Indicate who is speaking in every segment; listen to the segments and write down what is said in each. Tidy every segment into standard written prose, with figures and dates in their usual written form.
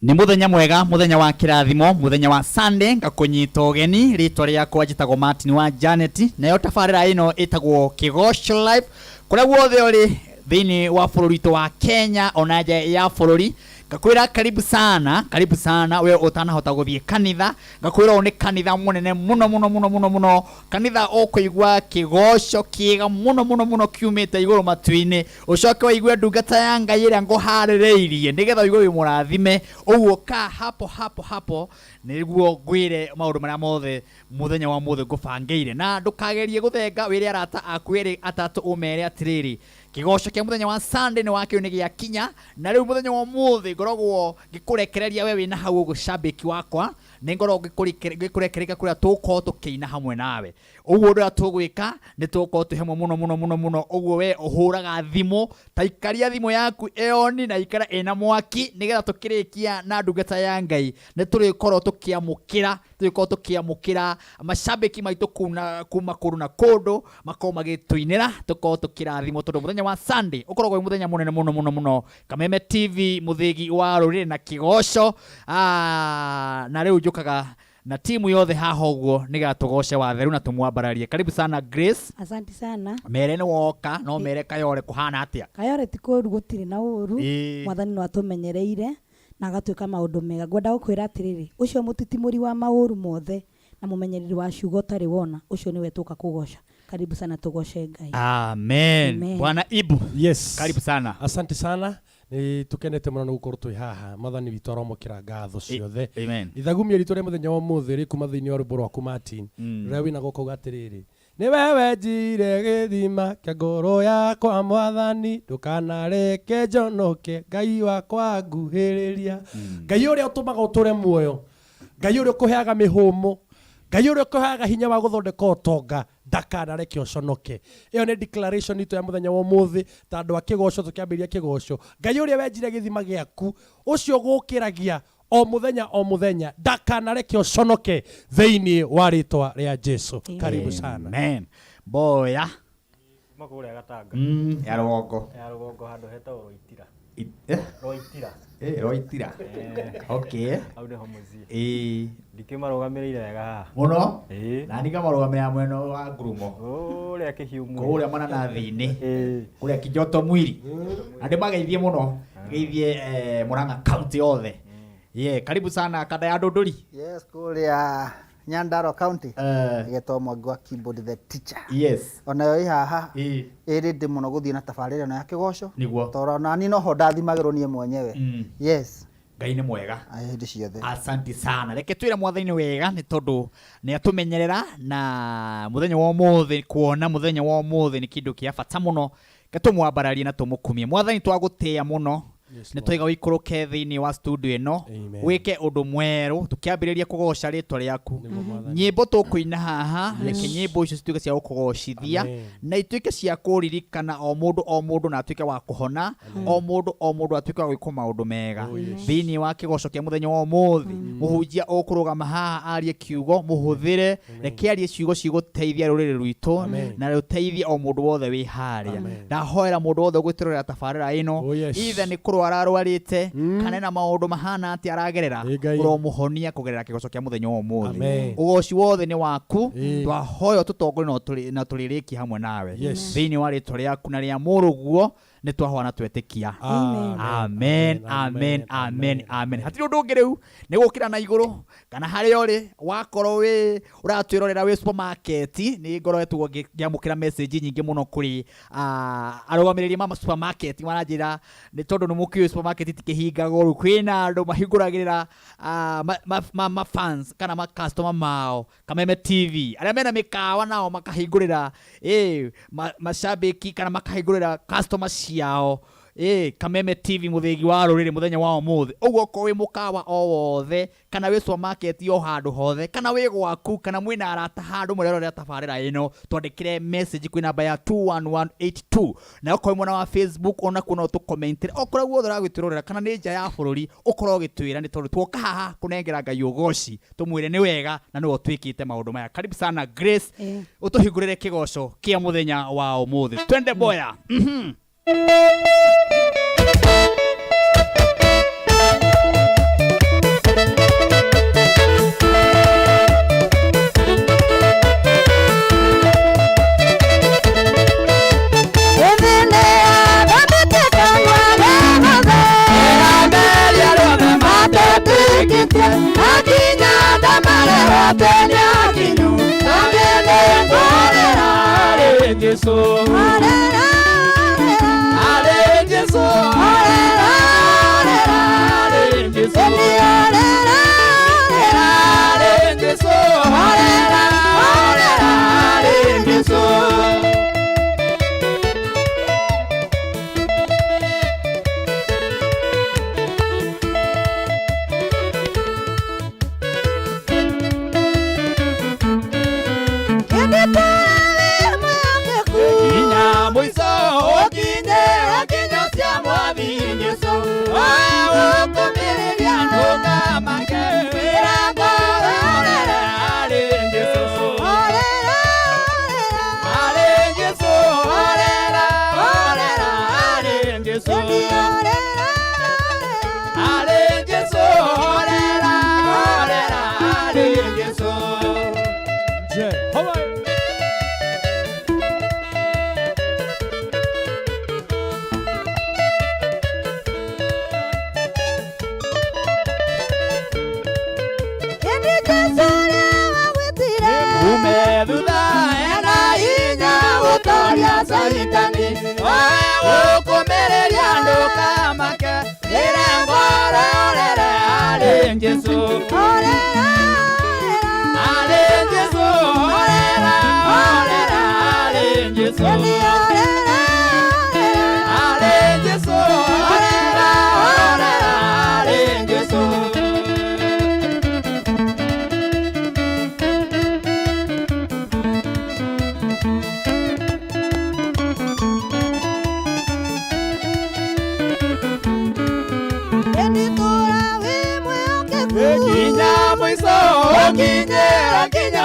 Speaker 1: Ni muthenya mwega, muthenya wa kirathimo, muthenya wa Sunday, ngakunyita ugeni, ritwa riakwa njitagwo Martin wa Janet, nayo tabarira ino itagwo Kigosho Live, kuria guothe uri thiini wa bururi wa Kenya ona nja ya bururi. Ngakwira karibu sana we utanahota guthie kanitha, ngakwira oni kanitha munene muno, kanitha ukuigwa kigosho kiega muno kiumite iguru matuini, ucoke waigwe ndungata ya Ngai ira nguharireirie nigetha igwe murathime, uguo ka hapo niguo ngwire maundu maria mothe muthenya wa muthe ngubangeire, na ndukagerie guthenga wiri arata akwiri atatu umere atiriri kigosho kia muthenya wa Sunday ni wakio ni giakinya, na riu muthenya wa muthe ngoragwo ngikurekereria we wina hau gucambiki wakwa, ni ngoragwo ngikurekereria kuria tuko tukiina hamwe nawe. Uguo ndio tugwika, ni tuko tu hamwe muno. Uguo we uhuraga thimo, taikaria thimo yaku eoni na ikara ena mwaki nigetha tukirikia na ndungata ya Ngai, ni turikorwo tukiamukira macambiki maitu kuma kuru na kundu mako magituinira tukorwo tukirathimo tondu muthenya wa Sunday ukoragwo muthenya munene muno. Kameme TV muthigi wa ruriri na kigosho, na riu njukaga na timu yothe haha uguo niga tugoshe watheru na tumwambararie. Karibu sana Grace.
Speaker 2: Asante sana.
Speaker 1: Mere ni woka no mere Kayore kuhana atia?
Speaker 2: Kayore tiko rugutire na uru mwathani no atumenyereire na agatwika maundu mega. Ngwenda gukwira atiriri, ucio mutitimuri wa mauru mothe na mumenyereri wa ciugo tari wona, ucio niwe tuka kugosha. Karibu sana tugoshe Ngai.
Speaker 1: Amen. Bwana Ibu.
Speaker 3: Yes.
Speaker 1: Karibu sana.
Speaker 3: Asante sana. Ni tukenete muno no gukorwo twi haha, mathani witu aromokira ngatho ciothe.
Speaker 1: Amen.
Speaker 3: Ithagumia ritu ria muthenya wa muthe ri kuma thiini wa rwimbo rwaku Martin. Riria wina goko gatiriri, ni wewe njire githima kia ngoro yakwa mwathani, ndukanareke njonoke Ngai wakwa nguhiriria. Ngai uria utumaga uture muoyo, Ngai uria ukuheaga mihumo, Ngai uria ukuheaga hinya wa guthondeka utonga, ndakanareke uconoke. Iyo ni declaration itu ya muthenya wa muthi tandu wa kigosho tukiambiria kigosho. Ngai uria wenjire githima giaku ucio gukiragia o muthenya ndakanareke uconoke thiini wa ritwa ria Jesu. Karibu sana.
Speaker 1: Amen. Boya
Speaker 4: makuria gatanga
Speaker 1: ya rugongo
Speaker 4: handu hetagwo Roitira.
Speaker 1: Roitira. Okay.
Speaker 4: Au ni ho muzi. Ndikimarugamirire wega haha
Speaker 1: muno na ndikamurugamira mweno wa ngurumo
Speaker 4: uria kihiumu
Speaker 1: kuria mana na thiini kuria Kijoto mwiri na ndimageithie muno geithie Murang'a county yothe. Karibu sana kada ya Ndunduri.
Speaker 5: Yes, kuria Nyandarua County. Geto Mwagwa Keyboard the teacher.
Speaker 1: Yes.
Speaker 5: Ona yo haha iri ndi muno guthie na tabarira na kigosho.
Speaker 1: Niguo.
Speaker 5: Tora na ni no ho ndathimagirwo nie mwenyewe. Yes.
Speaker 1: Ngai ni mwega.
Speaker 5: Hindi ciothe.
Speaker 1: Asante sana. Reke twire mwathani wega ni tondu ni atumenyerera na muthenya wa muthe, kuona muthenya wa muthe ni kindu kia bata muno. Gatumwambararie na tumukumie. Mwathani twagutia muno. Ni twiga wikuruke thiini wa studio ino wike undu mweru tukiambiriria kugosha ritwa riaku. Nyimbo tukuina haha, reke nyimbo icio cituike cia gukugoshithia na ituike cia kuririkana o mundu na atuike wa kuhona, o mundu atuike wa gwika maundu mega thiini wa kigosho kia muthenya wa umuthi. Muhunjia ukurugama haha arie kiugo, muhuthire reke arie ciugo ciguteithia ruriri rwitu na ruteithie o mundu wothe wi haria. Ndahoera mundu wothe gwitirira tabarira ino ithe ni ararwarite kana na maundu mahana ati aragerera uromuhonia kugerera kigosho kia muthenya wa umuthi. Ugoci wothe ni waku, twahoyo tutongore na tuliriki hamwe nawe thiini wa ritwa riaku na ria muruguo ni twahwana twetikia. Amen. Hatiri undu ungi riu ni gukira na iguru kana hari uri wakorwo wi uratwirorera wi supermarket, ni ngoroetwo ngiamukira message nyingi muno kuri arugamiriri ma supermarket maranjira ni tondu ni mukiu supermarket tikihingago ru kwina andu mahinguragirira ma fans kana ma customer mao. Kameme TV aria mena mikawa nao makahingurira macambiki kana makahingurira customer ciao. Kameme TV muthigi wa ruriri muthenya wa umuthi. Uguo ko wi mukawa o wothe kana wi supermarket yo handu hothe kana wi gwaku kana mwina arata handu murerorera tabarira ino, twandikire message kwi namba ya 21182 na uko mwena wa Facebook ona kuna utukommentire okora guothe ragwitirorera kana ni nja ya bururi ukora ugitwira ni tondu twoka haha kunengera Ngai ugoci tumwire ni wega na no twikite maundu maya. Karibu sana Grace utuhingurire kigosho kia muthenya wa umuthi. Twende boya. atenya kinyu Tamene ngorera Ale Jesu Orera Ale Jesu Orera Ale Jesu Orera Ale Jesu Orera Ale Jesu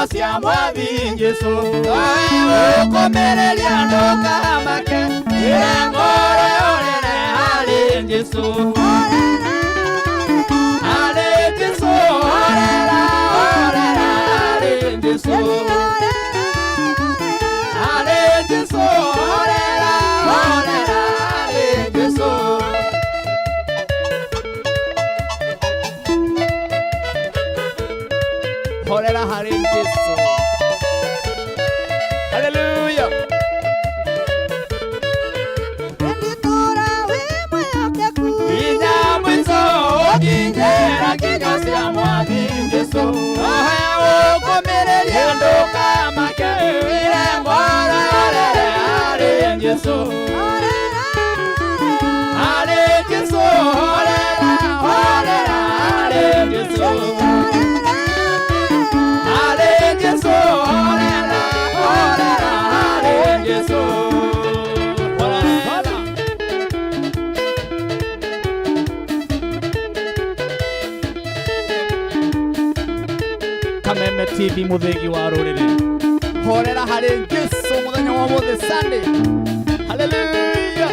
Speaker 1: cia mwathi Jesu ukomereria ndukamake irengore orere hari Jesu hari Jesu orera orera hari Jesu hari Jesu orera orera hari Jesu orera hari Jesu. Hallelujah. Inya mwizo okinyera kinywa cia mwathi Jesu ohe ukomereria ndukamake irengore orere hari Jesu hari Jesu orera orera hari Jesu hari Jesu orera orera hari Jesu orera. Kameme TV muthegi wa ruriri horera hari Jesu muthenya wa mothe Sunday. Hallelujah.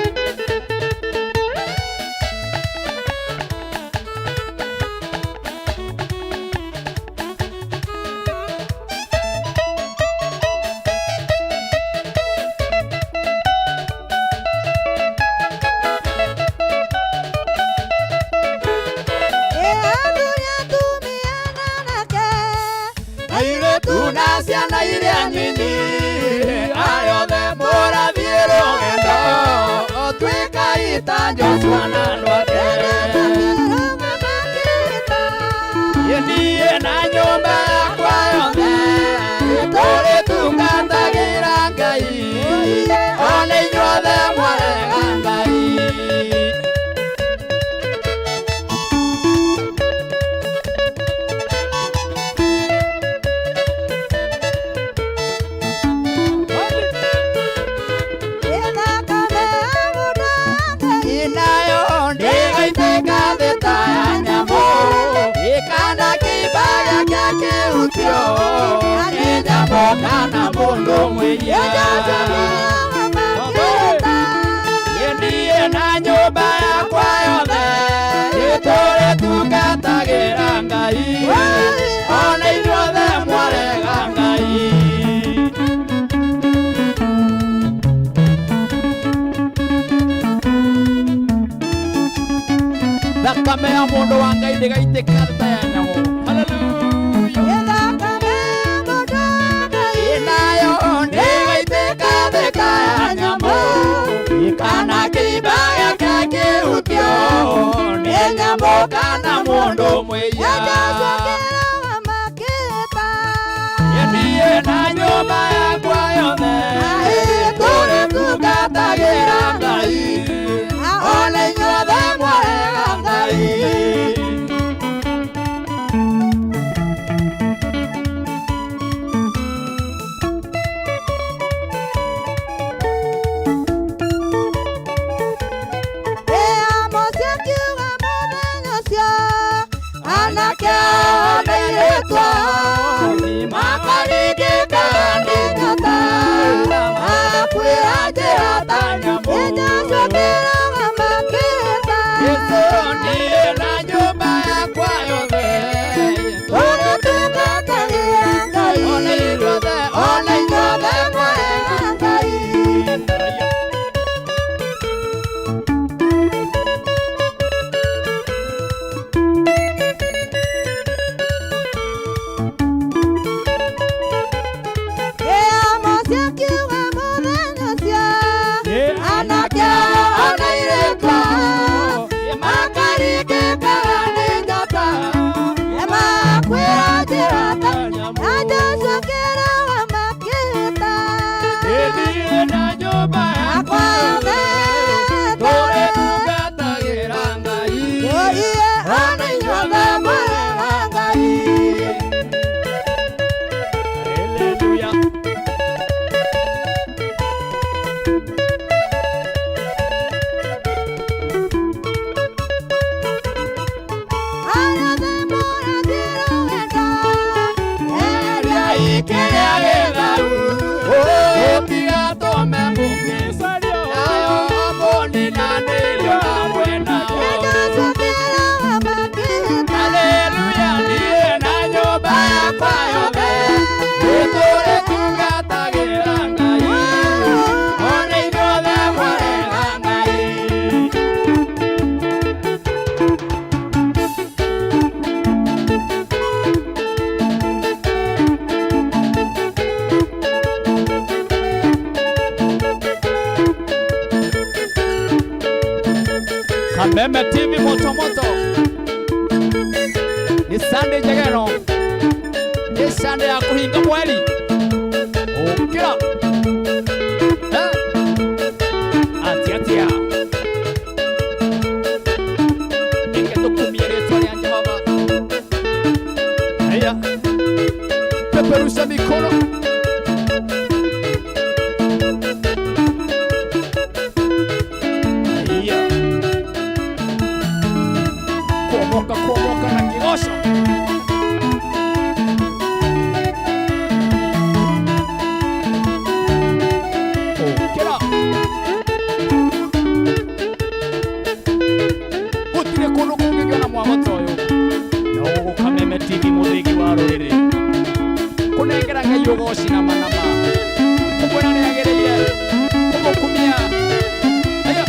Speaker 1: Ciana iria nini ayothe mũrathiĩ rũgendo ũtuĩka ita Joshua na andũ ake niĩ na nyũmba yakwa yothe tũrĩtungatagĩra Ngai ona inyuothe mwarega Ngai. Kana mundu mwiya ndiye na nyumba yakwa yothe nĩtũrĩtungatagĩra Ngai ona inyuothe mwarega Ngai. Thakame ya mũndũ wa Ngai ndĩgaitĩka ta ya nyamũ. Hallelujah.
Speaker 3: kana mundu mwiya Yendie na nyumba yakwa yothe Tore tungatagira Ngai Ole inyuothe mwarega Ngai Kameme TV moto moto. Ni Sunday Njegeno. Ni Sunday ya kuhinga mweli. Okira. Atia. Inge tukumie leto ya Jehova. Haya. Peperusha mikono. Kuomoka na kirosho. Okira. Utire kuno kungigio na mwamoto uyu. Na ugu Kameme TV muthigi wa ruriri. Kunengera Ngai ugoci na manama. Kumwena ni agereire. Kumukumia. Aya.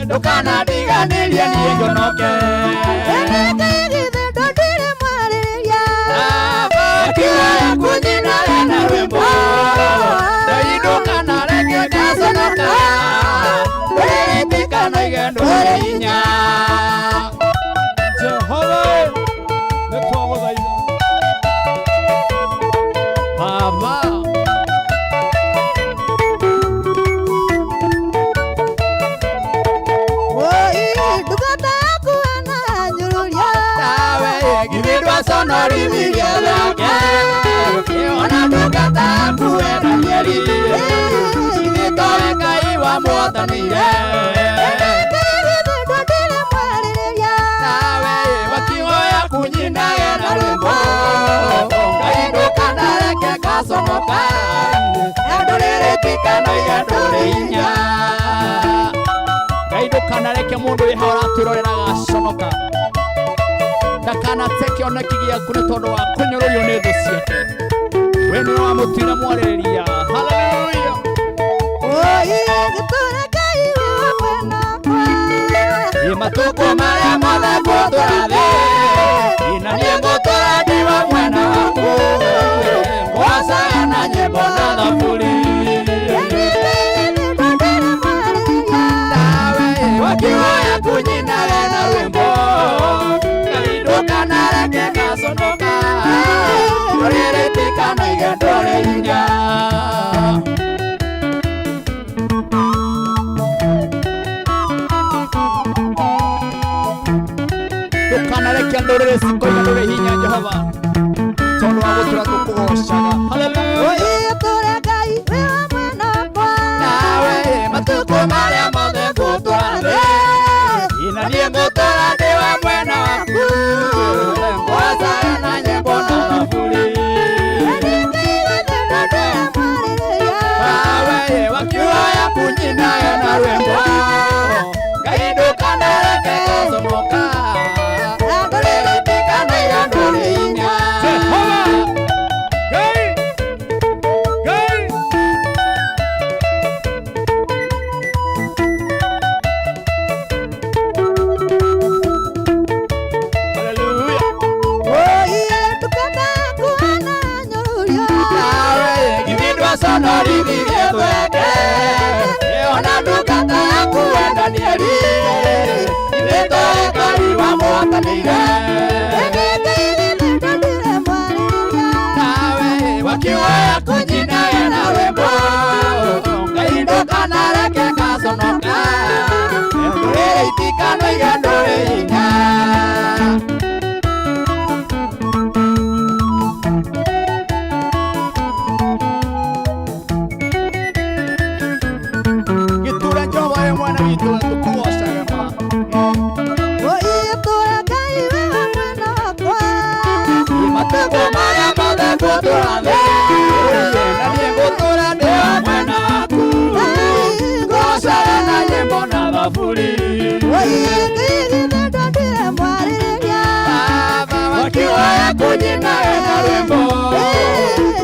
Speaker 3: Ndukana ndiganirie niĩ njonoke akiwa kunyina na rwĩmbo ndukana reke ngaconoka ndĩrĩtĩkana igendo rĩ hinya Jehova nĩtwagũthaitha Baba sonori vigelake ona ndukata kuenda mieri itoe Ngai wa mwatanire nawe wakioya kunyinage na rwĩmbo Ngai ndukanareke ngaconoka ndũrĩrĩtĩkana igendo rĩ hinya Ngai ndukanareke mũndũ wĩha ũratwĩrorera agaconoka ndakanateke oneki gĩaku nĩ tondũ wa kũnyũrũrio nĩ thũ ciake we nĩ wamũtuire mwarĩrĩria haleluya gĩtũũra Ngai wakwa
Speaker 1: matuko maria mothe ngũtũra thĩ ina niĩ ngũtũra ndĩ wa mwena waku ngwacaga na nyĩmbo na thaburi nawe wakioya kunyinare na rwĩmbo kainduka na reke gaconoka rũrĩrĩtika na igendo rĩ hinya ndũkanareke ndũrĩrĩ cikoiga ndũrĩ hinya Jehova tondũ wa gũtũra tũkũgocaga haleluya tũre Ngai wĩ wa mwena wakwa nawe matukũ marĩa mothe ngũtũra thĩ ina niĩ ngũtũra ndĩ wa mwena waku ngwacaga na nyĩmbo na thaburi nawe wakioya kunyinayo na rwĩmbo Ngai ndũkanareke gaconoka wakiwaya kunyinayo na rwĩmbo Ngai ndũkanareke gaconoka rũrĩrĩ itikanoige ndũrĩ hinya gĩtura Jehova wĩ mwana witũ tũkũgocaga matuko maria mothe ngũtũra thĩ na niĩ ngũtũra ndĩ wa mwena waku ngwacaga na nyĩmbo na thaburi wakioya kunyinayo na rwĩmbo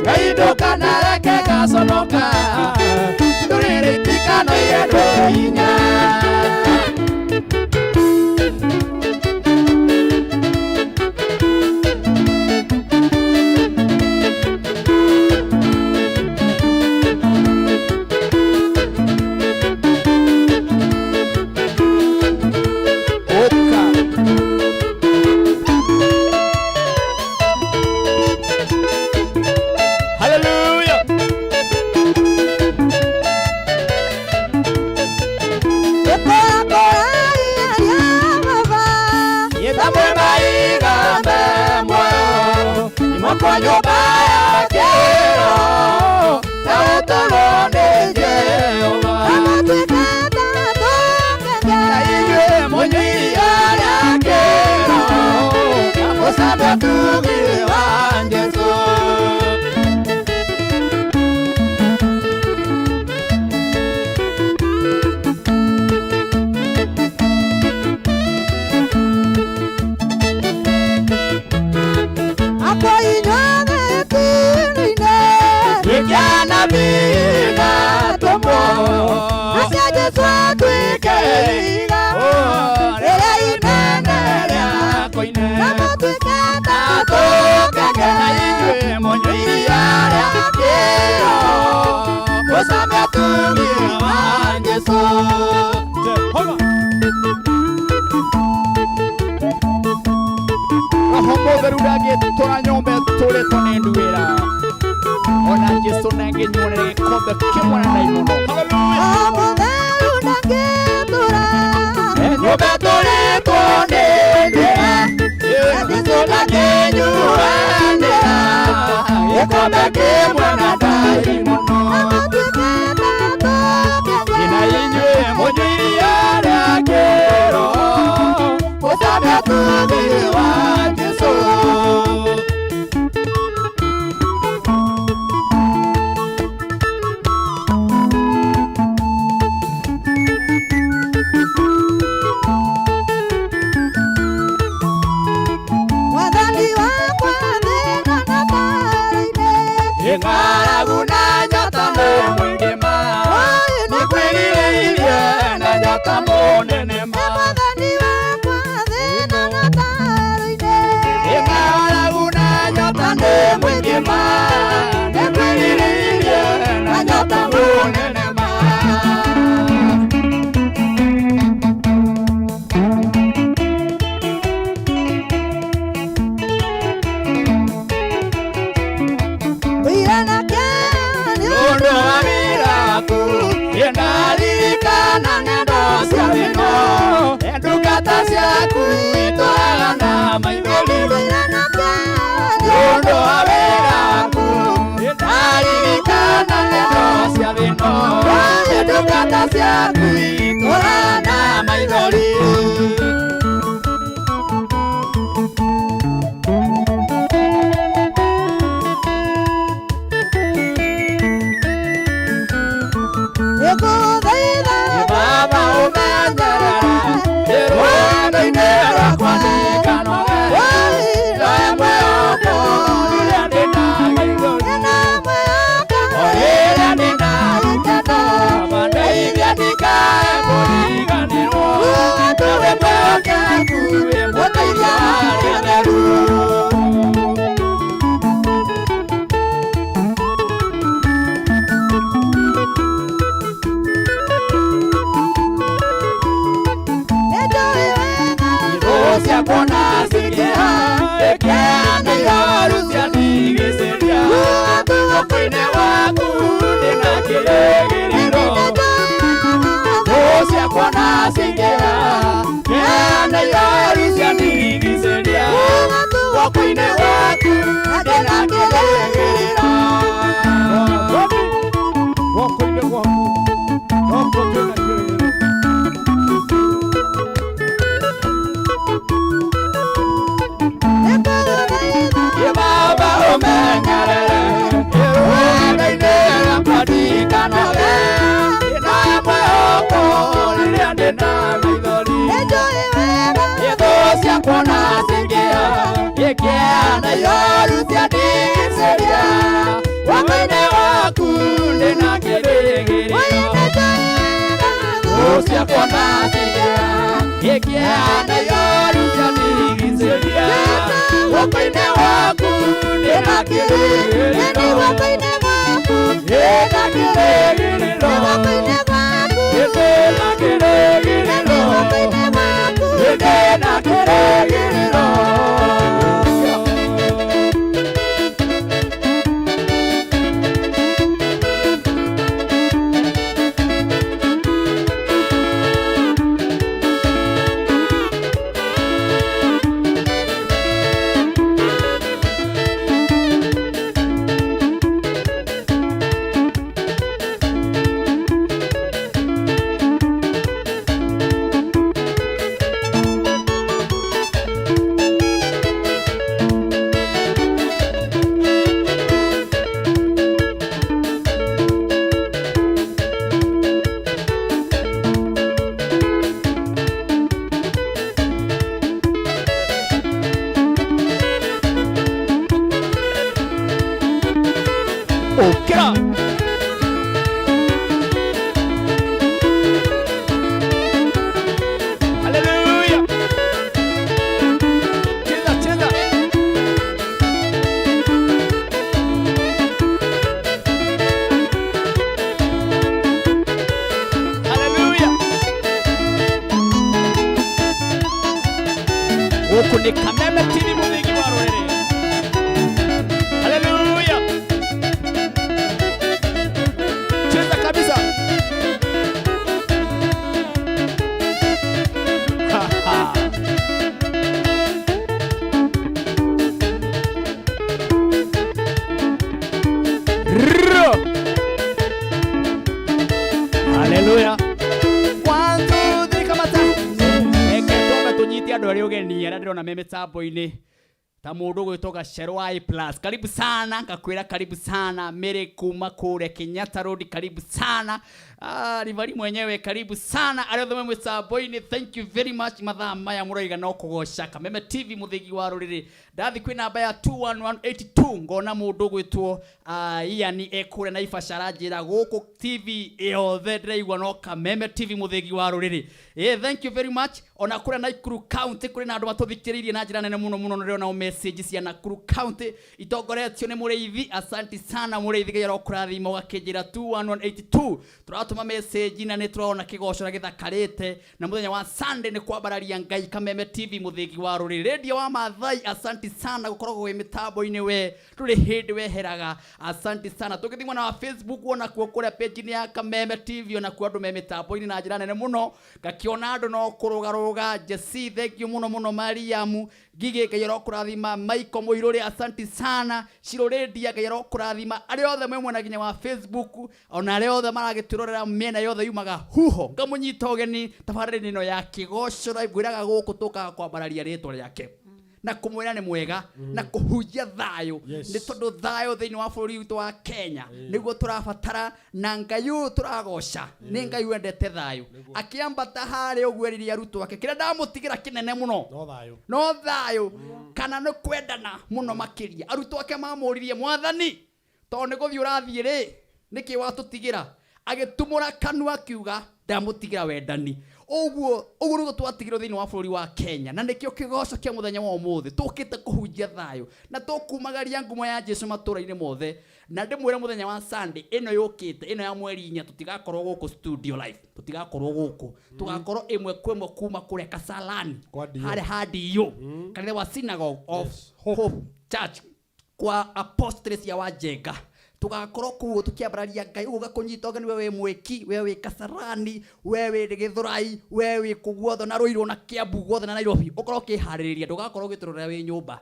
Speaker 1: Ngai ndũkanareke gaconoka ndũrĩrĩ itikanoige ndũrĩ hinya kwa nyũmba yake na ũtũũro nĩ Jehova na inyuĩ mũnyui arĩa kĩro na mũcambe tugi wa Jesũ Tora nyombe tole tonenduera ona Jesu nange nyonere kombe kimwana na imono haleluya nyombe tole tonenduera Jesu nange nyonere kombe kimwana na imono ina inywe mojia yakero osana tubiwa Jesu Nene ma nekwiririe na nyota munene ma Uyana kani undo amiraku yendaririkana nendo cia wino endukata ciaku itwarana maithori Uyana kani undo amiraku yendaririkana nendo cia wino endukata ciaku itwarana maithori Baba umenyerera irundo-inĩ rwakwa ndikanogere rĩmwe oko rĩrĩa ndĩna gĩithũri o rĩrĩa ndĩna gĩkeno ndeithia ndikae kũriganĩrwo nawe muoyo waku wĩ mũteithia harĩa theru Kona sikia ekene yaru sianigisiria Tuwakwine waku dina kiregiriro Osia kona sikia ekene yaru sianigisiria Tuwakwine waku dina kiregiriro Wakwine waku dina kiregiriro Baba umenyerere irundo-inĩ rwakwa ndikanogere rĩmwe oko rĩrĩa ndĩna maithori Thũ ciakwa na cingia ikĩana ihoru ciandigicĩria Wakwine waku ndĩna kĩrĩgĩrĩro Thũ ciakwa na cingia ikĩana ihoru ciandigicĩria Wakwine waku ndĩna kĩrĩgĩrĩro Wakwine waku ndĩna kĩrĩgĩrĩro Wakwine waku ndĩna kĩrĩgĩrĩro Wakwine waku ndĩna kĩrĩgĩrĩro Okra Hallelujah Cheza cheza Hallelujah Huku ni Kameme TV Muthigi wa Rũrĩrĩ Hallelujah Cheza kabisa Hallelujah 1 2 3 kamata Eketome tunyiti andũ arĩa ũgeni arĩa ndĩrona me mĩtambo-inĩ ta mũndũ gwĩtwo Sherwai Plus karibu sana ngakwĩra karibu sana Mary kuma kule Kenyatta Road karibu sana Rivari mwenyewe karibu sana arĩa othe me mĩtambo-inĩ thank you very much mathaa maya mũroiga no kũgoca Kameme TV Muthigi wa Rũrĩrĩ ndathi kwĩ namba ya 21182 ngona mũndũ gwĩtwo Ian ekũre na ibacara njĩra gũkũ TV yothe ndĩraigua no Kameme TV Muthigi wa Rũrĩrĩ thank you very much ona kũrĩa Nakuru County kũrĩ na andũ matũthikĩrĩirie na njĩra nene mũno mũno rĩo nao me message cia Nakuru County itongoretio ni Muriithi. Asante sana Muriithi gero kurathimo gakinjira 21182 turatuma message na ni turona kigoco na githakarite na muthenya wa Sunday ni kwambararia Ngai Kameme TV muthigi wa ruri radio wa Maathai. Asante sana gukorwo wi mitambo-ini we turi hindi weheraga. Asante sana tukithimwa na Facebook wona kuo kuria page ni ya Kameme TV ona ku andu me mitambo-ini na njira nene muno gakiona andu no kurugaruga. Jesse thank you muno Mariamu Gige kayero kurathima Michael Muiruri. Asante sana Shiroredia kayero kurathima ari othe mwe na ginya wa Facebook ona ari othe maragiturorera miena yothe yumaga huho ngamunyita ugeni tabarĩri ĩno ya Kigoco Live gwiraga guku tukaga kwambararia rĩtwa rĩake na kumwira ni mwega na kuhunjia thayo ni tondu thayo thiini wa bũrũri witũ wa Kenya niguo turabatara na Ngai ũyũ turagoca ni Ngai wendete thayo akiambata harĩa ũguo rĩrĩa arutwo ake kĩrĩa ndamũtigĩra kĩnene mũno no thayo kana nĩ kwendana mũno makĩria. Arutwo ake mamũririe Mwathani tondũ nĩ gũthiĩ ũrathiĩ rĩ nĩkĩ watũtigĩra agĩtumũra kanua akiuga ndamũtigĩra wendani. Uguo nĩguo twatigĩrwo thĩinĩ wa bũrũri wa Kenya na nĩkĩo kĩgoco kĩa mũthenya wa ũmũthĩ tũkĩte kũhunjia thayo na tũkumagaria ngumo ya Jesũ matũra-inĩ mothe. Na ndĩmwĩre mũthenya wa Sunday ĩno yũkĩte ĩno ya mweri 4 tũtigakorwo gũkũ studio live tũtigakorwo gũkũ tugakorwo ĩmwe kwa ĩmwe kuma kũrĩa Kasarani harĩa handiyo kanitha wa Synagogue of Hope Church kwa Apostles ya Wajenga tugakorwo kuo tukiambararia Ngai uga kunyita ũgeni wewe mweki wewe Kasarani wewe Githurai wewe kuguotho na Ruiru na Kiambu guothe na Nairobi ukorwo kiharĩrĩria ndugakorwo giturorera wi nyumba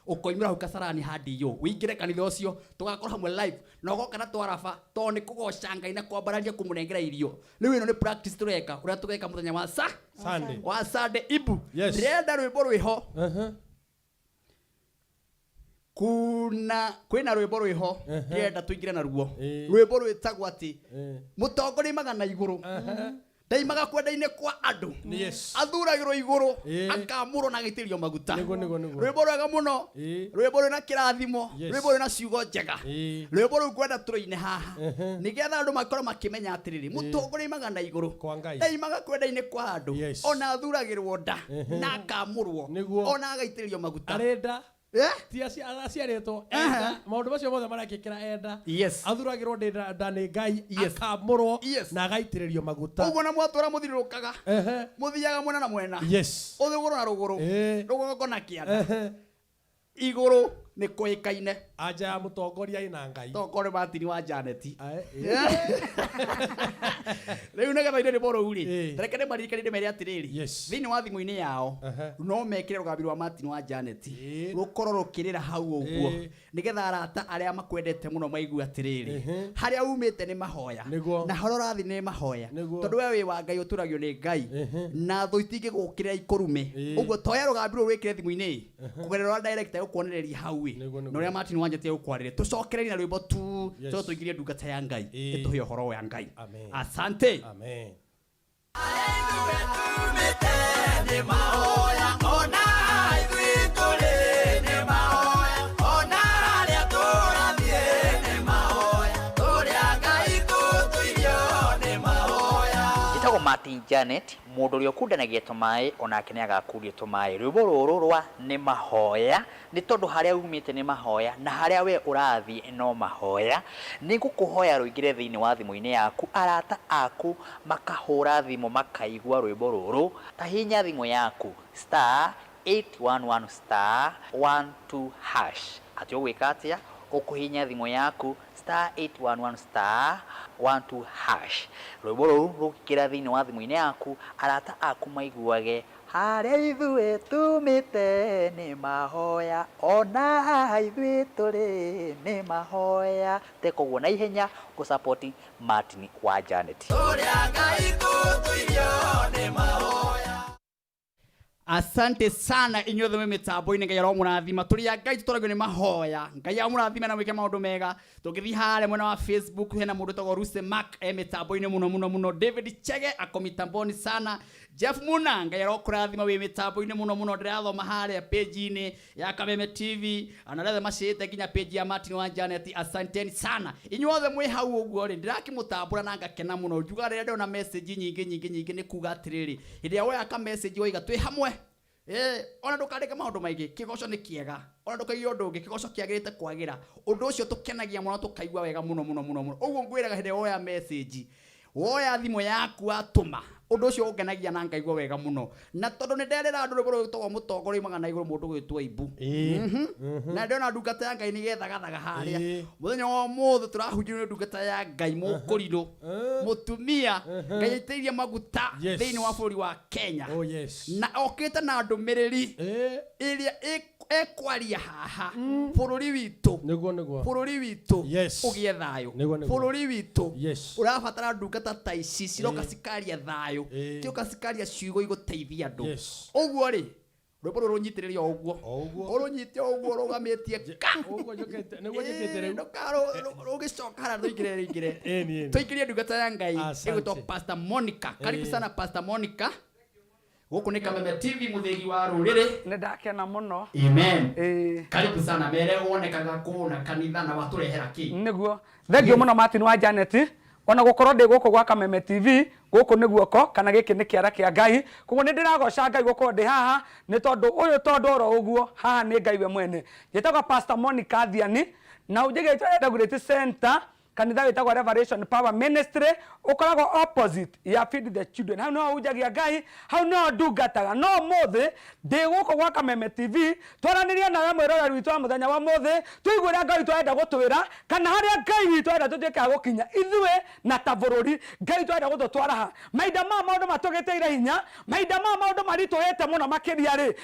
Speaker 1: ukoimira hau Kasarani handiyo wingire kanitha ũcio tugakorwo hamwe live na ugoka na twaraba to ni kugoca Ngai na kwambararia kumũnengera irio. Rĩu ĩno ni practice tureka uria tugeka muthenya wa Sunday wa Sunday ibu ndĩrenda rwĩmbo rwĩho kwina rwĩmbo rwĩho ndĩrenda tuingire na ruo rwĩmbo rwĩtagwo ati mũtongoria magana igũrũ ndaimaga kwenda-inĩ kwa andũ athuragĩrwo igũrũ akamũrwo na agĩitĩrio maguta. Rwĩmbo rwega mũno rwĩmbo rwĩna kĩrathimo rwĩmbo rwĩna ciugo njega rwĩmbo rũu ngwenda tũrũine haha nĩgetha andũ makorwo makĩmenya atĩrĩrĩ mũtongoria magana igũrũ ndaimaga kwenda-inĩ kwa andũ ona athuragĩrwo nda na akamũrwo ona agaitĩrio maguta
Speaker 3: ti aciarĩtwo maũndũ macio mothe marekĩkĩra enda athuragĩrwo nda nĩ Ngai akamũrwo na agaitĩrĩrio maguta.
Speaker 1: Ũguo na mwatũra mũthiũrũrũkaga mũthiaga mwena na mwena ũthũgũrũ na rũgũrũ rũgongo na kĩanda igũrũ nĩ kũĩkaine
Speaker 3: anja ya mũtongoria ĩna Ngai
Speaker 1: tokorwo Martin wa Janet rĩu nĩgetha ine rwĩmbo rũu rĩ reke ndĩmaririkanie ndĩmere atĩrĩrĩ thĩinĩ wa thimũ-inĩ yao no mekĩre rũgambi rwa Martin wa Janet rũkorwo rũkĩrĩra hau ũguo nĩgetha arata arĩa makwendete mũno maigue atĩrĩrĩ harĩa umĩte nĩ mahoya na harĩa ũrathiĩ nĩ mahoya tondũ we wĩ wa Ngai ũtũragio nĩ Ngai na thũ itingĩgũkĩrĩra ikũrume. Ũguo toya rũgambi rũu wĩkĩre thimũ-inĩ kũgerera director gũkuonereria hau na ũrĩa Martin wa Janet gũkwarĩre tũcokererie na rwĩmbo tu tondũ tũingĩrie ndungata ya Ngai ĩtũhe ũhoro wa Ngai. Asante.
Speaker 3: Amen.
Speaker 6: Martin Janet mundu uri okundanagia tumae onake ni agakuria tumae rwĩmbo rũrũ rwa nĩ mahoya nĩ tondũ harĩa umĩte nĩ mahoya na harĩa we ũrathiĩ no mahoya. Nĩ ngũkũhoya rũingĩre thĩinĩ wa thimũ-inĩ yaku arata aku makahũra thimũ makaigua rwĩmbo rũrũ ta hinya thimũ yaku *811*12# atĩ ũgwĩka atĩa ũkũhinya thimũ yaku *811*12#. Rwĩmbo rũu rũkĩra thĩinĩ wa thimũ-inĩ yaku arata aku maiguage harĩa ithuĩ tumĩte nĩ mahoya ona ithuĩ tũrĩ nĩ mahoya. Teka ũguo na ihenya gũsapoti Martin wa Janet.
Speaker 1: Asante sana inyuothe mwe mitambo-inĩ Ngai aromũrathima tũrĩa Ngai tũtũragio nĩ mahoya Ngai amũrathime na mwĩke maũndũ mega. Tũngĩthiĩ harĩa mwena wa Facebook hena mũndũ tagwo Ruse Mark mitambo-inĩ mũno David Chege ako mitamboni sana Jeff Muna Ngai arokũrathima wĩ mitambo-inĩ mũno ndĩrathoma harĩa page-inĩ ya Kameme TV anarethe macĩte nginya page ya Martin wa Janet. Asanteni sana inyuothe mwĩ hau ũguo rĩ ndirakĩmũtambũra na ngakena mũno njuga rĩrĩa ndĩrona message nyingĩ nĩ kuga atĩrĩrĩ hĩndĩ ĩrĩa woya ka message woiga twĩ hamwe ona ndukandike maundu maingi kigoco ni kiega ona ndukaige undu ungi kigoco kiagirite kwagira undu ucio tukenagia muno tukaigua wega muno uguo ngwiraga hinde woya message woya thimu yaku atuma undu ucio ungenagia na ngaigua wega muno na tondu ni nderera andu rwimbo rwitagwo mutongoroi magana iguru mundu gwitwa Ibu na ndona ndungata ya Ngai nigethagathaga haria muthenya wa muthu turahunjio ni ndungata ya Ngai mukuriru mutumia Ngai aiteirie maguta thiini wa bũrũri wa Kenya na okite na ndumiriri iria ekwaria haha bũrũri witũ bũrũri witũ ugie thayo bũrũri witũ urabatara ndungata ta ici ciroka cikaria thayo tioka cikaria ciugo igũteithia andu uguo ri rwimbo rũrũ nyitĩrĩria ũguo ũrũnyite ũguo rũgamĩtie ũguo njũkĩte nĩguo njũkĩte rĩu rũgĩcoka hara tũingĩre tũingĩrie ndungata ya Ngai ĩgwĩtwo Pastor Monica. Karibu sana Pastor Monica. Gũkũ nĩ Kameme TV mũthĩgi wa rũrĩrĩ.
Speaker 7: Nĩ ndakena mũno.
Speaker 1: Amen. Karibu sana mere wonekaga kũ na kanitha na watũrehera kĩ.
Speaker 7: Nĩguo thengio mũno Martin wa Janet ona gukorwo ndi guku gwa Kameme TV guku ni guoko kana giki ni kiara kia Ngai koguo ni ndiragoca Ngai gukorwo ndi haha ni tondu uyu tondu oro uguo haha ni Ngai we mwene njitagwo Pastor Monica Athiani na ujigitwo Integrity Center kanitha witagwo Revelation Power Ministry ukoragwo opposite ya Feed the Children hau no ujagia Ngai hau no ndungataga no mothe ndi guku gwa Kameme TV twaraniria nawe mwirora rwitũ wa muthenya wa mothe tuigwira Ngai twenda gutwira kana haria Ngai witũ enda tutuika gukinya ithue na ta bururi Ngai twenda gututwara ha maida ma maundu matugiteire hinya maida ma maundu marituhete muno makiria ri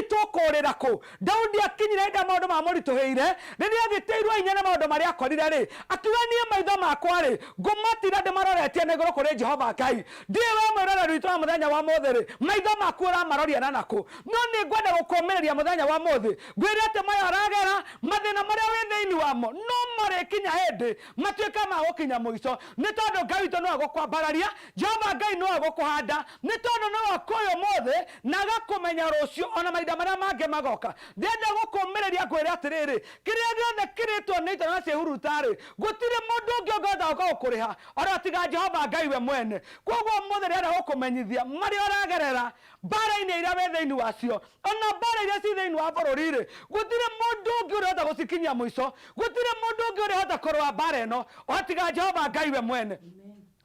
Speaker 7: tukurira ku Daudi akinyire nda maundu ma murituheire riria agiteirwo hinya na maundu maria akorire ri akiwani maitho makwa ri ngumatira ndimaroretie negoro kuri Jehova Ngai ndiwe mwirora rwitũ wa muthenya wa mothe ri maitho makwa uramarorĩa na naku no ni ngwenda gukomereria muthenya wa mothe ngwire ati maya aragera mathina maria wi thiini wamo no marikinya hindi matuika ma gukinya muico ni tondu Ngai witũ no agukwambararia Jehova Ngai no agukuhanda ni tondu no akoyo mothe na agakumenya rucio ona maida maria mange magoka ndenda gukomereria ngwire atiriri kiria giothe kiritwo ni itana cia hurutari gutire mundu ungi ungotha gukuriha ora tiga Jehova Ngai we mwene koguo mothe renda gukumenyithia mari oragerera bara-ini iria we thiini wacio ona bara iria ci thiini wa bururi ri gutire mundu ungi urihota gucikinyia muico gutire mundu ungi urihota kurwa bara ino otiga Jehova Ngai we mwene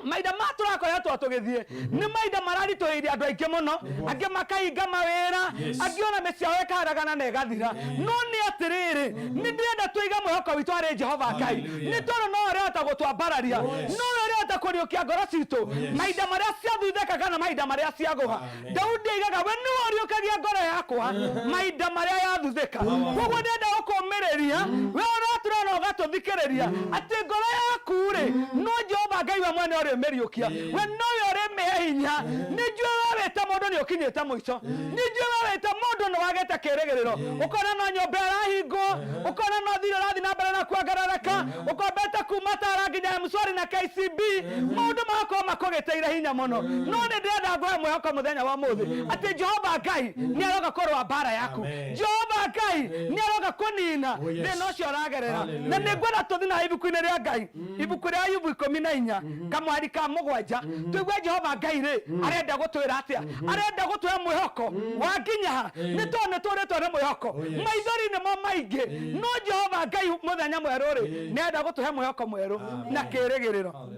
Speaker 7: maida maturakoya twatugithie ni maida mararituhirie andu aingi muno angi makainga mawira angi ona meciao ikaragana na igathira no ni atiriri ni ndirenda tuiga mwihoko witu ari Jehova Ngai ni tondu no arihota gutwambararia no arihota kuriukia ngoro citu maida maria ciathutheka kana maida maria ciaguha Daudi aigaga we ni wariukagia ngoro yakwa maida maria yathutheka koguo ndenda gukumireria we uraturana ugatuthikiriria ati ngoro yaku ri no Jehova Ngai we mwene meriukia we no yore mehinya nijwe weta mundu ni ukinyete muico nijwe weta mundu no wageta kiregerero ukona no nyombe arahingo ukona no thiro rathi na mbere na kuagararaka ukobeta kumatara nginya mswari na KCB mundu mako makogeteire hinya muno no ni ndenda ngwe mwihoko muthenya wa muthi ati Jehova Ngai ni aroga korwa bara yaku Jehova Ngai ni aroga kunina thina ucio aragerera na ni ngwenda tuthina ibuku-ini ria Ngai ibuku ria Ayubu 14 kamwari ka mugwanja tuigwe Jehova Ngai ri arenda gutwira atia arenda gutwira mwihoko wa nginya ni tone turitwo ni mwihoko maithori ni mo maingi no Jehova Ngai muthenya mweru ri ni arenda gutuhe mwihoko mweru na kirigiriro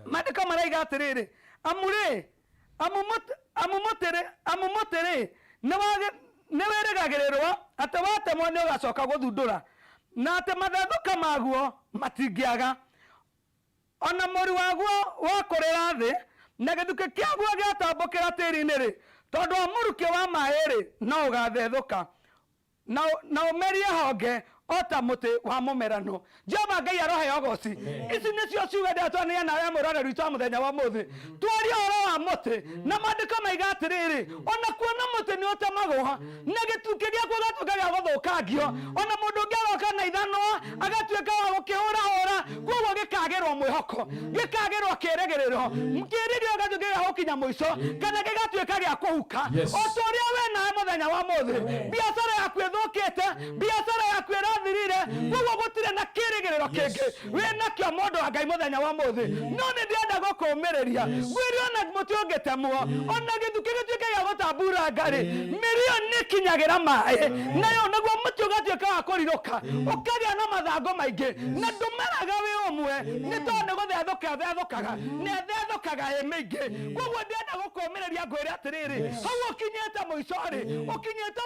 Speaker 7: mandika maraiga atiriri amumutere ni wirigagiriro ati watemwo ni ugacoka guthundura na ati mathethuka maguo matingiaga ona muri waguo wakorera thi na githuke kiaguo giatambukira tiri-ini ri tondu amuruke wa mairi no ugathethuka na umerie honge ota muti wa mumerano Jehova Ngai arohe ogoci ici nicio ciuga ndatwanĩria nawe mwĩrore rwitũ wa mũthenya wa mũthĩ twaria ũhoro wa mũtĩ na maandĩko maiga atĩrĩrĩ ona kuona mũtĩ nĩ ũtemagwo na gĩtukĩ gĩakuo gatuĩka gĩa gũthũkangio ona mũndũ ũngĩ agoka na ithanwa agatuĩka wa gũkĩhũrahũra koguo gĩkagĩrwo mwĩhoko gĩkagĩrwo kĩĩrĩgĩrĩro kĩĩrĩgĩrĩro gatuĩka gĩa gũkinya mũico kana gĩgatuĩka gĩa kũhuka o ta ũrĩa we nawe mũthenya wa mũthĩ biacara yaku ĩthũkĩte biacara yaku ĩrathirire koguo gũtirĩ na kĩĩrĩgĩrĩro kĩngĩ wĩna kĩo mũndũ wa Ngai mũthenya wa mũthĩ no nĩ ndĩrenda gũkũũmĩrĩria ngwĩre ona mũtĩ ũngĩtemwo ona gĩthukĩ gĩtuĩke gĩa gũtambura ngarĩ mĩrioni kinyagira mai nayo naguo muti ugatuika wa kuriruka ukagia na mathango maingi na ndumeraga wi umwe ni tondu guthethũkaga ni thethũkaga maingi koguo ndienda gukumireria ngwire atiriri hau ukinyete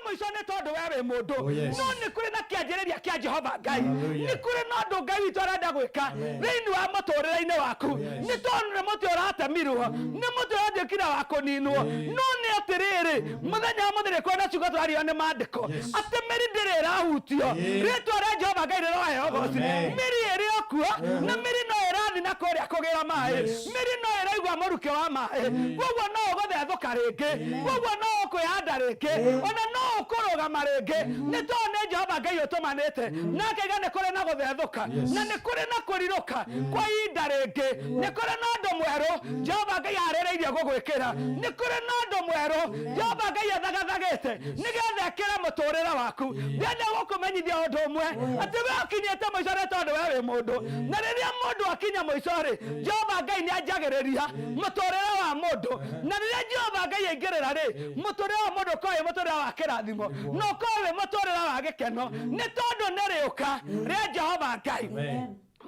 Speaker 7: muico ni tondu we wi mundu no ni kuri na kianjĩrĩria kia Jehova Ngai ni kuri na ndu Ngai witu arenda gwika thiini wa muturĩre-inĩ waku ni tondu ni muti uratemirwo ni muti uratuĩkire wa kuninwo no ni atiriri muthenya wa muthiri kwenda ciugo twario ni mandĩko atĩ mĩri ndĩrĩ ĩrahutio rĩtwa rĩa Jehova Ngai rĩroheo goci mĩri ĩrĩ okuo na mĩri no ĩrathi na kũrĩa kũgĩra maĩ mĩri no ĩraigua mũrukĩ wa maĩ koguo no ũgũthethũka rĩngĩ koguo no ũkwĩhanda rĩngĩ ona no ũkũrũgama rĩngĩ nĩ tondũ nĩ Jehova Ngai ũtũmanĩte nake nĩ kũrĩ na gũthethũka na nĩ kũrĩ na kũrirũka kwa ihinda rĩngĩ nĩ kũrĩ na ũndũ mwerũ Jehova Ngai arĩrĩirie gũgwĩkĩra nĩ kũrĩ na ũndũ mwerũ Jehova Ngai athagathagĩte nĩgetha ekĩre mũtũrĩre waku ndĩenda gũkũmenyithia ũndũ ũmwe atĩ we ũkinyĩte mũico nĩ tondũ we wĩ mũndũ na rĩrĩa mũndũ akinya mũico-rĩ Jehova Ngai nĩ anjagĩrĩria mũtũrĩre wa mũndũ na rĩrĩa Jehova Ngai aingĩrĩra-rĩ mũtũrĩre wa mũndũ ũkorwo wĩ mũtũrĩre wa kĩrathimo na ũkorwo wĩ mũtũrĩre wa gĩkeno nĩ tondũ nĩ rĩũka rĩa Jehova Ngai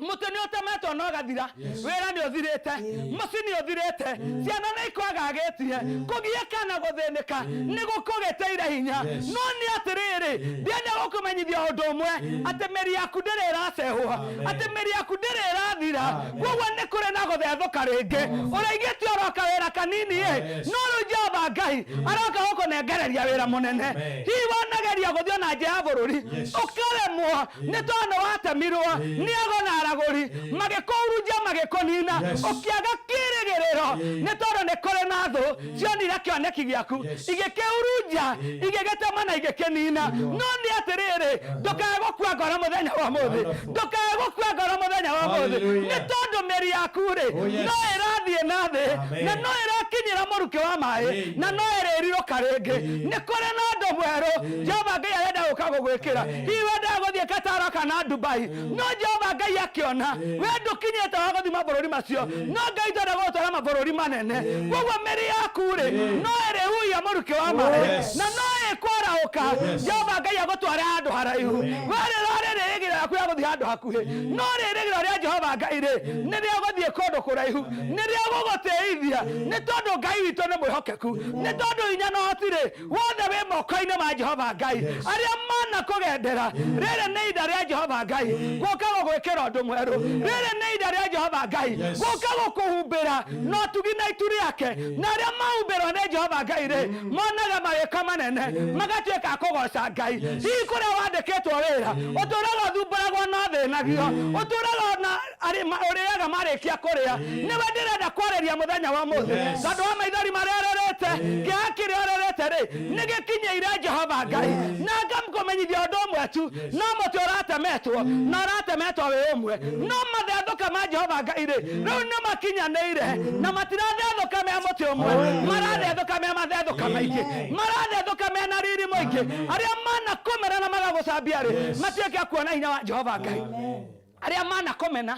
Speaker 7: muti ni utemetwo no gathira wira ni uthirite muci ni uthirite ciana ni ikwagagitie kugieka na guthinika ni gukugeteire hinya no ni atiriri ndienda gukumenyithia undu umwe ati meri yaku ndiri iracehwo ati meri yaku ndiri irathira koguo ni kuri na guthethũka ringi uraigĩtio ũroka wĩra kanini no rĩu Jehova Ngai aroka gũkũnengereria wĩra mũnene hihi wanageria gũthiĩ na njĩra ya bũrũri ũkaremwo nĩ tondũ watemirwo nĩ agona aragũri magĩkũhurunja magĩkũnina ũkĩaga kĩrĩgĩrĩro nĩ tondũ nĩ kũrĩ na thũ cionire kĩoneki gĩaku igĩkĩhurunja igĩgĩtema na igĩkĩnina no nĩ atĩrĩrĩ ndũkae gũkua ngoro mũthenya wa ũmũthĩ ndũkae gũkua ngoro mũthenya wa ũmũthĩ nĩ tondũ mĩri yaku-rĩ no ĩrathiĩ na thĩ na no ĩrakinyĩra mũrukĩ wa maĩ na no ĩrĩrirũka rĩngĩ nĩ kũrĩ na ũndũ mwerũ Jehova Ngai arenda gũka gũgwĩkĩra hihi wendaga gũthiĩ Katara kana Dubai no Jehova Ngai akiona we ndũkinyĩte wa gũthiĩ mabũrũri macio no Ngai ndenda gũtwara mabũrũri manene koguo mĩri yaku-rĩ no ĩrĩhuhia mũrukĩ wa maĩ na no ĩkwarahũka Jehova Ngai agũtware handũ haraihu we rĩrĩrĩgĩra yaku ya gũthiĩ handũ hakuhĩ no rĩrĩgĩra rĩa Jehova Ngai-rĩ nĩ rĩa gũthiĩ kũndũ kũraihu nĩ rĩa gũgũtĩithia nĩ tondũ Ngai witũ nĩ mwĩhokeku nĩ tondũ hinya na ũhoti-rĩ wothe wĩ moko-inĩ ma Jehova Ngai arĩa manakũgendera rĩrĩ nĩ ihinda rĩa Jehova Ngai gũka gũgwĩkĩra ũndũ mwerũ rĩrĩ nĩ ihinda rĩa Jehova Ngai gũka gũkũhumbĩra na ũtugi na itu rĩake na arĩa mahumbĩrwo nĩ Jehova Ngai-rĩ monaga mawĩko manene magatuĩka a kũgoca Ngai hihi kũrĩa wandĩkĩtwo wĩra ũtũraga ũthumbũragwo na thĩnagio ũtũraga na ũrĩaga marĩkia kũrĩa nĩwe ndĩrenda kwarĩria mũthenya wa mũthĩ tondũ wa maithori marĩa ũrorete kĩeha kĩrĩa ũrorete-rĩ nĩ gĩkinyĩire Jehova Ngai na ngamkũmenyithia ũndũ ũmwe tu no mũtĩ ũratemetwo na ũratemetwo wĩ ũmwe no mathethũka ma Jehova Ngai-rĩ rĩu nĩ makinyanĩire na matirathethũka me mũtĩ ũmwe marathethũka me mathethũka maingĩ marathethũka me na riri mũingĩ arĩa manakũmera na magagũcambia-rĩ matuĩke a kuona hinya wa Jehova Ngai arĩa manakũmena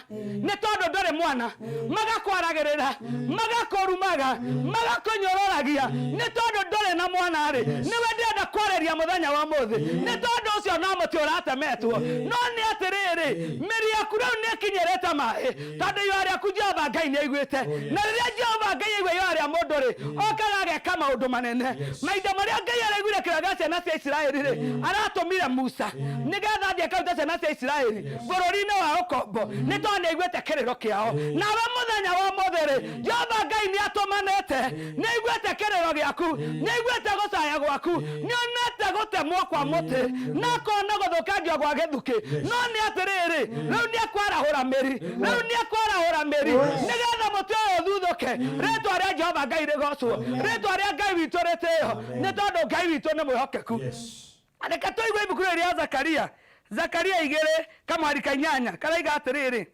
Speaker 7: nĩ tondũ ndũrĩ mwana magakwaragĩrĩra magakũrumaga magakũnyũrũragia nĩ tondũ ndũrĩ na mwana-rĩ nĩwe ndĩrenda kwarĩria mũthenya wa mũthĩ nĩ tondũ ũcio no mũtĩ ũratemetwo no nĩ atĩrĩrĩ mĩri yaku rĩu nĩ ĩkinyĩrĩte maĩ tondũ ihoya rĩaku Jehova Ngai nĩ aiguĩte na rĩrĩa Jehova Ngai aigua ihoya rĩa mũndũ-rĩ okaga ageka maũndũ manene mahinda marĩa Ngai araiguire kĩrĩra gĩa ciana cia Isiraeli-rĩ aratũmire Musa nĩgetha athiĩ akaruta ciana cia Isiraeli bũrũri-inĩ wa ũkombo nĩ tondũ nĩ aiguĩte kĩrĩro kĩao nawe mũthenya wa mũthĩ-rĩ Jehova Ngai nĩ atũmanĩte nĩ aiguĩte kĩrĩro gĩaku nĩ aiguĩte gũcaya gwaku nĩ onete gũtemwo kwa mũtĩ na akona gũthũkangio gwa gĩthukĩ no nĩ atĩrĩrĩ rĩu nĩ akwarahũra mĩri rĩu nĩ akwarahũra mĩri nĩgetha mũtĩ ũyũ ũthuthũke rĩtwa rĩa Jehova Ngai rĩgocwo rĩtwa rĩa Ngai witũ rĩtĩĩo nĩ tondũ Ngai witũ nĩ mwĩhokeku reke tũigue ibuku rĩrĩ rĩa Zakaria 2:8 karaiga atĩrĩrĩ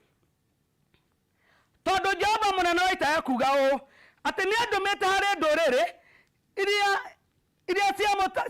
Speaker 7: tondũ Jehova mũnene wa ita ekuuga ũũ atĩ nĩ andũmĩte harĩ ndũrĩrĩ iria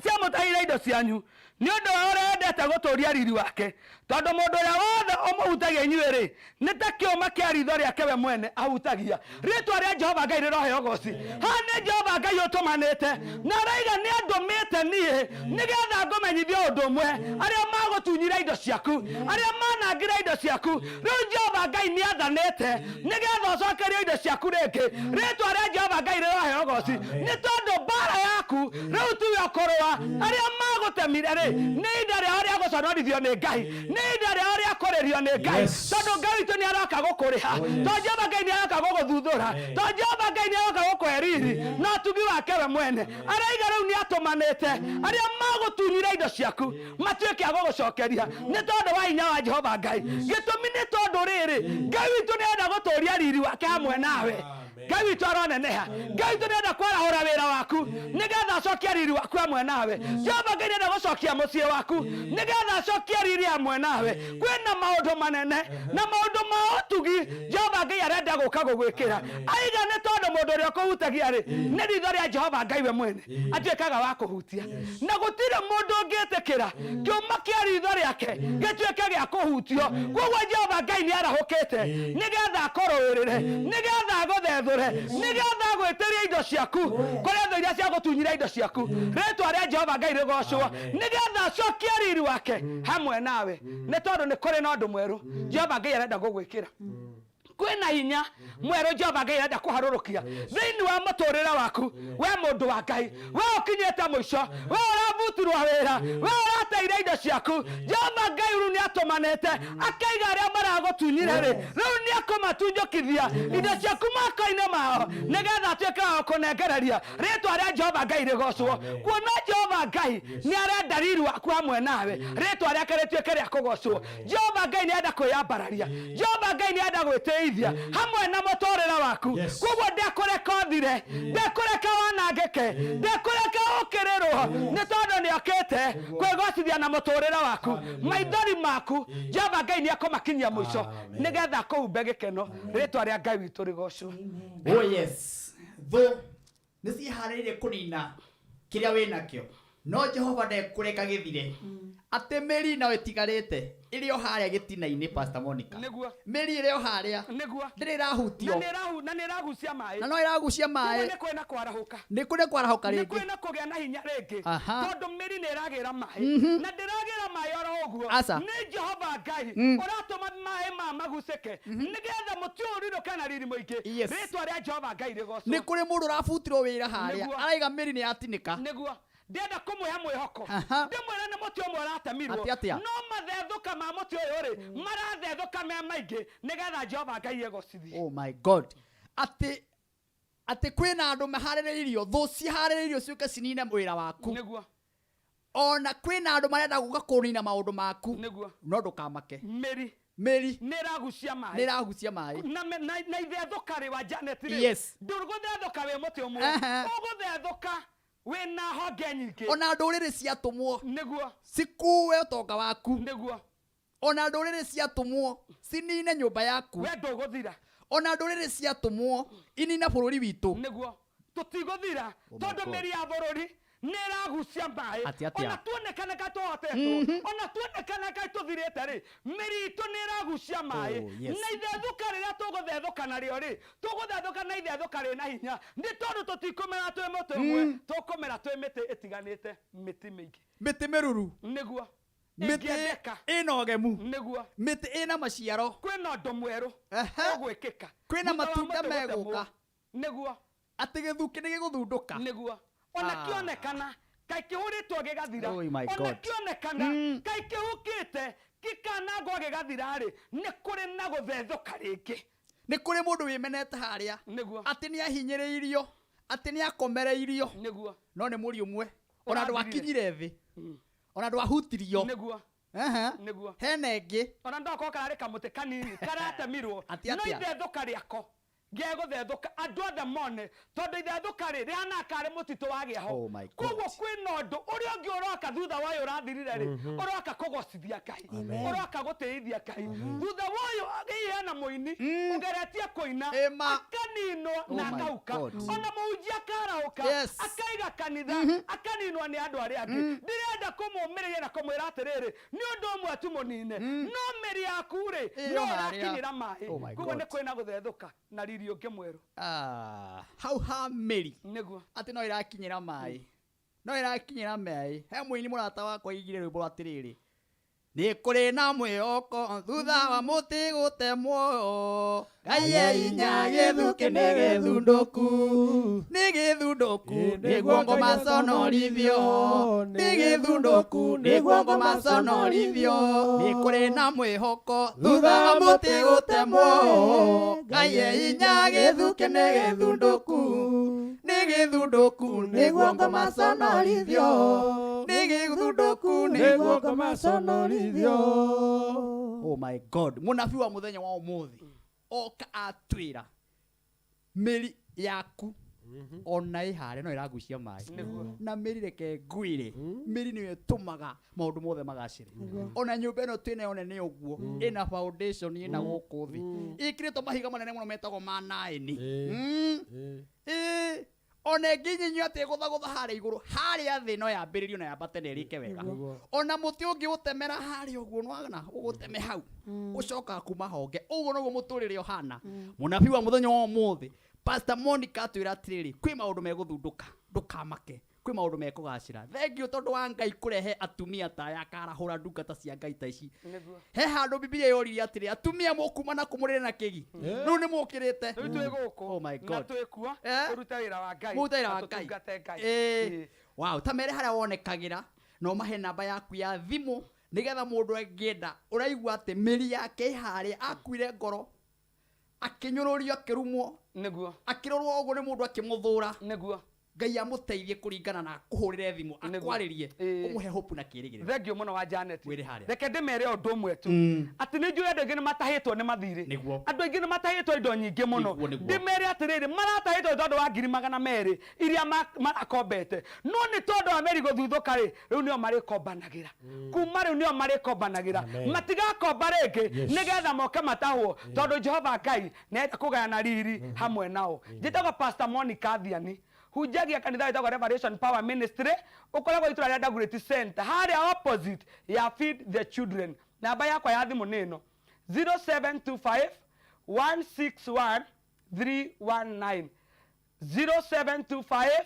Speaker 7: ciamũtahire indo cianyu nĩ ũndũ wa ũrĩa endete gũtũũria riri wake tondũ mũndũ ũrĩa wothe ũmũhutagia inyuĩ-rĩ nĩ ta kĩũma kĩa ritho rĩake we mwene ahutagia rĩĩtwa rĩa Jehova Ngai rĩroheo goci haha nĩ Jehova Ngai ũtũmanĩte na arauga nĩ andũmĩte niĩ nĩgetha ngũmenyithie ũndũ ũmwe arĩa magũtunyira indo ciaku arĩa manangĩra indo ciaku rĩu Jehova Ngai nĩ athanĩte nĩgetha ũcokerio indo ciaku rĩngĩ rĩĩtwa rĩa Jehova Ngai rĩroheo goci nĩ tondũ mbara yaku rĩu tiwe ũkũrũa arĩa magũtemire-rĩ nĩ ihinda rĩao rĩa gũconorithio nĩ Ngai nĩ ihinda rĩao rĩa kũrĩrio nĩ Ngai tondũ Ngai witũ nĩ aroka gũkũrĩha tondũ Jehova Ngai nĩ aroka gũgũthuthũra tondũ Jehova Ngai nĩ aroka gũkũhe riri na ũtugi wake we mwene arauga rĩu nĩ atũmanĩte arĩa magũtunyire indo ciaku matuĩke a gũgũcokeria nĩ tondũ wa hinya wa Jehova Ngai gĩtũmi nĩ tondũ rĩrĩ Ngai witũ nĩ enda gũtũũria riri wake hamwe nawe Ngai witũ aroneneha Ngai witũ nĩ enda kwarahũra wĩra waku nĩgetha acokie riri waku hamwe nawe Jehova Ngai nĩ enda gũcokia mũciĩ waku nĩgetha acokie riri hamwe nawe kwĩna maũndũ manene na maũndũ ma ũtugi Jehova Ngai arenda gũka gũgwĩkĩra aiga nĩ tondũ mũndũ ũrĩa ũkũhutagia-rĩ nĩ ritho rĩa Jehova Ngai we mwene atuĩkaga wa kũhutia na gũtirĩ mũndũ ũngĩtĩkĩra kĩũma kĩa ritho rĩake gĩtuĩke gĩa kũhutio koguo Jehova Ngai nĩ arahũkĩte nĩgetha akũrũĩrĩre nĩgetha agũthethũre nĩgetha agwĩtĩrie indo ciaku kũrĩa thũ iria cia gũtunyira indo ciaku rĩĩtwa rĩa Jehova Ngai rĩgocwo nĩgetha acokie riri wake hamwe nawe nĩ tondũ nĩ kũrĩ na ũndũ mwerũ Jehova Ngai arenda gũgwĩkĩra kwĩna hinya mwerũ Jehova Ngai arenda kũharũrũkia thĩinĩ wa mũtũũrĩre waku we mũndũ wa Ngai we ũkinyĩte mũico we ũrabutirwo wĩra we ũrateire indo ciaku Jehova Ngai rĩu nĩ atũmanĩte akaiga arĩa maragũtunyire-rĩ rĩu nĩ akũmatunjũkithia indo ciaku moko-inĩ mao nĩgetha atuĩke wa kũnengereria rĩĩtwa rĩa Jehova Ngai rĩgocwo kuona Jehova Ngai nĩ arenda riri waku hamwe nawe rĩĩtwa rĩake rĩtuĩke rĩa kũgocwo Jehova Ngai nĩ enda kwĩyambararia Jehova Ngai nĩ enda gwĩtĩithia hamwe na mũtũũrĩre waku koguo ndekũreka ũthire ndekũreka wanangĩke ndekũreka ũkĩrĩrwo nĩ tondũ nĩ okĩte kwĩgocithia na mũtũũrĩre waku maithori maku Jehova Ngai nĩ akũmakinyia mũico nĩgetha kũhumbe gĩkeno rĩĩtwa rĩa Ngai witũ rĩgocwo
Speaker 1: oh yes thũ nĩ ciĩharĩirie kũnina kĩrĩa wĩnakĩo no Jehova ndekũreka gĩthire atĩ mĩri no ĩtigarĩte ĩrĩ o harĩa gĩtina-inĩ Pastor Monica mĩri ĩrĩ o harĩa ndĩrĩ ĩrahutio
Speaker 7: na nĩ ĩragucia maĩ
Speaker 1: na no ĩragucia maĩ
Speaker 7: nĩ kwĩna kwarahũka
Speaker 1: nĩ kwarahũka rĩngĩ
Speaker 7: nĩ kwĩna kũgĩa na hinya rĩngĩ tondũ mĩri nĩ ĩragĩra maĩ na ndĩragĩra maĩ oro ũguo nĩ Jehova Ngai ũratũma maĩ ma magucĩke nĩgetha mũtĩ ũrirũke na riri mũingĩ rĩĩtwa rĩa Jehova Ngai rĩgocwo
Speaker 1: nĩ kũrĩ mũndũ ũrabutirwo wĩra harĩa araiga mĩri nĩ yatinĩka
Speaker 7: nĩguo ndenda kũmũhe mwĩhoko ndĩmwĩra nĩ mũtĩ ũmwe ũratemirwo no mathethũka ma mũtĩ ũyũ-rĩ marathethũka me maingĩ nĩgetha Jehova Ngai egocithie
Speaker 1: oh my God atĩ kwĩna andũ maharĩrĩirio thũ ciharĩrĩirio ciũke cinine wĩra waku
Speaker 7: nĩguo
Speaker 1: ona kwĩna andũ marenda gũka kũnina maũndũ maku
Speaker 7: nĩguo
Speaker 1: no ndũkamake
Speaker 7: mĩri
Speaker 1: nĩ ĩragucia maĩ
Speaker 7: na ithethũka-rĩ wa Janet-rĩ ndũgũthethũka wĩ mũtĩ ũmwe ũgũthethũka wĩna honge nyingĩ
Speaker 1: ona ndũrĩrĩ ciatũmwo
Speaker 7: nĩguo
Speaker 1: cikuue ũtonga waku
Speaker 7: nĩguo
Speaker 1: ona ndũrĩrĩ ciatũmwo cinine nyũmba yaku
Speaker 7: we ndũgũthira
Speaker 1: ona ndũrĩrĩ ciatũmwo inine bũrũri witũ
Speaker 7: nĩguo tũtigũthira tondũ mĩri ya bũrũri nĩ ĩragucia maĩ ona tuonekane ka tũhotetwo ona tuonekane ka tũthirĩte-rĩ mĩri itũ nĩ ĩragucia maĩ na ithethũka rĩrĩa tũgũthethũka narĩo-rĩ tũgũthethũka na ithethũka rĩna hinya nĩ tondũ tũtikũmera twĩ mũtĩ ũmwe tũkũmera twĩ mĩtĩ ĩtiganĩte mĩtĩ mĩingĩ
Speaker 1: mĩtĩ mĩruru
Speaker 7: nĩguo
Speaker 1: mĩtĩ ĩna ũgemu
Speaker 7: nĩguo
Speaker 1: mĩtĩ ĩna maciaro
Speaker 7: kwĩna ũndũ mwerũ ũgwĩkĩka
Speaker 1: kwĩna matunda megũka
Speaker 7: nĩguo
Speaker 1: atĩ gĩthukĩ nĩ gĩgũthundũka
Speaker 7: nĩguo ona kĩonekana kaĩ kĩhũrĩtwo gĩgathira ona kĩonekana kaĩ kĩhũkĩte gĩkanangwo gĩgathira-rĩ nĩ kũrĩ na gũthethũka rĩngĩ
Speaker 1: nĩ kũrĩ mũndũ wĩmenete harĩa atĩ nĩ ahinyĩrĩirio atĩ nĩ akomereirio no nĩ mũri ũmwe ona ndwakinyire thĩ ona ndwahutirio hena ĩngĩ
Speaker 7: ona ndokorwo kararĩ kamũtĩ kanini karatemirwo no ithethũka rĩako gegũthethũka andũ othe mone tondũ ithethũka-rĩ rĩhana karĩ mũtitũ wagĩaho koguo kwĩna ũndũ ũrĩa ũngĩ ũroka thutha wa ũyũ ũrathirire-rĩ ũroka kũgocithia Ngai ũroka gũtĩithia Ngai thutha wa ũyũ agĩihe na mũini ũgeretie kũina akanino na
Speaker 1: my
Speaker 7: akauka
Speaker 1: God.
Speaker 7: ona mũhunjia akarauka
Speaker 1: Yes.
Speaker 7: akaiga kanitha akaninwo nĩ andũ arĩa angĩ ndirenda kũmũmĩrĩria na kũmwĩra atĩrĩrĩ nĩ ũndũ ũmwe tu mũnine no mĩri yaku rĩ no ĩrakinyĩra
Speaker 1: Oh
Speaker 7: maĩ
Speaker 1: my
Speaker 7: koguo nĩ
Speaker 1: God.
Speaker 7: kwĩna gũthethũka na riri ũngĩ mwerũ
Speaker 1: hau ha Mary
Speaker 7: nĩguo
Speaker 1: ati no irakinyira mai no irakinyira mai he muini murata wakwa igire rwimbo rwa tiriri ni kuri na mwihoko thutha wa muti gutemwo Ngai inya githuki ni githunduku niguo ngoma conorithio ni githunduku niguo ngoma conorithio ni kuri na mwihoko thutha wa muti gutemwo Ngai inya githuki ni githunduku niguo ngoma conorithio niguo ngoma sonorithio. Oh my God, munabii wa muthenya wa umuthi oka atwira mĩri yaku ona ihare no iragucia mai na mĩri reke ngwire mĩri nĩyo ĩtũmaga maũndũ mothe magacĩre ona nyũmba ĩno twĩna yo nene ũguo ĩna foundation ĩna gũkũ thĩ ĩkĩrĩtwo mahiga manene mũno metagwo ma naĩni ona nginyinyo ati guthagutha haria iguru haria thi no yambiririo na yambate na irike wega ona muti ungi utemera haria uguo nwana uguteme hau ucoka kuma honge uguo noguo muturire ohana munabii wa muthenya wa umuthi Pastor Monica atwira atiriri kwi maundu meguthunduka ndukamake kwi maundu mekugacira thengio tondu wa Ngai kurehe atumia ta ya karahura ndungata cia Ngai ta ici he handu Biblia yoririe atiri atumia mukuma na kumurire na kigi riu ni mukirite
Speaker 7: oh
Speaker 1: my God
Speaker 7: na twikua turuta wira wa Ngai
Speaker 1: tutungate Ngai wow tamere haria wonekagira no mahe namba yaku ya thimu nigetha mundu angienda uraigua ati miri yake haria akuire ngoro akinyururio akirumwo
Speaker 7: niguo
Speaker 1: akirorwo uguo ni mundu akimuthura
Speaker 7: niguo
Speaker 1: Ngai amuteithie kuringana na kuhurire thimu akwaririe umuhe hope na kirigire
Speaker 7: thengio muno wa Janet
Speaker 1: wiri haria
Speaker 7: reke ndimere undu umwe tu ati ni njui andu aingi ni matahitwo ni mathiri andu aingi ni matahitwo indo nyingi muno ndimere atiriri maratahitwo tondu wa 200,000 iria marakombete no ni tondu wa meri guthuthuka ri riu nio marikombanagira kuma riu nio marikombanagira matigakomba ringi nigetha moke matahwo tondu Jehova Ngai nenda kugayana riri hamwe nao njitagwo Pastor Monica Thiani hujagia kanitha itagwo Revelation Power Ministry ukoragwo itura rya Dagoretti Center haria opposite ya Feed the Children namba yakwa ya thimu nino 0725 161 319 0725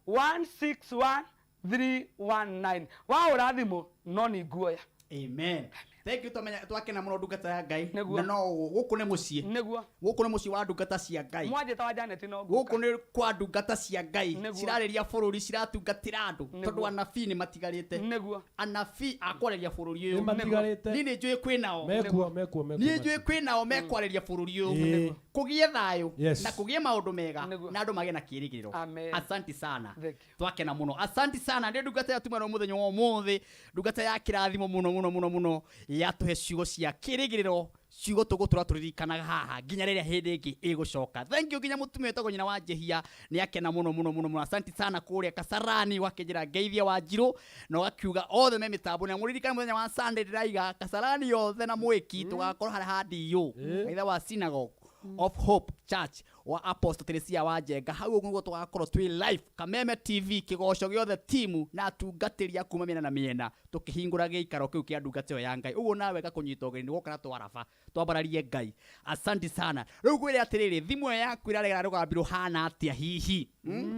Speaker 7: 161 319 wa urathimo no ni guoya
Speaker 1: amen thank you twakena muno ndungata ya Ngai na no guku ni mucii
Speaker 7: niguo
Speaker 1: guku ni mucii wa ndungata cia Ngai
Speaker 7: mwaje tawa Janet no
Speaker 1: guku ni kwa ndungata cia Ngai cirariria bururi ciratungatira andu tondu anabii ni matigarite
Speaker 7: niguo
Speaker 1: anabii akwareria bururi uyu
Speaker 3: matigarite
Speaker 1: ni njui kwinao
Speaker 3: mekuo
Speaker 1: ni njui kwinao mekwareria bururi uyu kugie thayo na kugie maundu mega na andu mage na kirigiriro asante sana twakena muno asante sana ndi ndungata ya tumano muthenya wa umuthi ndungata ya kirathimo muno yatuhe ciugo cia kirigiriro ciugo tugutura turirikanaga haha nginya riria hindi ingi igucoka thank you nginya mutumia tagwo nyina wa Jehia ni akena muno asante sana kuria Kasarani wakinjira Ngeithia wa Njiru na wakiuga othe me mitambo na muririkana muthenya wa Sunday ndiraiga Kasarani yothe na mwiki tugakorwo haria handi yo either wa synagogue of Hope Church wa Apostle Teresia wa Njenga hau uguo tugakorwo twi live Kameme TV kigoco giothe timu na tungatiria kuma miena na miena tukihingura giikaro kiu kia ndungatio ya Ngai uguo nawe gakunyita ugeni ni gukana twarafa twambararie Ngai asante sana riu gwire atiriri thimu yaku iraregera rugambirwo hana atia hihi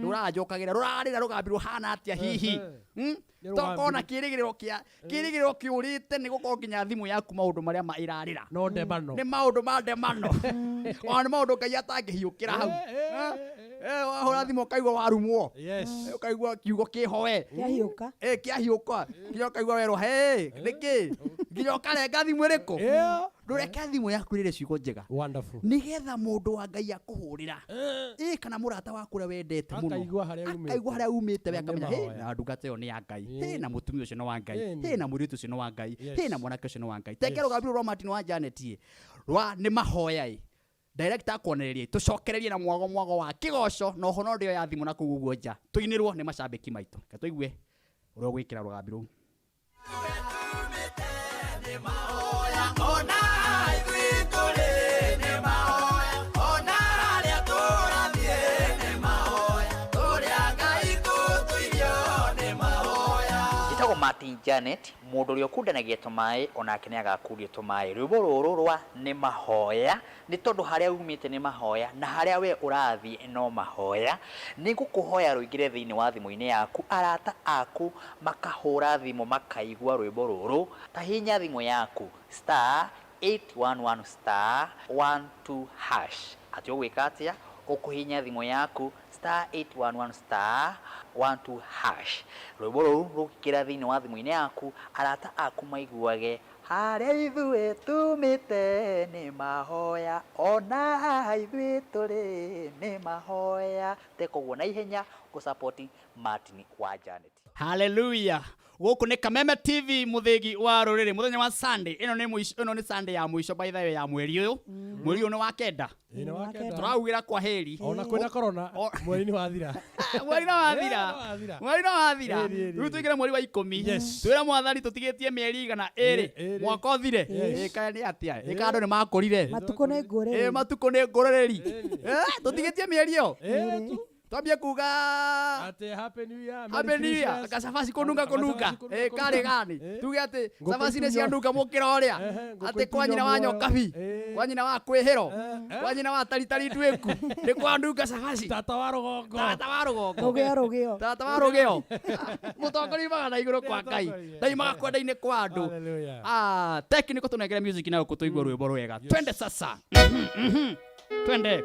Speaker 1: rurajokagira rurarira rugambirwo hana atia hihi tokona kirigiriro kiurite ni gukorwo nginya thimu yaku maundu maria mairarira
Speaker 3: no ndemano
Speaker 1: ni maundu ma ndemano ona maundu Ngai atangihiukira hau wahora thimu kaigwa warumwo kaigwa kiugo kihoe
Speaker 2: kiahiuka
Speaker 1: kiahiuka nginya kaigwa werwo niki nginya karenga thimu iriku ndureke thimu yaku rire ciugo njega
Speaker 3: wonderful
Speaker 1: nigetha mundu wa Ngai akuhurira kana murata waku ria wendete muno
Speaker 3: akaigwa
Speaker 1: haria umite we akamenya na ndungata yo ni ya Ngai na mutumia ucio no wa Ngai na muritu ucio no wa Ngai na mwanake ucio no wa Ngai tekero gabiro rwa Martin wa Janet rwa ni mahoya director akonererie tucokererie na mwago wa kigoco no hono ndio ya thimu na kuguguo nja tuinirwo ni macambiki maitu katuigue uria gwikira rugambiro ona
Speaker 6: Martin Janet mundu uri okundanagia tumae onake ni agakuria tumae rwimbo ruru rwa ni mahoya ni tondu haria umite ni mahoya na haria we urathi no mahoya ni ngukuhoya ruingire thiini wa thimu-ini yaku arata aku makahura thimu makaigua rwimbo ruru ta hinya thimu yaku *811 *12 hash ati ugwika atia ukuhinya thimu yaku *811 *12 hash rwimbo ruru rukira thiini wa thimu-ini yaku arata aku maiguage haria ithue tumite ni mahoya ona ithue turi ni mahoya tekoguo na ihenya gusupport Martin wa Janet.
Speaker 1: Hallelujah. Guku ni Kameme TV muthigi wa ruriri muthenya wa Sunday ino ni Sunday ya mwisho by the way ya mweri uyu mweri uyu wa kenda turaugira kwa heri
Speaker 3: ona kwina corona mweri ni wathira
Speaker 1: mweri no wathira riu tuigire mweri wa 10 twira mwathani tutigitie mieri igana eri mwaka uthire kaya ni atia ikando ni makorire matuko ni ngorereri tutigitie mieri yo twambie kuga
Speaker 3: ate happy new
Speaker 1: year kasafasi konunga kare gani tuge ate safasi ne cia nunga mukira uria ate kwanyina wa nyokabi kwanyina wa kwihiro kwanyina wa taritari ndweku ni kwa nunga safasi
Speaker 3: tata wa rugongo
Speaker 1: rugio mutongori magana iguru kwa Ngai ndaimaga kwenda-ini kwa andu technical tunengere music nayo kutuigua rwimbo rwega twende sasa twende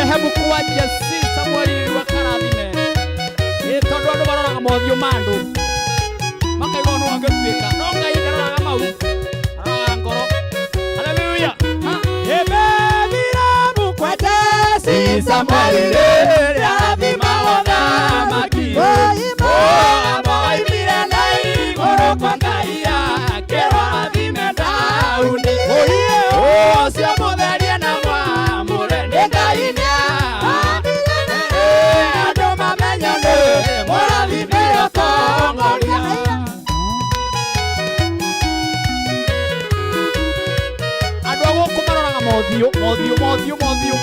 Speaker 1: Hebu kuwaja si Samueli wa karathime tondu andu maroraga mothio mandu makaiga no angetuika no Ngai ndaroraga mau aroraga ngoro. Haleluya. Ebethira mukwete si Samueli rathima wotha maki amoimire na iguru kwa Ngai akirwo rathime Daudi ucio mutherie na mwamure ni Ngai mothio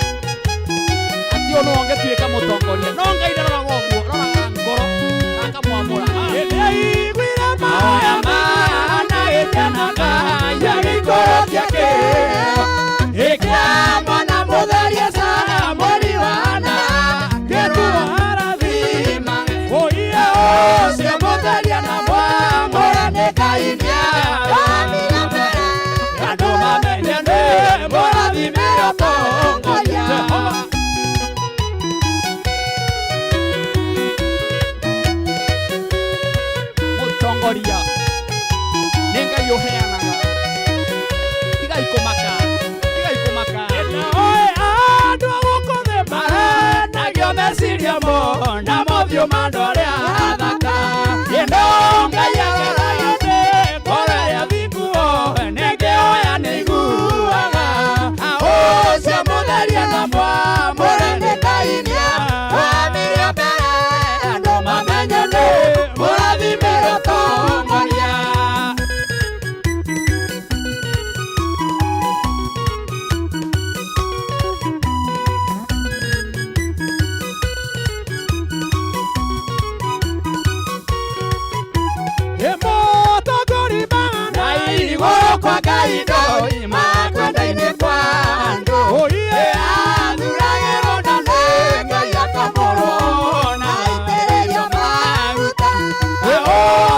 Speaker 1: ati ono ongetuika mutongoria no Ngai ndaroraga uguo aroraga ngoro akamwamura igwira mahoya mana gĩtanaga yarikoro ciake ikia mwana mutherie Sara mweri wana kĩruo arathima oia ũcio mutherie na mwamũre nĩ Ngai nĩaramira mbere andũ mamenye nĩ mũrathime ũtongoria mũtongoria nĩ Ngai ũheanaga tigai kũmaka
Speaker 3: mahiũ mandorĩa athaka ĩndonga yageraine kũrĩa thinguo nĩngĩoya nĩiguaga ũcio mũtheria na mwamũre nĩ Ngai wamĩrĩa mbere andũ mamenye nĩ mũrathimĩrwo tongoria. Mũtongori mana igũrũ kwa Ngai ndoi makwenda-inĩ kwa andũ athuragĩrwo na nĩ Ngai akamũrwo na aitĩrĩrio maguta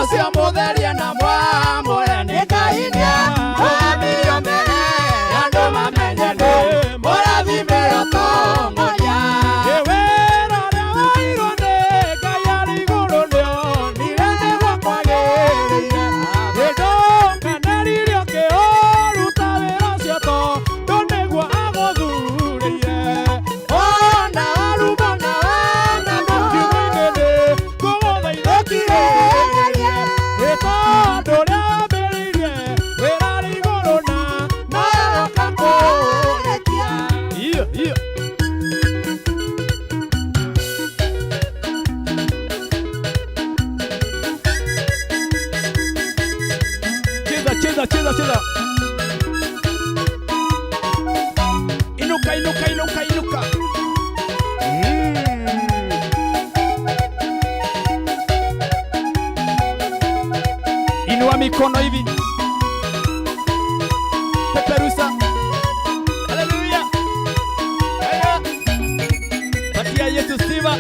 Speaker 3: ũcio mũtheria na mwamũre nĩ Ngai wamĩrĩo mbere andũ mamenye nĩ mũrathimĩrwo tongoria. Wĩra ũrĩa wairwo nĩ Ngai arĩ igũrũ nĩonire nĩguo kwagĩrĩire ĩndũnganĩririo kĩũruta wĩra ũcio tondũ nĩguo agũthurĩire ona waruma na wanamo kiugo-inĩ ngũgũthaithĩkirĩrie nĩ tondũ ũrĩa wambĩrĩirie wĩra arĩ igũrũ na naroka kũũrĩkia. Cheza. Inuka. Inua mikono hivi. Peperusa. Haleluya. Haya. Patia Yesu sifa.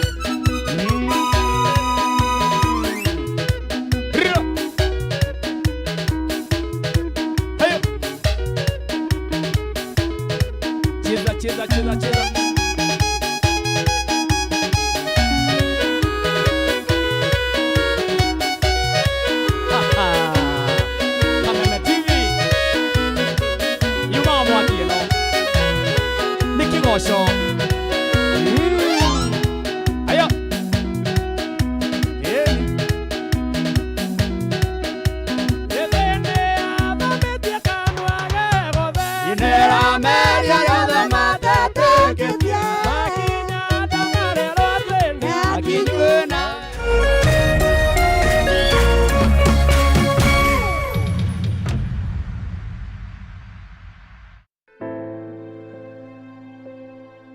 Speaker 3: Cheza. Kameme TV. Yuma mwaki no. Niki gosho. Ayo.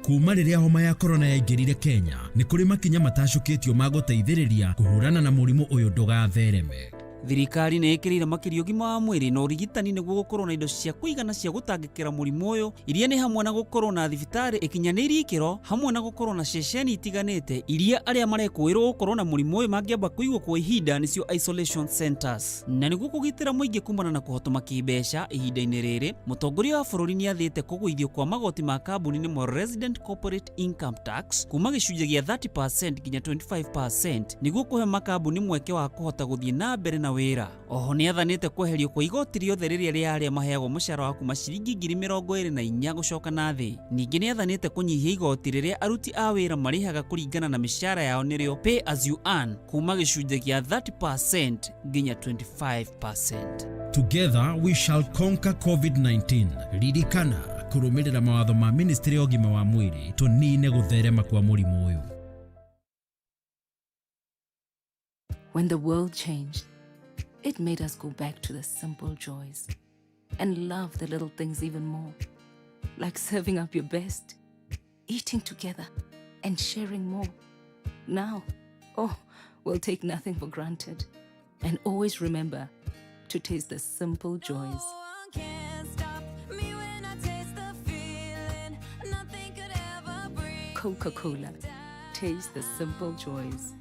Speaker 8: Kuma rĩrĩa homa ya corona yaingĩrire Kenya nĩ kũrĩ makinya matacũkĩtio ma gũteithĩrĩria kũhũrana na mũrimũ ũyũ ndũgathereme.
Speaker 9: Thirikari nĩ ĩkĩrĩire makĩria ũgima wa mwĩrĩ na ũrigitani nĩguo gũkorwo na indo cia kũigana cia gũtangĩkĩra mũrimũ ũyũ, iria nĩ hamwe na gũkorwo na thibitarĩ ĩkinyanĩirie ikĩro, hamwe na gũkorwo na ceceni itiganĩte iria arĩa marekũĩrwo gũkorwo na mũrimũ ũyũ mangĩamba kũigwo kwa ihinda nĩcio isolation centers. Na nĩguo kũgitĩra mũingĩ kumana na kũhotoma kĩmbeca ihinda-inĩ rĩrĩ, mũtongoria wa bũrũri nĩ athĩte kũgũithio kwa magoti ma kambuni nĩmo resident corporate income tax kuma gĩcunjĩ gĩa 30% nginya 25% nĩguo kũhe makambuni mweke wa kũhota gũthiĩ na mbere na wĩra. Oho nĩ athanĩte kweherio kwa igoti rĩothe rĩrĩa rĩa arĩa maheagwo mũcara wa kuma ciringi 24,000 gũcoka na thĩ. Ningĩ nĩ athanĩte kũnyihia igoti rĩrĩa aruti a wĩra marĩhaga kũringana na mĩcara yao nĩrĩo pay as you earn kuma gĩcunjĩ gĩa 30% nginya 25%.
Speaker 8: Together we shall conquer COVID-19. Ririkana kũrũmĩrĩra mawatho ma Ministry ya ũgima wa mwĩrĩ tũnine gũtherema kwa mũrimũ ũyũ.
Speaker 10: When the world changed, it made us go back to the simple joys and love the little things even more, like serving up your best, eating together, and sharing more. Now, we'll take nothing for granted and always remember to taste the simple joys. Coca-Cola. Taste the simple joys.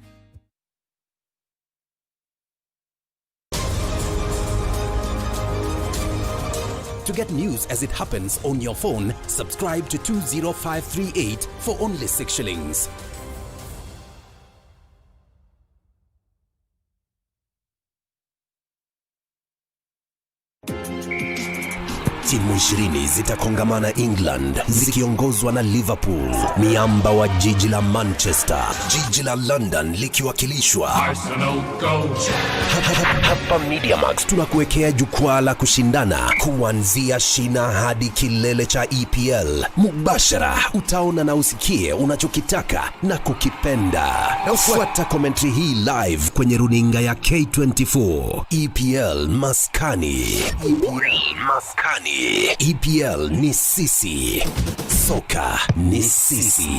Speaker 11: To get news as it happens on your phone, subscribe to 20538 for only 6 shillings. Timu 20 zitakongamana England zikiongozwa na Liverpool, miamba wa jiji la Manchester, jiji la London likiwakilishwa Arsenal Go. Hapa Mediamax tunakuwekea jukwaa la kushindana kuanzia shina hadi kilele cha EPL. Mubashara utaona na usikie unachokitaka na kukipenda. Fuata commentary hii live kwenye runinga ya K24. EPL Maskani. EPL Maskani. EPL ni sisi. Soka ni sisi.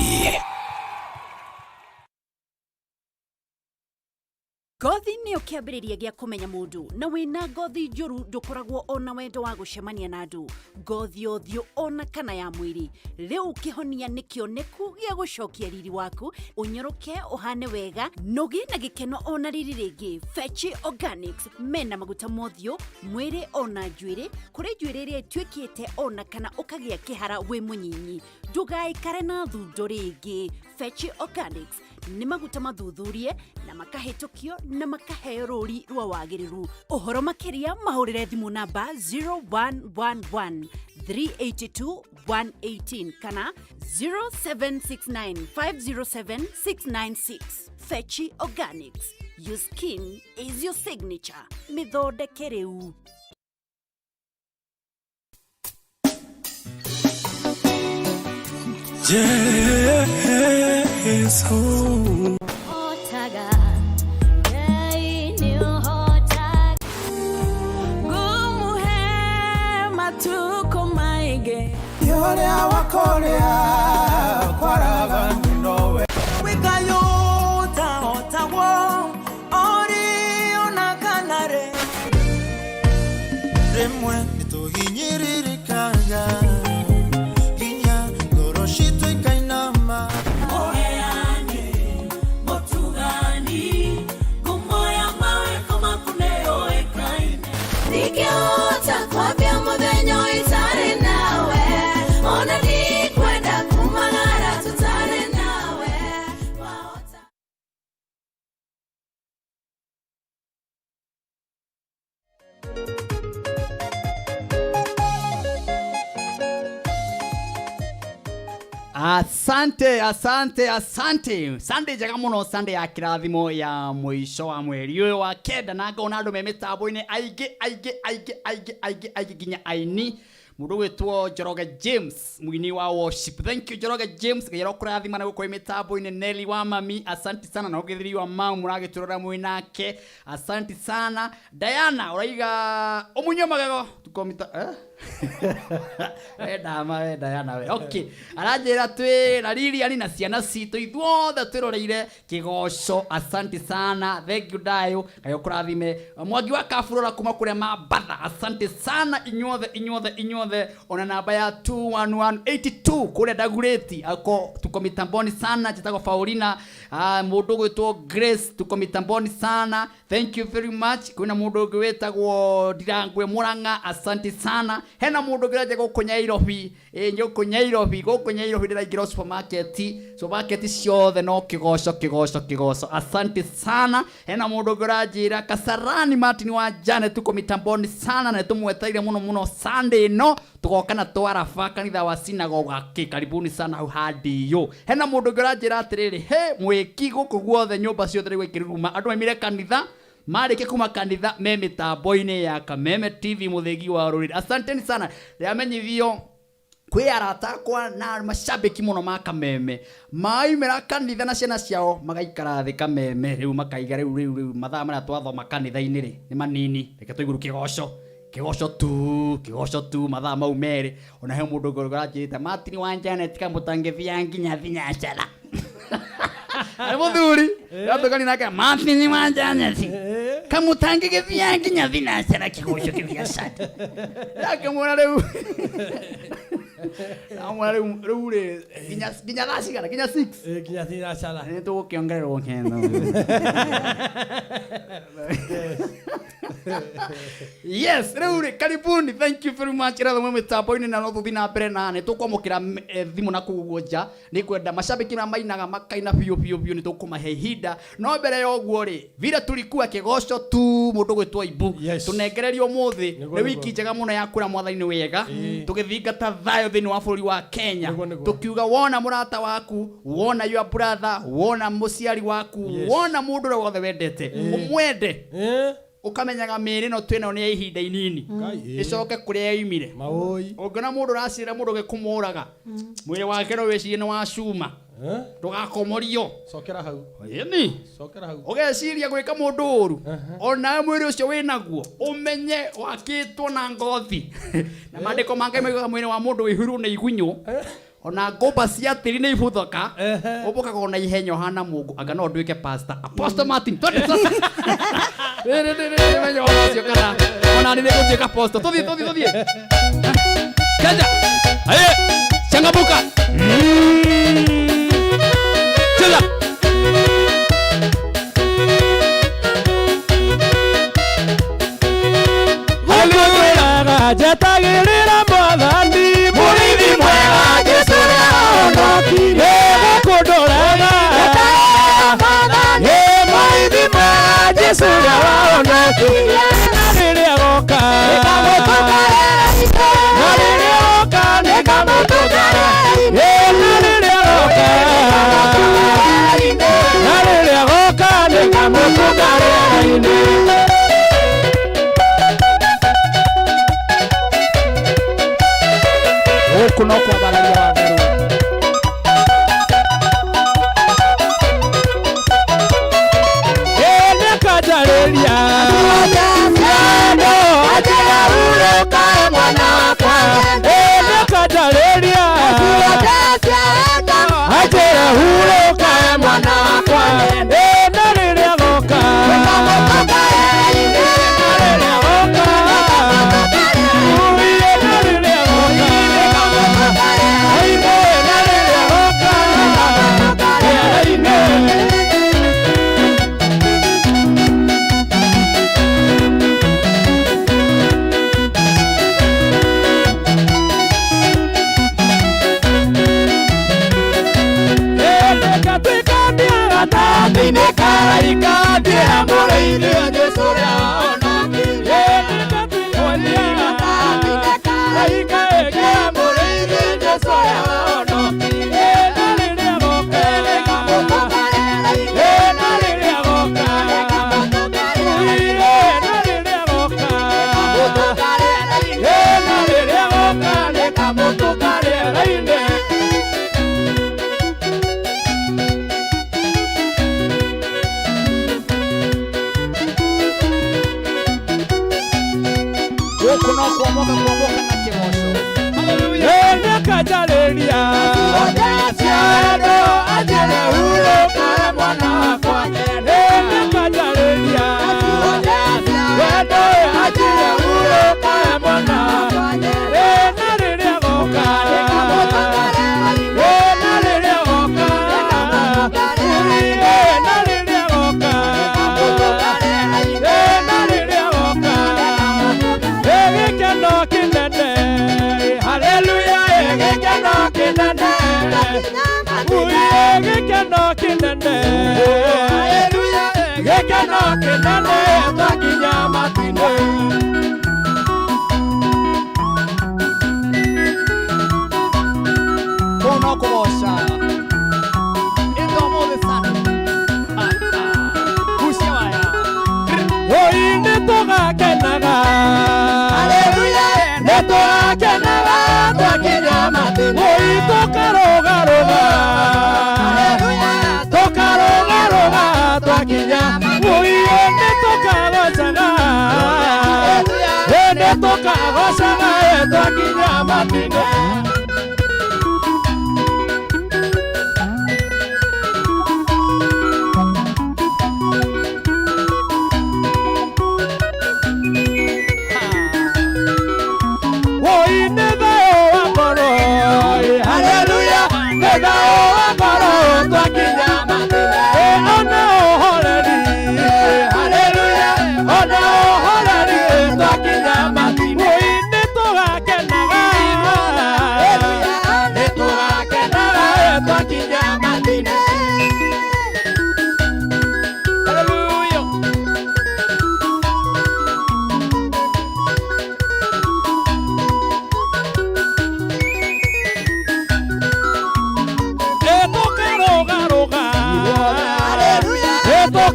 Speaker 12: Gothi nĩ ũkĩambĩrĩria gĩa kũmenya mũndũ na wĩna ngothi njũru ndũkoragwo ona wendo wa gũcemania na andũ. Ngothi ũthiũ ona kana ya mwĩrĩ rĩu kĩhonia nĩ kĩoneku gĩa gũcokia riri waku ũnyoroke ũhane wega nogi na gĩkeno ona riri rĩngĩ. Fetchi Organics mena maguta mothiũ mwĩrĩ ona njuĩrĩ kũrĩ njuĩrĩ ĩrĩa ĩtuĩkĩte ona kana ũkagĩa kĩhara wĩ mũnyinyi. Ndũgaikare na thundo rĩngĩ. Fetchi Organics nĩ maguta mathuthurie na makahĩtũkio na makaheo rũri rwa wagĩrĩru. Ũhoro makĩria mahũrĩre thimũ namba 0111 382 118 kana 0769 507 696. Fetchi Organics. Your skin is your signature. Mĩthondeke rĩu.
Speaker 13: Yes, oh. Otaga, gai ni otaga. Gumuhe matuko maige. Yore awakorea kwarava nowe. Wika yota otawo ori onakanare. Remwe itohinyiririkanga.
Speaker 1: Asante. Sunday njega muno, Sunday ya kirathimo ya mwisho wa mweri uyu wa kenda na ngona andu me mitambo-ini aige ginya aini mundu witwo Njoroge James mwini wa worship. Thank you Njoroge James gayero kurathima na guko mitambo-ini. Nelly wa mami asante sana na ugithiri wa mau muragiturora mwinake asante sana. Diana uraiga omunyo magego tukomita Dama Diana we. Okay. Arajera twe na Lilian na ciana cito ithuothe twiroreire kigoco. Asante sana. Thank you Dayo. Kayo kurathime. Mwangi wa Kafurora kuma kuria Mabatha. Asante sana inyuothe. Ona namba ya 21182 kuria Dagureti. Ako tuko mitamboni sana. Jitako Faulina. Mundu gwitwo Grace tuko mitamboni sana. Thank you very much. Kuna mundu gwetagwo Dirangwe Muranga. Asante sana. Hena mundu giraje guku Nyairobi nyuku Nyairobi ndiraingira supermarket ciothe no kigoco. Asante sana. Hena mundu girajira Kasarani Martin wa Janet tuko mitamboni sana na tumweteire muno Sunday no tugoka na twarafa kanitha wa synagogue karibuni sana hau hadi yo. Hena mundu girajira atiriri mwiki guku guothe nyumba ciothe rigwikiruma andu maimire kanitha marike kuma kanitha me mitambo-ini ya Kameme TV muthegi wa ruriri. Asanteni sana. Riamenyithio kwi arata kwa na mashabiki muno ma Kameme maimira kanitha na ciana ciao magaikara thi Kameme riu makaiga riu mathaa maria twathoma kanitha-ini ri ni manini reke tuiguru kigoco tu mathaa mau meri. Ona he mundu ngoragite Martin wa Janet kamutangithia nginya thinyacara Muthuri yatokani nake Martin wa Janet kamutangithia nginya thinyacara kigoco kithiacara yake mwana riu amwana riu ri nginya thacigara nginya 6
Speaker 3: nginya thinyacara
Speaker 1: ni tugukiongererwo kendo Yes, reure karibuni, thank you very much. Rather mwe mtambo-ini na no thuthina mbere na ne tukwamukira thimu na kuguoja ni kwenda mashabiki na mainaga makaina pio ni tukumahe ihinda no mbere ya uguo ri vile tulikuwa kigosho tu mundu gwitwa Ibu tunegererio muthi ni wiki njega muno ya kura mwathani wega tugithingata thayo thini wa bũrũri wa Kenya tukiuga wona murata waku wona your brother wona muciari waku wona mundu ũrĩa wothe wendete umwende ukamenyaga mĩrĩ no twĩna nĩ ihinda inini icoke kũrĩa imire ũngĩona mũndũ ũracira mũndũ gĩkũmũraga mwĩrĩ wake no wĩcirie nĩ wa cuma ndũgakomorio
Speaker 3: cokera hau
Speaker 1: yeni ũgeciria gwĩka mũndũ ũru ona mwĩrĩ ũcio wĩnaguo ũmenye wakĩtwo na ngothi na maandĩko mangĩ moigaga mwĩrĩ wa mũndũ wĩihũirwo nĩ igunyũ ona ngomba cia tĩri nĩ ibuthoka ũmbũkaga ona ihenya hana Mungu anga no nduĩke pastor Apostle Martin twende sasa menyo ũcio kana ona nĩ gũtuĩka apostle tũthiĩ kaja aye changamuka cheza haleluya jetagirira mwathani mũrĩithi mwega Jesũ nĩahonokire gũkũndũraga mũrĩithi mwega Jesũ nĩahonokire na rĩrĩa agoka kuno kwa balaria wa Meru nekajareria no ajira ule kae mwana wakwa nekajareria ajira ule kae mwana wakwa na rĩrĩa agoka Hallelujah,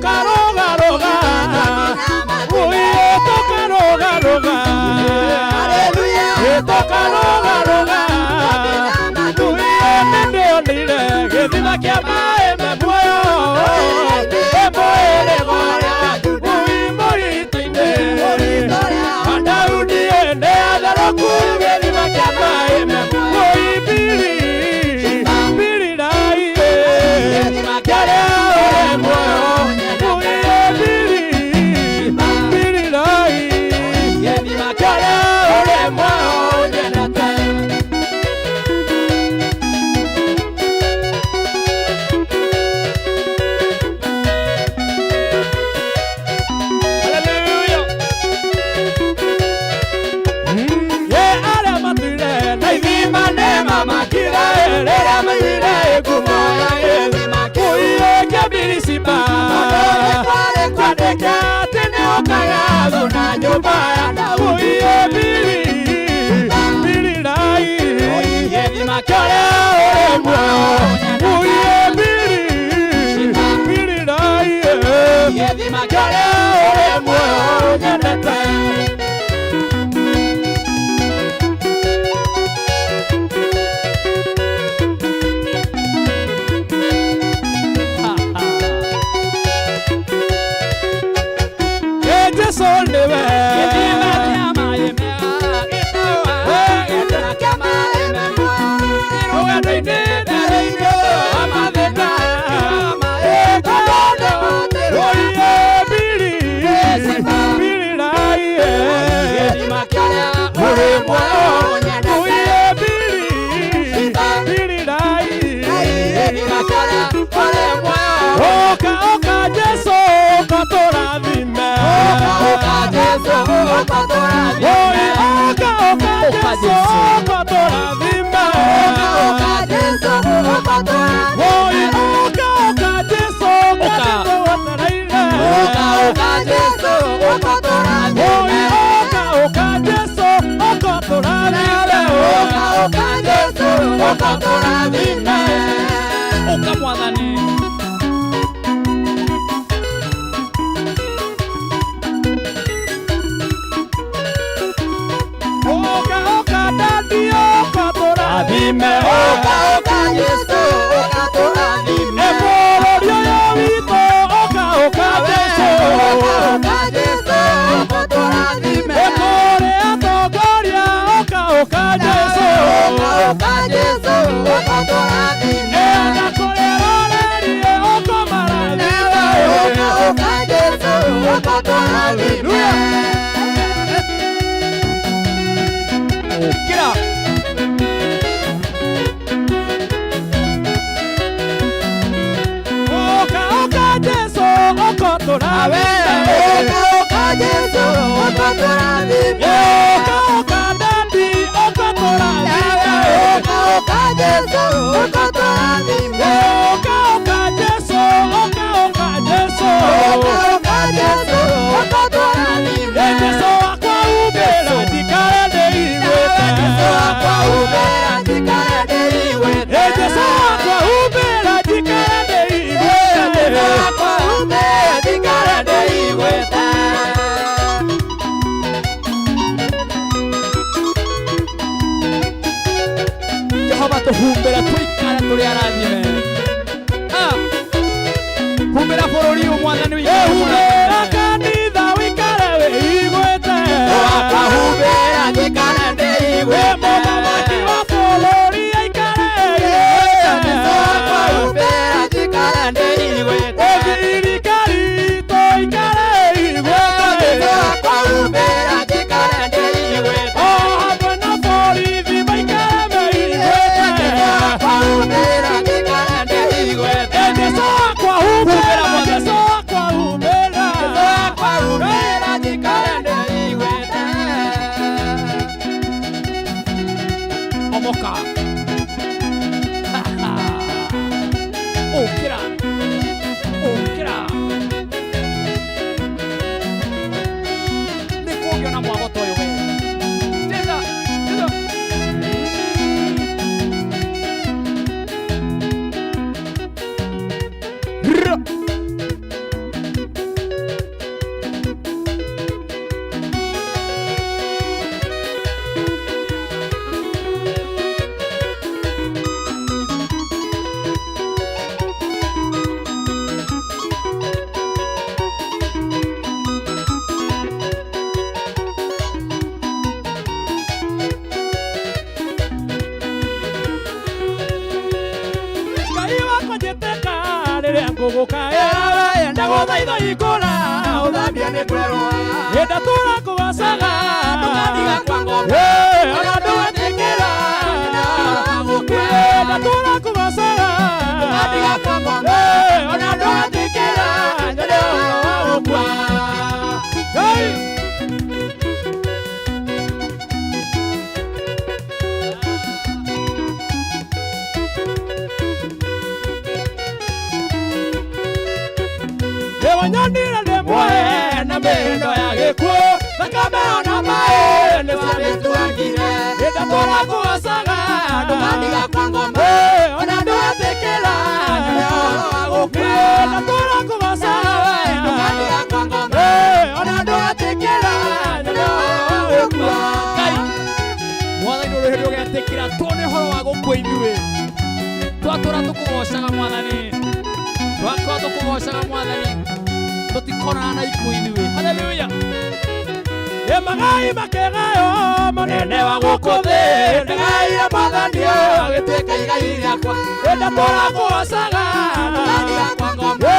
Speaker 3: tokaroga uye tokaroga haleluya tokaroga uye ndio ndile githima kia mae memoyo emoere goya uimbo itaine andaudi ende adharoku githima kia mae memoyo uibiri biri dai githima kia emoyo uye biri biri dai githima kia emoyo nyenate.
Speaker 1: Humbera twikara turi arathime humbera bururi umwathani witũ
Speaker 3: gugukaira we ndaguthaitha ikura uthambia ni kwerwa enda tura kugacaga ndugatiga kwa ngombe ona ndugatikira enda tura kugacaga ndugatiga kwa ngombe ona ndugatikira nyone uhoro wa gukua Wanyandira ndemwe na mendo ya gikuo thakame ona mae nĩ ciarĩtuangire ĩndatũra kũgacaga ndũgathiga kwa ngombe ona ndũgatĩkĩra ĩndatũra kũgacaga ndũgathiga kwa ngombe ona ndũgatĩkĩra gũkua Ngai Mwathani ũrĩ hĩndĩ ũgetĩkĩra tuo nĩ ũhoro wa gũkua ithuĩ twatũra tũkũgocaga Mwathani twakora tũkũgocaga Mwathani tutikona na ikuo ithuĩ haleluya magai makegayo mũnene wa gũkũ thĩ ndĩgaire Mwathani agĩtuĩka igai rĩakwa ĩndatũra kũgocaga ndũgathiga kwa ngombe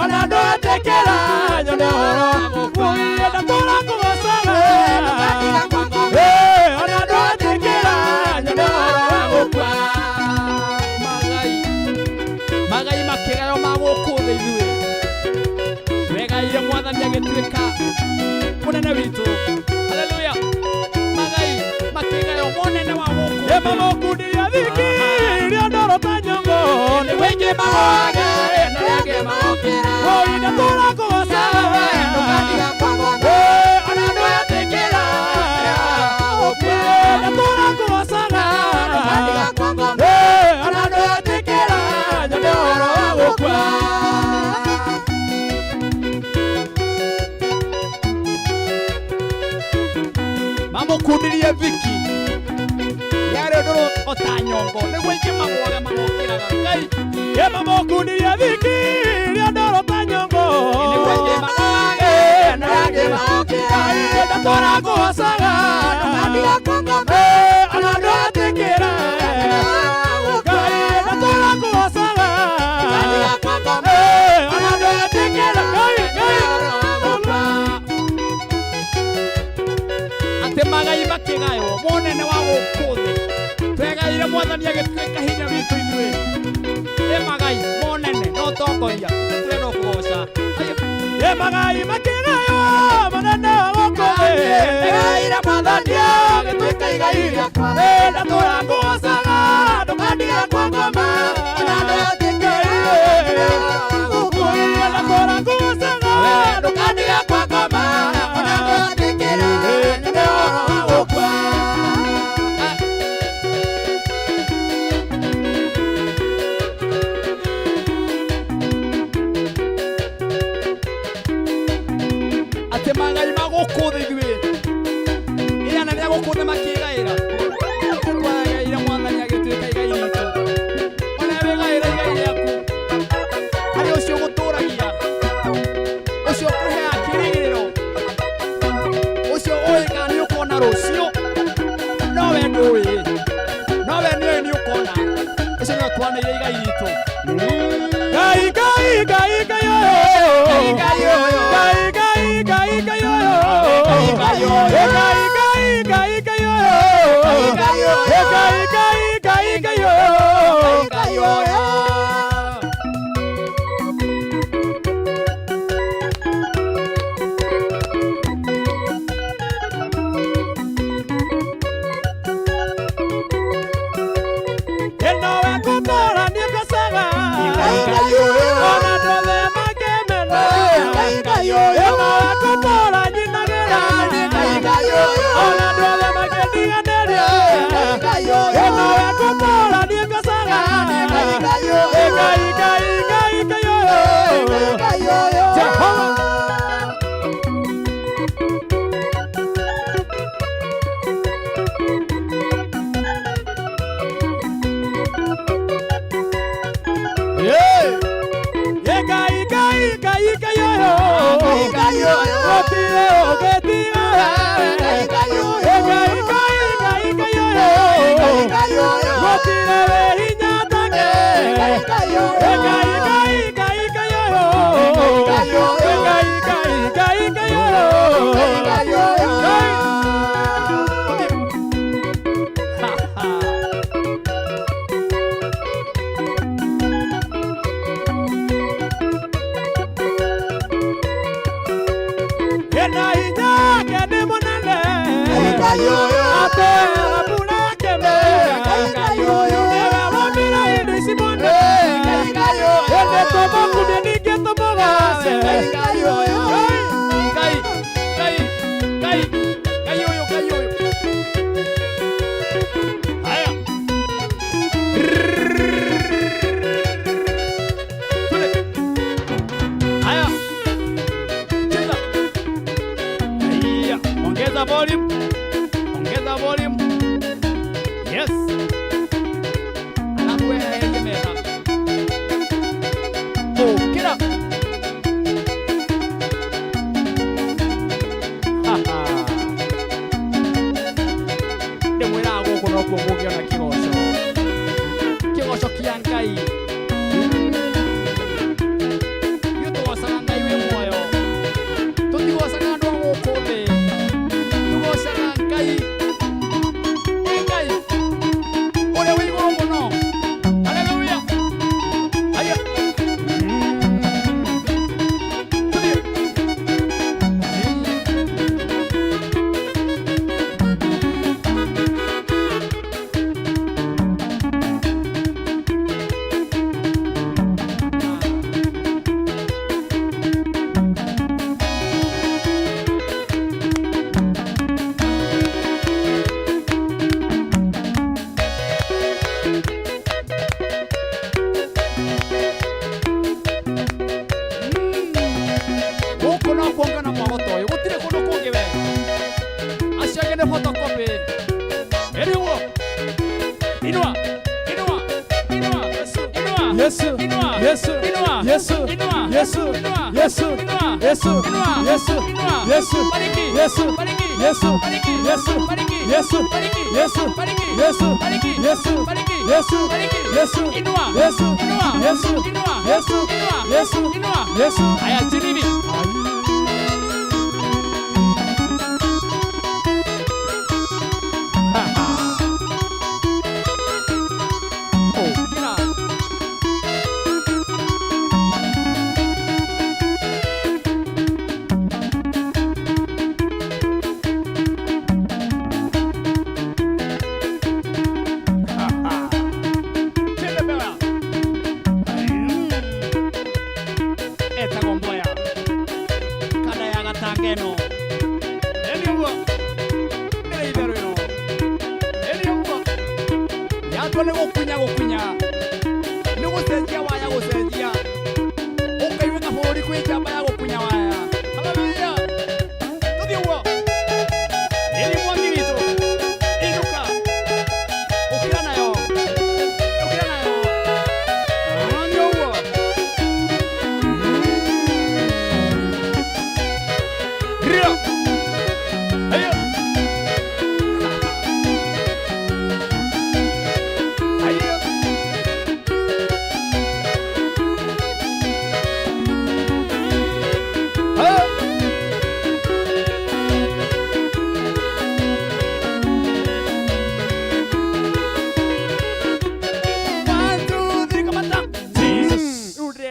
Speaker 3: ona ndũgatĩkĩra nyone ũhoro wa gũkua ĩndatũra kũgocaga ndũgathiga kwa ngombe ona ndũgatĩkĩra nyone ũhoro wa gũkua magai makegayo ma gũkũ thĩ ithuĩ twegaire Mwathani agĩtuĩka mũnene witũ haleluya magai makegayo mũnene wa gũkũ mamũkundiria thiki iria ndoro ta nyongo nĩ wĩingĩ magoage na rĩangĩ magokĩra ĩndatũra kũgocaga ndũgathiga kwa ngombe ona ndũgatĩkĩra ĩndatũra kũgocaga ndũgathiga kwa ngombe ona ndũgatĩkĩra nyone ũhoro wa gũkua mamukundirie thiki yarĩ ndũrũ ota nyongo nĩguo ingĩ magwage magokĩraga Ngai mamukundirie thiki iria ndũrũ ta nyongo nĩguo ingĩ magwage na rĩangĩ magokĩra ĩndatũra kũgocaga ndũgathiga kwa ngombe ona ndũgatĩkĩra Ngai ĩndatũra kũgocaga ndũgathiga kwa ngombe ona ndũgatĩkĩra atĩ magai makĩgayo mũnene wa gũkũ thĩ twegaire Mwathani agĩtuĩka hinya witũ ithuĩ magai mũnene no tongoria twenda kũgoca magai makĩgayo mũnene wa gũkũ thĩ twegaire Mwathani agĩtuĩka igai rĩakwa ĩndatũra kũgocaga ndũgathiga kwa ngombe ona ndũgatĩkĩra ĩndatũra kũgocaga ndũgathiga kwa ngombe ona ndũgatĩkĩra nyone ũhoro wa gũkua atĩ magai magũkũ thĩ ithuĩ ĩrĩa nene ya gũkũ thĩ makĩgaĩra twegaire Mwathani agĩtuĩka igai ritũ ona wĩgaĩra igai rĩaku harĩ ũcio ũgũtũragia ũcio ũkũheaga kĩĩrĩgĩrĩro ũcio ũĩ kana nĩ ũkona rũciũ nowe ndũĩ nowe nĩoĩ nĩ ũkona ũcio nĩwe twanĩire igai ritũ Ngai Ngai Ngai Ngai ũyũ Ngai ũyũ Ngai Ngai Ngai Ngai ũyũ Ngai Ngai ũyũ Ngai Ngai Ngai Ngai ũyũ Ngai Ngai Ngai Ngai ũyũ Ngai ũyũ Ngai
Speaker 1: ngai uyu
Speaker 3: ate gapura keme
Speaker 1: ngai uyu
Speaker 3: wamira indi simone
Speaker 1: ngai uyu
Speaker 3: ende tomo kudeni ketomo gase
Speaker 1: ngai uyu
Speaker 3: ngai uyu haya haya cheza haya ongeza volume yes alafu wewe egemea kira ndimwira guku no kuo mungiona kigoco kia ngai ithuĩ tũgocaga ngai wĩ muoyo tũtigocaga andũ a gũkũ thĩ tũgocaga ngai ũrĩa wĩ igũrũ mũno haleluya haya gũkũ no kuongana mwagoto ũyũ gũtirĩ kũndũ kũngĩ we acio angĩ nĩ photocopy ĩrĩguo inua Yesu inua Yesu inua Yesu inua Yesu inua Yesu inua Yesu inua Yesu inua Yesu bariki Yesu bariki Yesu bariki Yesu bariki Yesu bariki Yesu bariki Yesu bariki Yesu bariki Yesu bariki Yesu inua Yesu inua Yesu inua Yesu inua Yesu inua Yesu haya chini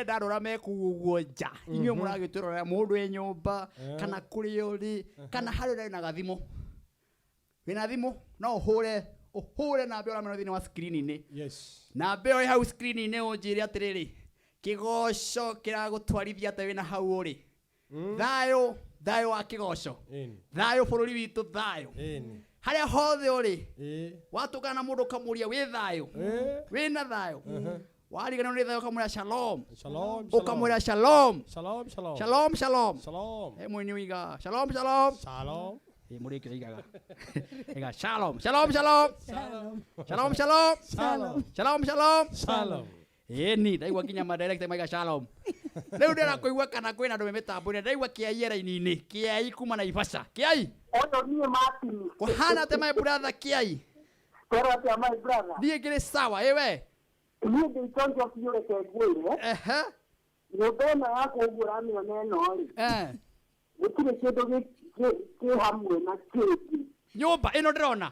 Speaker 3: ndarora mekuguo nja inyuĩ mũragĩtũrora mũndũ wĩ nyũmba kana kũrĩa ũrĩ kana harĩ ũrĩ na gathimũ wĩna thimũ no ũhũre namba ĩyo ũramĩona thĩinĩ wa screen-inĩ namba ĩyo ĩ hau screen-inĩ ũnjĩre atĩrĩrĩ kĩgoco kĩragũtwarithia atĩ wĩna hau ũrĩ thayũ wa kĩgoco thayũ bũrũri witũ thayũ harĩa hothe ũrĩ watũkana na mũndũ ũkamũria wĩ thayũ wĩna thayũ warigana nĩ thayũ ũkamwĩra shalom ũkamwĩra shalom shalom shalom mwenye uiga shalom mũrĩkĩra igaga iga shalom shalom shalom shalom shalom shalom shalom ni ndaigua nginya madirector maiga shalom rĩu ndĩrakũigua kana kwĩna andũ me mĩtambo-inĩ ndaigua kĩai raini-inĩ kĩai kuma Naivasha kĩai
Speaker 14: ũyũ niĩ Martin
Speaker 1: kũhana atĩ my brother kĩai
Speaker 14: kwĩra atĩa my brother
Speaker 1: niĩ ngĩrĩ sawa we
Speaker 14: niĩ ndĩtonja biũ reke ngwĩre nyũmba ĩno yakwa ũguo ũramĩona ĩno-rĩ gũtirĩ kĩndũ kĩ hamwe na kĩngĩ
Speaker 1: nyũmba ĩno ndĩrona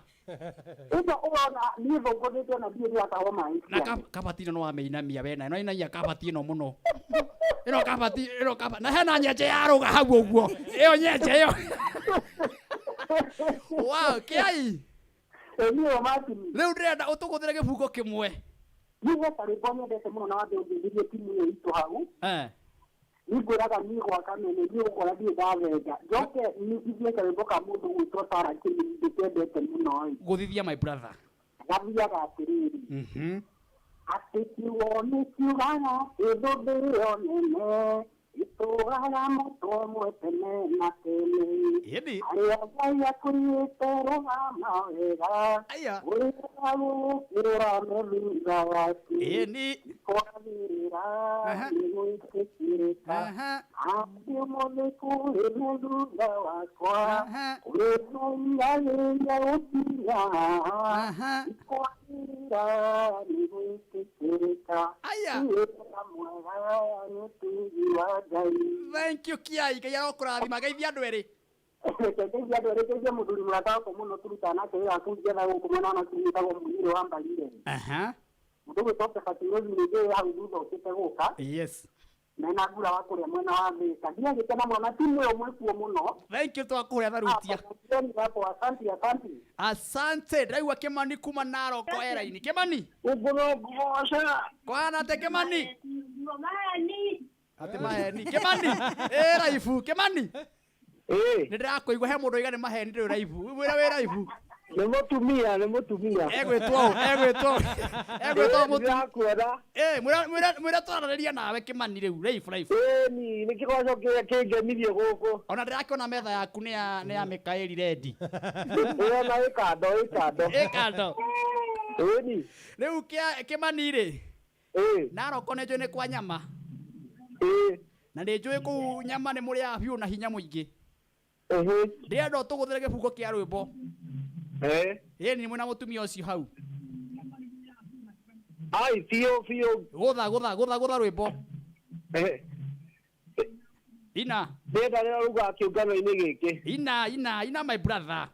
Speaker 14: ĩno ũrona niĩ thũngũthĩte na ndiĩ ndĩrataho maĩ
Speaker 1: na kabati ĩno no wamĩinamia wena ĩno inaia kabati ĩno mũno ĩno kabati na hena nyenje yarũga hau ũguo ĩyo nyenje ĩyo Wow, kiai.
Speaker 14: Niyo Martin.
Speaker 1: Leo ndĩrenda ũtũgũthĩre gĩbungo kĩmwe.
Speaker 14: Niwe tarĩko nyendete mũno na andũ ngĩthiĩ timu ĩyo itũ hau. Ningũraga niĩ gwa Kamene niĩ gũkora thiĩ ndavenga. Njoke nĩngithie karĩmbo ka mũndũ gwĩtwo Tara Kĩrĩndĩ ndĩkendete mũno.
Speaker 1: Gũthithia my brother.
Speaker 14: Gathiaga atĩrĩrĩ. Atĩ kiugo nĩ kiugaga ĩthũmbĩrĩro nene. Itũraga mũtwe ũmwe tene na tene. Arĩa Ngai akũrĩte rũgama wega. Ũrĩga gũkĩra methutha waku. Kwagĩrĩra nĩgwĩtĩkĩrĩka. Atĩ ũmũthĩ kũrĩ methutha wakwa. Ũrĩgaiagĩria gũkinya. Kwagĩrĩra nĩgwĩtĩkĩrĩka. Wĩra mwega nĩũtugi wa
Speaker 1: Thank you Kiai, Ngai agũkũrathima. Geithia andũ erĩ.
Speaker 14: Geithia andũ erĩ, geithia mũthuri mũrata wakwa mũno tũrutaga nake wĩra kũu njetha gũkũ mwena wa Nakuru wĩtagwo Mũthiro wa Mbarire. Mũndũ gwĩtwo Katirũthi nĩngĩ hau thutha ũkĩte gũka.
Speaker 1: Yes.
Speaker 14: Mena ngura wa kũrĩa mwena wa Thika. Ndiagĩte na mwana timu ĩyo mwĩkuo mũno.
Speaker 1: Thank you twakũrĩa tharutia. Asante. Ndaigua Kĩmani kuma Narok era-inĩ. Kĩmani. Kwana te Kĩmani. Ate maheni. Kĩmani. Raibu. Kĩmani. Nĩndĩrakũigua he mũndũ oiga nĩ maheni ndĩrĩ raibu. Wĩra wĩ raibu.
Speaker 15: Nĩ mũtumia.
Speaker 1: Egwĩtwo mũtumia. Mwĩra twaranĩria nawe Kĩmani rĩu. Raibu.
Speaker 15: Nĩ kĩgoco kĩrĩa kĩngenirie gũkũ.
Speaker 1: Ona ndĩrakĩona metha yaku nĩ ya Mikaeli Rendi.
Speaker 15: Ona ĩkando.
Speaker 1: Rĩu Kĩmani rĩ. Narok nĩ njũĩ nĩ kwa nyama. Na nĩ njũĩ kũu nyama nĩ mũrĩaga biũ na hinya mũingĩ. Ndĩrenda ũtũgũthĩre gĩbungo kĩa rwĩmbo. Nĩ mwĩna mũtumia ũcio hau.
Speaker 15: Ai, biũ.
Speaker 1: Gũtha rwĩmbo. Ina.
Speaker 15: Ndĩrenda rĩrĩa ruga kĩũngano-inĩ gĩkĩ.
Speaker 1: Ina my brother.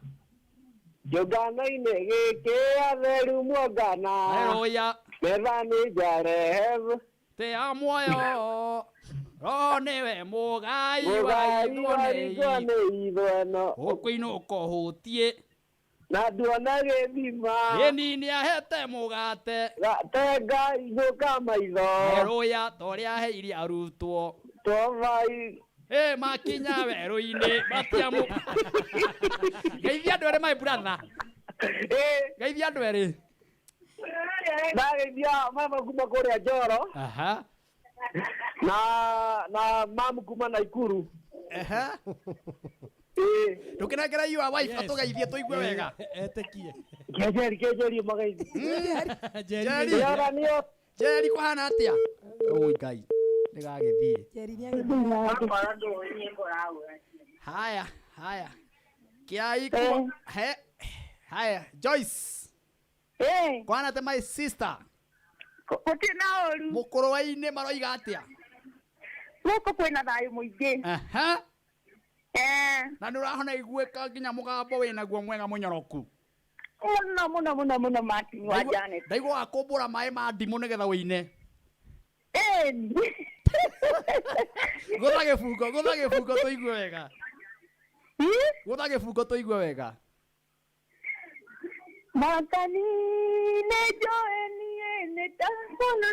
Speaker 15: Kĩũngano-inĩ gĩkĩ atheru muongana.
Speaker 1: Haleluya.
Speaker 15: Metha nĩ njarehe.
Speaker 1: Te amuoyo. Niwe mũgai wa
Speaker 15: ithwano.
Speaker 1: Ũkũinũka ũhũtie.
Speaker 15: Na nduona gĩthima.
Speaker 1: Ĩni nĩahete mũgate.
Speaker 15: Gatenga igũka maitho.
Speaker 1: Haleluya. Torĩa aheire arutwo.
Speaker 15: Tovai.
Speaker 1: Makinya werũ-inĩ. Matiamu. Geithia andũ erĩ my brother. Geithia andũ erĩ.
Speaker 15: Ndageithia mama kuma kũrĩa Njoro. Na mamu kuma Naikuru.
Speaker 1: Ndũkĩnengera you a wife atũgeithie tũigue wega.
Speaker 15: Etĩkie. Kĩnjeri magaithi.
Speaker 1: Njeri kũhana atĩa? Oi Ngai. Ndĩgagĩthiĩ. Haya. Kiai kuma. Haya, Joyce. Kwana atĩ my sister.
Speaker 16: Gũtirĩ na ũru.
Speaker 1: Mũkũrũ-inĩ maroiga atĩa?
Speaker 16: Gũkũ kwĩna thayũ mũingĩ.
Speaker 1: Na nĩ ũrahona iguĩka nginya mũgambo wĩnaguo mwega mũnyoroku.
Speaker 16: Mũno Martin wa Janet.
Speaker 1: Ndaigua wakũmbũra maĩ ma ndimũ nĩgetha wĩine. Gũtha gĩbungo tũigue wega. Gũtha gĩbungo tũigue wega.
Speaker 16: Matani nejoeni netangona.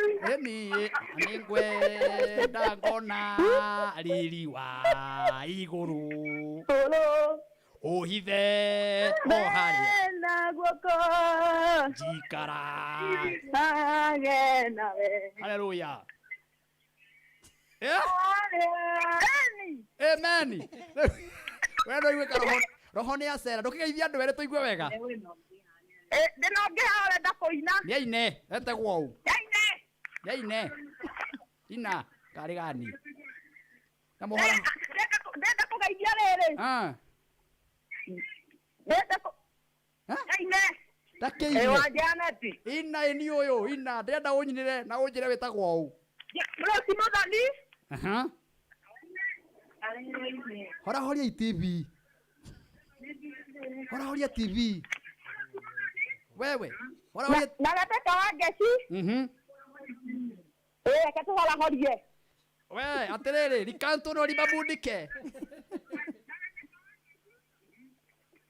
Speaker 1: Nĩngwenda ngona riri wa igũrũ. Ũhithe o harĩa
Speaker 16: na guoko
Speaker 1: njikara.
Speaker 16: Nawe.
Speaker 1: Haleluya. Amen. Wendo iwe roho nĩ acera. Ndũkĩgeithia andũ erĩ tũigue wega.
Speaker 16: Ndĩnongĩha wenda kũina.
Speaker 1: Nĩaine. Etegwo ũũ. Nĩaine. Ina. Karĩ gani. Na mũhora.
Speaker 16: Ndenda kũgeithia rĩrĩ. Ndenda Ine.
Speaker 1: Ndakĩine.
Speaker 16: Wa Janet.
Speaker 1: Ina ni ũyũ. Ina. Ndenda ũnyinĩre na ũnjĩre wĩtagwo ũũ.
Speaker 16: Mũroti Mũthoni.
Speaker 1: Horia TV. Horia TV. Wewe.
Speaker 16: Na gateka wa Ngeci. Reke tũhorahorie.
Speaker 1: We, atĩrĩrĩ, rikanto no ribabundike.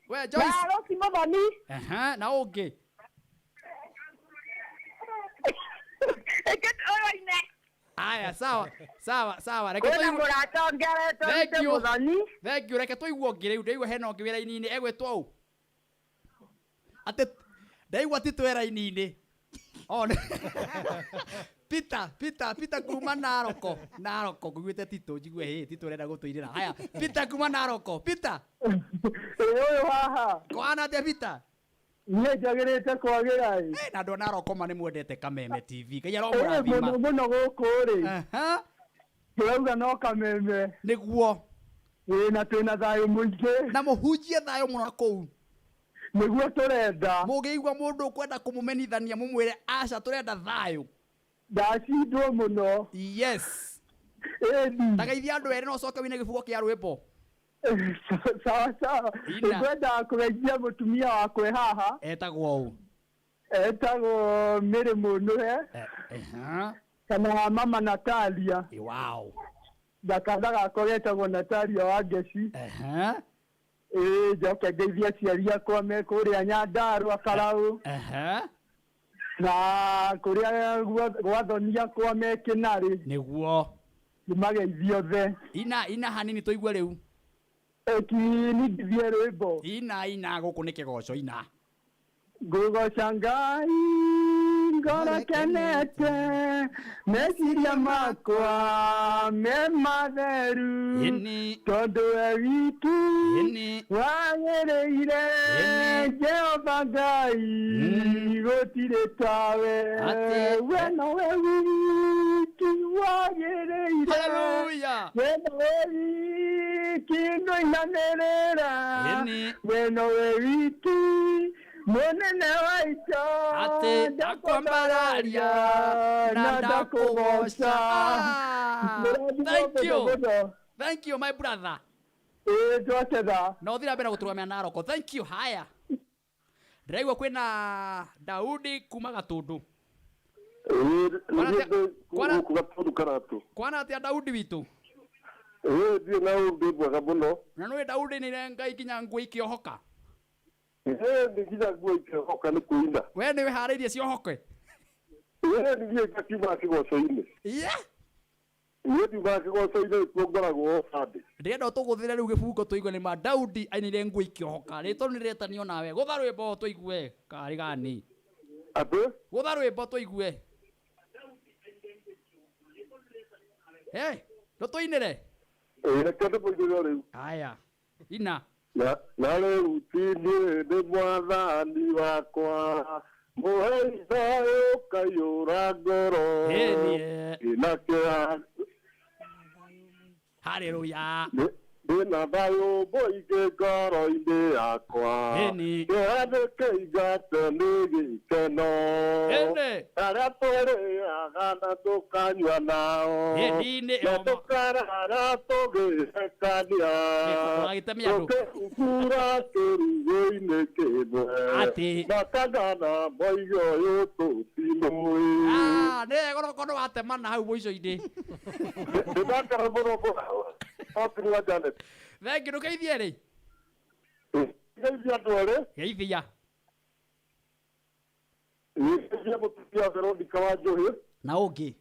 Speaker 1: We Joyce.
Speaker 16: Na Rosi Muthoni.
Speaker 1: Aha, na ũngĩ. Aya, sawa. Reke
Speaker 16: Kwĩna mũrata ũngĩ aretwo Muthoni.
Speaker 1: Thank you, reke tũigua ũngĩ rĩu. Ndaigua hena ũngĩ wĩra-inĩ egwĩtwo ũũ. Atĩ ndaigua ti twĩra-inĩ. Peter kuma Naroko ngũiguĩte Tito njigue Tito ũrenda gũtũirĩra. Haya, Peter kuma Naroko. Peter.
Speaker 15: Ũyũ haha.
Speaker 1: Kwana atĩa Peter?
Speaker 15: Niĩ njagĩrĩte kwagĩra
Speaker 1: na andũ a Naroko nĩ mwendete Kameme TV. Ngai aromũrathima.
Speaker 15: Mũno gũkũ rĩ. Tũrauga no Kameme.
Speaker 1: Nĩguo.
Speaker 15: Na twĩna thayũ mũingĩ.
Speaker 1: Na mũhunjie thayũ mũno kũu.
Speaker 15: Nĩguo tũrenda.
Speaker 1: Mũngĩigua mũndũ ũkwenda kũmũmenithania mũmwĩre aca tũrenda thayũ.
Speaker 15: Ndacindwo mũno.
Speaker 1: Yes.
Speaker 15: Ĩni.
Speaker 1: Ta geithia andũ erĩ na ũcoke wĩne gĩbugo kĩa rwĩmbo.
Speaker 15: Sawa. Ngwenda kũgeithia mũtumia wakwe haha.
Speaker 1: Etagwo ũũ?
Speaker 15: Etagwo Mary Mũnũhe. Kana mama Natalia.
Speaker 1: Wow.
Speaker 15: Ndakanda gakwa getagwo Natalia wa Ngeci. Njoke ngeithia aciari akwa me kũrĩa Nyandarua Karaũ. Na kũrĩa gwathoni akwa me Kĩnarĩ.
Speaker 1: Nĩguo.
Speaker 15: Nĩmageithia othe.
Speaker 1: Ina hanini tũigue rĩu.
Speaker 15: Ningithie rwĩmbo.
Speaker 1: Ina gũkũ nĩ kĩgoco ina.
Speaker 15: Ngũgoca Ngai ngorokenete meciria makwa me matheru tondũ we witu wagĩrĩire Jehova Ngai gũtirĩ tawe we nowe wiki wagĩrĩire we nowe wiki ndũinamĩrĩra we nowe wiki Munene waito
Speaker 1: ndakwambararia na ndakũgoca. Thank you my brother.
Speaker 15: Twathetha.
Speaker 1: No thira mbere gũtũrũgamia Naroko. Thank you. Haya. Ndĩraigua kwĩna Daudi kuma Gatũndũ. Kwana atĩa Daudi witũ?
Speaker 17: Thiĩ na ũndũ mwega mũno.
Speaker 1: Na nĩwe Daudi nĩ Ngai nginya nguo ikĩohoka.
Speaker 17: Nginya nguo ikĩohoka nĩ kũina.
Speaker 1: We nĩ wĩharĩirie ciohoke?
Speaker 17: Nĩ ngakiuma kĩgoco-inĩ. Niĩ ndiumaga kĩgoco-inĩ tuongoragwo Sunday.
Speaker 1: Ndĩrenda ũtũgũthĩre rĩu gĩbungo tũigue nĩ ma Daudi ainire nguo ikĩohoka. Rĩtwa nĩ rĩetanio nawe. Gũtha rwĩmbo tũigue karĩ gani.
Speaker 17: Atĩ?
Speaker 1: Gũtha rwĩmbo tũigue. Tũtũinĩre?
Speaker 17: Reke tũtũinĩre rĩu.
Speaker 1: Haya. Ina.
Speaker 17: Na rĩu ti niĩ nĩ mwathani wakwa mũhei thayũ kaiyũra ngoro ĩna kĩra.
Speaker 1: Hallelujah.
Speaker 17: Ndĩna thayũ mũingĩ ngoro-inĩ yakwa kĩrathĩ kĩingate nĩ gĩkeno arĩa tũrĩaga na tũkanyua nao na tũkarara tũgĩcekania tũkĩhungura kĩrugo-inĩ kĩmwe makagana moige ũyũ tũtimũĩ.
Speaker 1: Nĩ gorokondo watemana hau mũico-inĩ.
Speaker 17: Ndĩrakara mũno Otru Janet.
Speaker 1: Thank you. Geithia rĩ.
Speaker 17: Geithia andũ erĩ.
Speaker 1: Geithia.
Speaker 17: Geithia mũtumia Veronica wa Njohi.
Speaker 1: Na ũngĩ.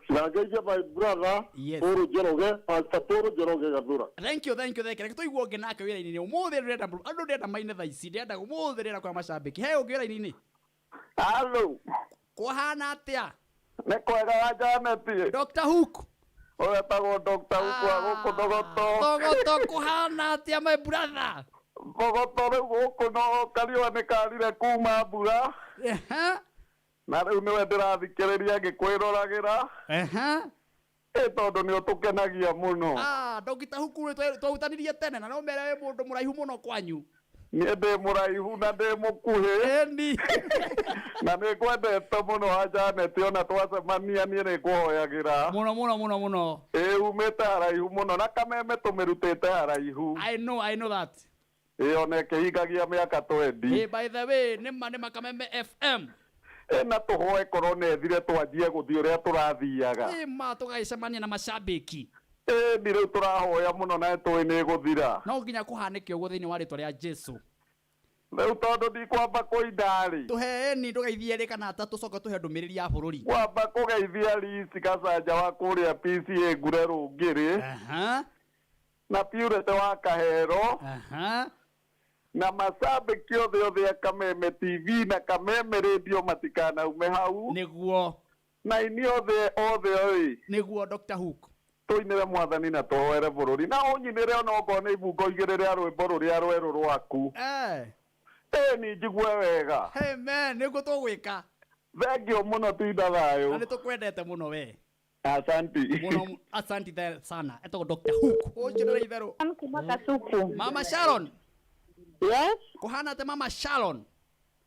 Speaker 17: Na geithia my brother Tũrũ Njoroge, Pastor Tũrũ Njoroge Gathũra.
Speaker 1: Thank you. Reke tũigue ũngĩ nake wĩra-inĩ. Ũmũthĩ ndĩrenda andũ ndĩrenda maine thaa ici. Ndĩrenda ũmũthĩ ndĩrenda kwa macambĩki. He ũngĩ wĩra-inĩ.
Speaker 17: Hallå.
Speaker 1: Kũhana atĩa?
Speaker 17: Nĩ kwega wa Janet.
Speaker 1: Dr. Hook.
Speaker 17: Wetagwo Dr. Hook wa gũkũ Thogoto.
Speaker 1: Thogoto kũhana atĩa my brother?
Speaker 17: Thogoto rĩu gũkũ no kariũa nĩ karire kuma mbura. Na rĩu nĩwe ndĩrathikĩrĩria ngĩkwĩroragĩra. Tondũ nĩ ũtũkenagia mũno.
Speaker 1: Dr. Hook twahutanirie tene na no mere wĩ mũndũ mũraihu mũno kwanyu.
Speaker 17: Niĩ ndĩ mũraihu na ndĩ mũkuhĩ. Na nĩ ngwendete mũno wa Janet, ona twacemania niĩ nĩ ngũhoyagĩra
Speaker 1: mũno.
Speaker 17: Umĩte haraihu mũno na kameme tũmĩrutĩte haraihu.
Speaker 1: I know that.
Speaker 17: Ona ĩkĩhingagia mĩaka 20.
Speaker 1: By the way nĩma Kameme FM.
Speaker 17: Na tũhoe korwo nethire twanjie gũthiĩ ũrĩa tũrathiaga.
Speaker 1: Tũgagĩcemania na macambĩki.
Speaker 17: Ni rĩu tũrahoya mũno na tũĩ nĩ gũthira.
Speaker 1: No nginya kũhanĩke ũguo thĩinĩ wa rĩtwa rĩa Jesu.
Speaker 17: Rĩu tondũ ndikwamba kũinda-rĩ.
Speaker 1: Tũheeni ndũgeithie erĩ kana atatũ coka tũhe ndũmĩrĩri ya bũrũri.
Speaker 17: Kwamba kũgeithia Lisi Kasanja wa kũrĩa PCA Ngure Rũngĩrĩ. Na Purity wa Kahero. Na mashabiki othe a Kameme TV na Kameme Radio matikanaume hau.
Speaker 1: Nĩguo.
Speaker 17: Na ini othe oi.
Speaker 1: Nĩguo Dr. Hook.
Speaker 17: Tuinire mwathani na twoere bũrũri. Na ũnyinire ona okorwo nĩ ibungo igĩrĩ rĩa rwĩmbo rũrĩa rwerũ rwaku. Ni njigue wega.
Speaker 1: Amen. Nĩguo tũgwĩka.
Speaker 17: Thengio mũno tuinda thayũ.
Speaker 1: Na nĩtũkwendete mũno we.
Speaker 17: Asanti.
Speaker 1: Mũno asanti sana. Etagwo Dr. Hook. Ũnjĩrĩre itherũ.
Speaker 16: Kuma Kasuku.
Speaker 1: Mama Sharon.
Speaker 16: Yes.
Speaker 1: Kuhana te Mama Sharon.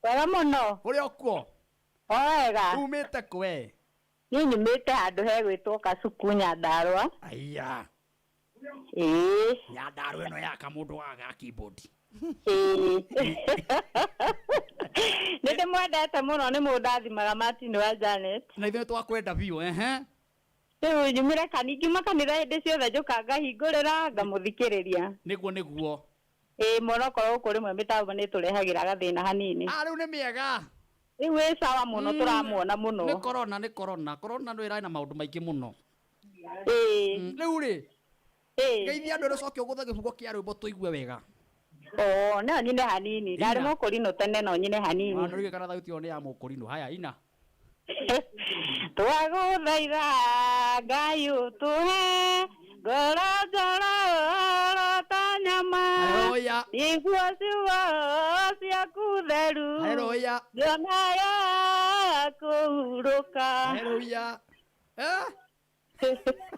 Speaker 16: Wega mũno.
Speaker 1: Ũrĩ okuo?
Speaker 16: Wega.
Speaker 1: Umĩte kũ we?
Speaker 16: Niĩ nyumĩte handũ hegwĩtwo Kasuku Nyandarua.
Speaker 1: Aya. Nyandarua ĩno ya kamũndũ waga keyboard.
Speaker 16: Nĩndĩmwendete mũno nĩ mũndathimaga Martin wa Janet.
Speaker 1: Na ithuĩ twakwenda biũ
Speaker 16: Rĩu nyumire kaningĩ kanitha hĩndĩ ciothe njũka ngahingũrĩra ngamũthikĩrĩria.
Speaker 1: Nĩguo.
Speaker 16: Mũno korwo kũrĩ mwe mĩtambo nĩtũrehagĩra gathĩna hanini.
Speaker 1: Rĩu nĩ mĩega.
Speaker 16: Rĩu wĩ sawa mũno tũramuona mũno.
Speaker 1: Nĩ corona. Corona nĩ ĩrarĩ na maũndũ maingĩ mũno. Rĩu rĩ. Geithia andũ ũcoke ũgũthe gĩbugo kĩa rwĩmbo tũigue wega.
Speaker 16: No nyine hanini. Ndarĩ mũkũrinũ tene no nyine hanini.
Speaker 1: Nĩ rĩgĩkana thauti ĩyo nĩ ya mũkũrinũ. Haya ina.
Speaker 16: Twagũthaitha Ngai ũtũhe ngoro njoro ta nyama igua ciugo ciaku theru ngĩonayo kũhurũka.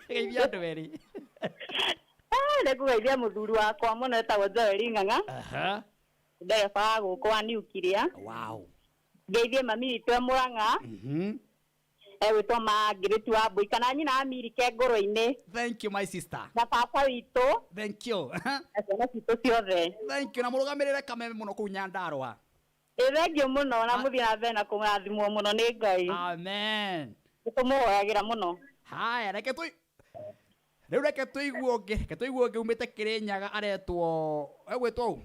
Speaker 1: Geithia andũ erĩ.
Speaker 16: Nĩngũgeithia mũthuri wakwa mũno etagwo Joel Ng'ang'a. Ndereba wa gũkũ wa Nuclear. Ngeithie mami witũ Mũrang'a. Egwĩtwo Margaret wa Mbui kana nyina Amirike ngũrũ-inĩ.
Speaker 1: Thank you my sister.
Speaker 16: Na papa witũ.
Speaker 1: Thank you.
Speaker 16: Na ciana citũ ciothe.
Speaker 1: Thank you na mũrũgamĩrĩre Kameme mũno kũu Nyandarua.
Speaker 16: Thengio mũno na mũthiĩ na mbere na kũrathimwo mũno nĩ Ngai.
Speaker 1: Amen.
Speaker 16: Nĩtũmũhoyagĩra mũno.
Speaker 1: Haya reke tũigue ũngĩ umĩte Kĩrĩnyaga aretwo egwĩtwo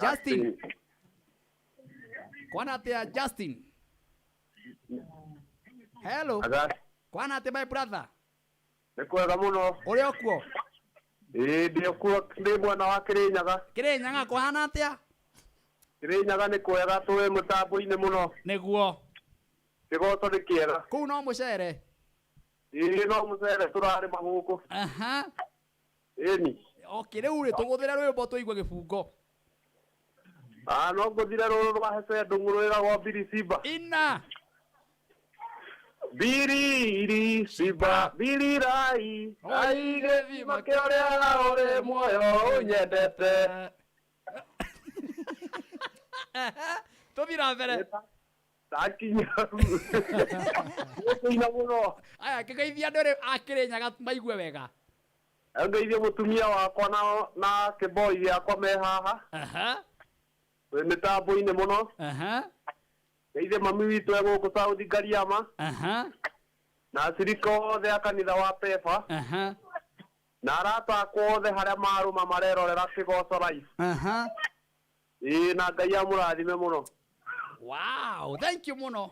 Speaker 1: Justin. Kwana atĩa Justin? Hello. Kwana atĩa my brother?
Speaker 17: Nĩ kwega mũno.
Speaker 1: Ũrĩ okuo?
Speaker 17: Ndĩ okuo ndĩ mwana wa Kĩrĩnyaga.
Speaker 1: Kĩrĩnyaga kũhana atĩa?
Speaker 17: Kĩrĩnyaga nĩ kwega tũĩ mũtambo-inĩ mũno.
Speaker 1: Nĩguo.
Speaker 17: Kĩgoco nĩ kĩega.
Speaker 1: Kũu no mũcere?
Speaker 17: No mũcere tũrarĩma gũkũ.
Speaker 1: Okay, rĩu rĩ tũgũthĩre rwĩmbo tũigue gĩbungo.
Speaker 17: No ngũthire rũrũ rwa Hece Ndung'u rwĩragwo Biri Simba.
Speaker 1: Ina.
Speaker 17: Biri Simba, Biri Rai, ai gĩthima kĩrĩa ũrĩ muoyo ũnyendete.
Speaker 1: Tũthiĩ na mbere.
Speaker 17: Takinya. Nĩkũina mũno.
Speaker 1: Aya kĩgeithia andũ a Kĩrĩnyaga maigue wega.
Speaker 17: Ngeithie mũtumia wakwa na kĩboi gĩakwa me haha. Wĩ mĩtambo-inĩ mũno. Ngeithie mami witũ e gũkũ South Ngariama. Na acirika othe a kanitha wa Pefa. Na arata akwa othe harĩa marũma marerorera Kĩgoco live. Na Ngai amũrathime mũno.
Speaker 1: Wow, thank you mũno.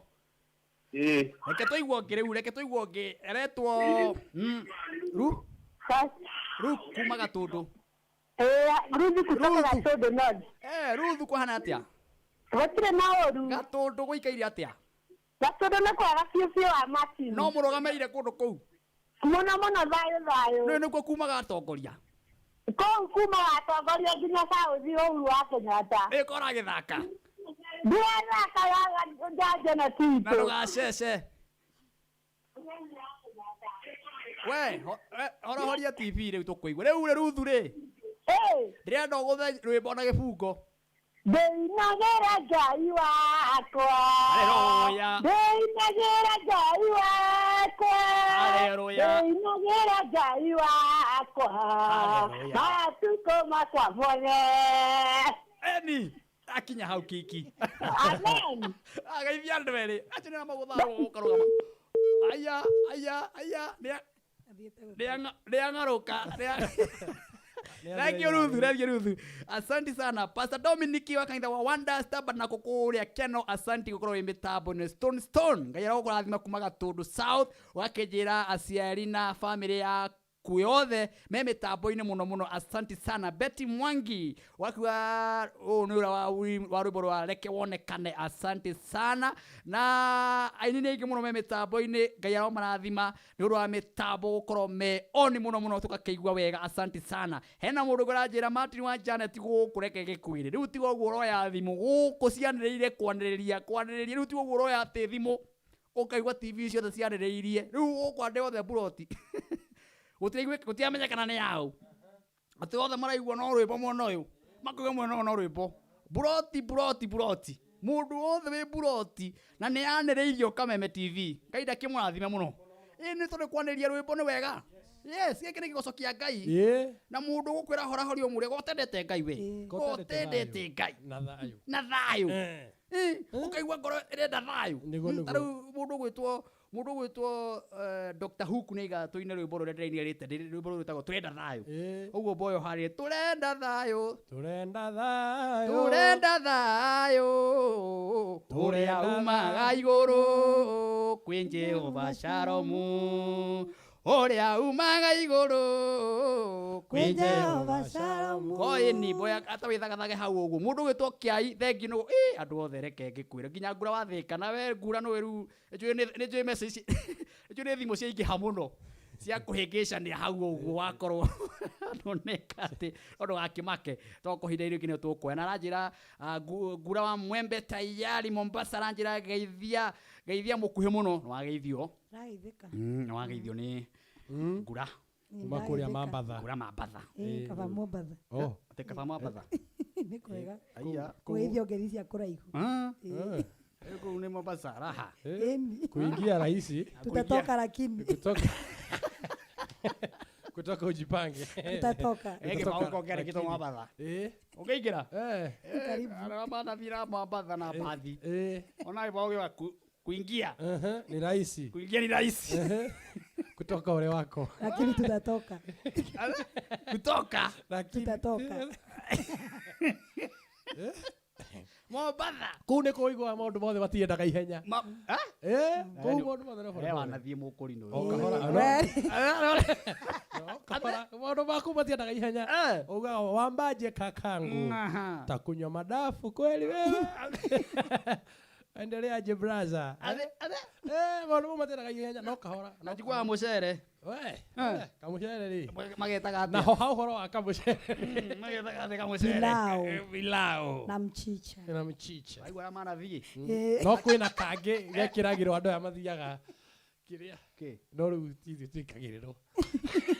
Speaker 1: Reke tũigue ũngĩ rĩu, reke tũigue ũngĩ aretwo Ruth kuma Gatũndũ.
Speaker 16: Ruth kutoka Gatũndũ North.
Speaker 1: Ruth kũhana atĩa?
Speaker 16: Gũtirĩ na ũru.
Speaker 1: Gatũndũ gũikaire atĩa?
Speaker 16: Gatũndũ nĩ kwega biũ wa Martin.
Speaker 1: No mũrũgamĩrĩire kũndũ kũu?
Speaker 16: Mũno thayũ.
Speaker 1: Nĩ nĩkuo kumaga atongoria?
Speaker 16: Kũu kumaga atongoria nginya Sauthi ũru wa Kenyatta.
Speaker 1: Ĩkora gĩthaka.
Speaker 16: Ndĩrathaka ya Janet witũ.
Speaker 1: Na ndũgacece. We, horia TV rĩu tũkũigua. Rĩu rĩ Ruth rĩ. Ndĩrenda ũgũthe rwĩmbo na gĩbungo.
Speaker 16: Ndĩinagĩra Ngai wakwa.
Speaker 1: Haleluya.
Speaker 16: Ndĩinagĩra Ngai wakwa.
Speaker 1: Haleluya.
Speaker 16: Ndĩinagĩra Ngai wakwa.
Speaker 1: Haleluya.
Speaker 16: Matukũ makwa mothe.
Speaker 1: Eni. Akinya hau kiki.
Speaker 16: Amen.
Speaker 1: Ageithia andũ erĩ. Acio nĩ magũtharwo gũkarũgama. Aya. Nĩang'aruka. Thank you. Asante sana. Pastor Dominic wa kanitha wa Wonder Star na kukuria Keno, asante gukorwo wi mitambo ni Stone. Ngai arogurathima kuma Gatundu South wakijira aciari na family ya kuyothe me mitambo-ini muno. Asante sana. Betty Mwangi wakiwa ni ura wa rwimbo rwa reke wonekane, asante sana. Na aini ni ingi muno me mitambo-ini, Ngai aromarathima ni ura wa mitambo gukorwo me oni muno tukakeigua wega, asante sana. Hena mundu guranjira Martin wa Janet guku reke gikwire riu tigo guo roya thimu guku cianiriire kwaniriria riu tigo guo roya ati thimu ukaigua TV ciothe cianiriirie riu ukwande othe buroti gutiamenyekana ni yau ati othe maraigua no rwimbo mwena uyu makuge mwena no rwimbo buroti mundu othe wi buroti na ni aniriirio Kameme TV kaida kimurathime muno ni tondu kwaniria rwimbo ni wega. Yes, giki ni gigoco kia Ngai na mundu gukwira hora umuria gotendete Ngai we gotendete Ngai na thayu ukaigua ngoro irenda thayu taru mundu gwitwo Dr. Hook ni gatuine rwimbo rure ndirainirite rwimbo rure tagwo turenda thayu uguo boyo hari turenda thayu uria umaga iguru kwi Jehova Shalom uria umaga iguru kwi Jehova Shalom. Koi ni boya ata withagathage hau uguo mundu gwitwo Kiai thengi no andu othe reke ngikwira nginya ngura wathika na we ngura no weru ni message ni thimu cia ingiha muno cia kuhingicania hau uguo wakorwo noneka ati ondu gakimake tokuhinda irio kinyo tukwena na ranjira ngura wa Mwembe tayari Mombasa ranjira geithia mukuhi muno no wageithio no wageithio ni ngura
Speaker 3: makuria mambatha
Speaker 2: kaba Mombatha
Speaker 1: ate kaba Mombatha
Speaker 2: ni kwega kugeithio ngeri cia kuraihu
Speaker 1: eko ni Mombasa raha
Speaker 3: kuingia rahisi
Speaker 2: tutatoka lakini
Speaker 3: kutoka ujipange
Speaker 2: tutatoka
Speaker 1: uko kile kitu Mombatha ukiingira karibu ana vira Mombatha na baadhi ona ipo kuingia
Speaker 3: ni rahisi
Speaker 1: kuingia ni rahisi
Speaker 3: kutoka ule wako
Speaker 2: lakini tutatoka
Speaker 1: kutoka
Speaker 3: lakini
Speaker 2: tutatoka
Speaker 1: Mombatha
Speaker 3: kune kuigwa maundu mothe matiendaga ihenya kuu maundu mothe no
Speaker 1: wanathie mukurino
Speaker 3: maundu maku matiendaga ihenya uga wambaje kakangu takunywa madafu kweli wewe endeleaje brother maundu matiendaga ihenya no kahora
Speaker 1: najigwa mucere
Speaker 3: we kamucere ri
Speaker 1: magetaga
Speaker 3: na ho horo wa kamucere
Speaker 1: magetaga kamucere bilao
Speaker 2: na mchicha
Speaker 1: aigwa mana vi
Speaker 3: no kwina kange gekiragirwo andu aya mathiaga kiria no riu tikagiriro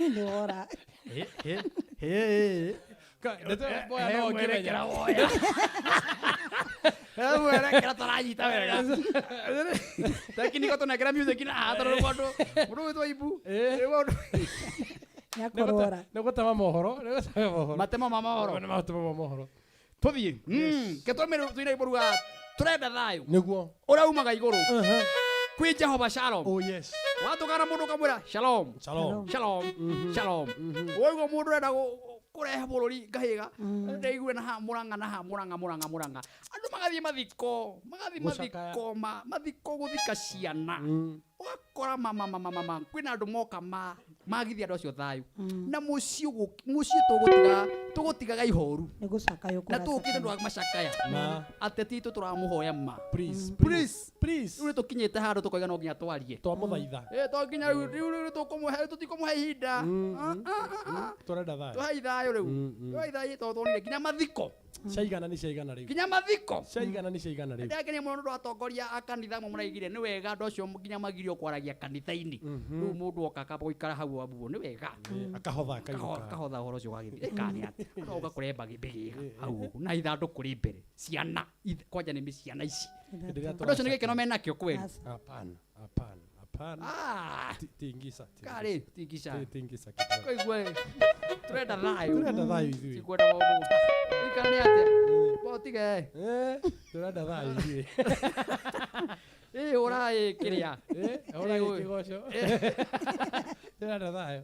Speaker 2: ni ora
Speaker 3: ndeto boya no ngirenya
Speaker 1: woya mwere taranyita wega tekniko tunekera music na hatoro rwando mundu witwa ibu
Speaker 2: nyakorora
Speaker 3: negutama mohoro
Speaker 1: matema mohoro tuthie ketwamire tuire iburuga turenda thayu
Speaker 3: niguo
Speaker 1: uraumaga iguru kwi Jehova Shalom.
Speaker 3: Oh yes.
Speaker 1: Watukana mundu kamwira Shalom. Woigo mundu renda kurehe bururi ngahiga ndeigue na muranga andu magathie mathiko mathiko guthika ciana wakora mama kwina andu moka magithia andu acio thayu na muciĩ tugutigaga ihoru na tukite ndu macakaya ateti tu turamuhoya please uri tukinyite handu tukoiga no nginya twarie
Speaker 3: twamuthaitha
Speaker 1: to nginya riu tutikumuhe ihinda
Speaker 3: turenda
Speaker 1: thayu riu thayu to twonire nginya mathiko
Speaker 3: ciaigana riu
Speaker 1: nginya mathiko
Speaker 3: ciaigana riu
Speaker 1: ndakene mundu ndo atongoria akanitha mo muraigire ni wega ndo cio nginya magirio kwaragia kanitha-ini riu mundu oka akaboikara hau abuo ni wega akahotha horo cio gagithire kani ati oka kuremba gibigiga hau na ithandu kuri mbere ciana kwanja ni ciana ici ndo cio ni gikeno menakio kweli
Speaker 3: hapana tingisa
Speaker 1: kare tingisa
Speaker 3: koigwe
Speaker 1: turenda thayu
Speaker 3: ithui
Speaker 1: kwenda maundu ikani atia botige
Speaker 3: turenda thayu ithui
Speaker 1: ora kiria
Speaker 3: ora kigoco Ndĩrenda thayũ.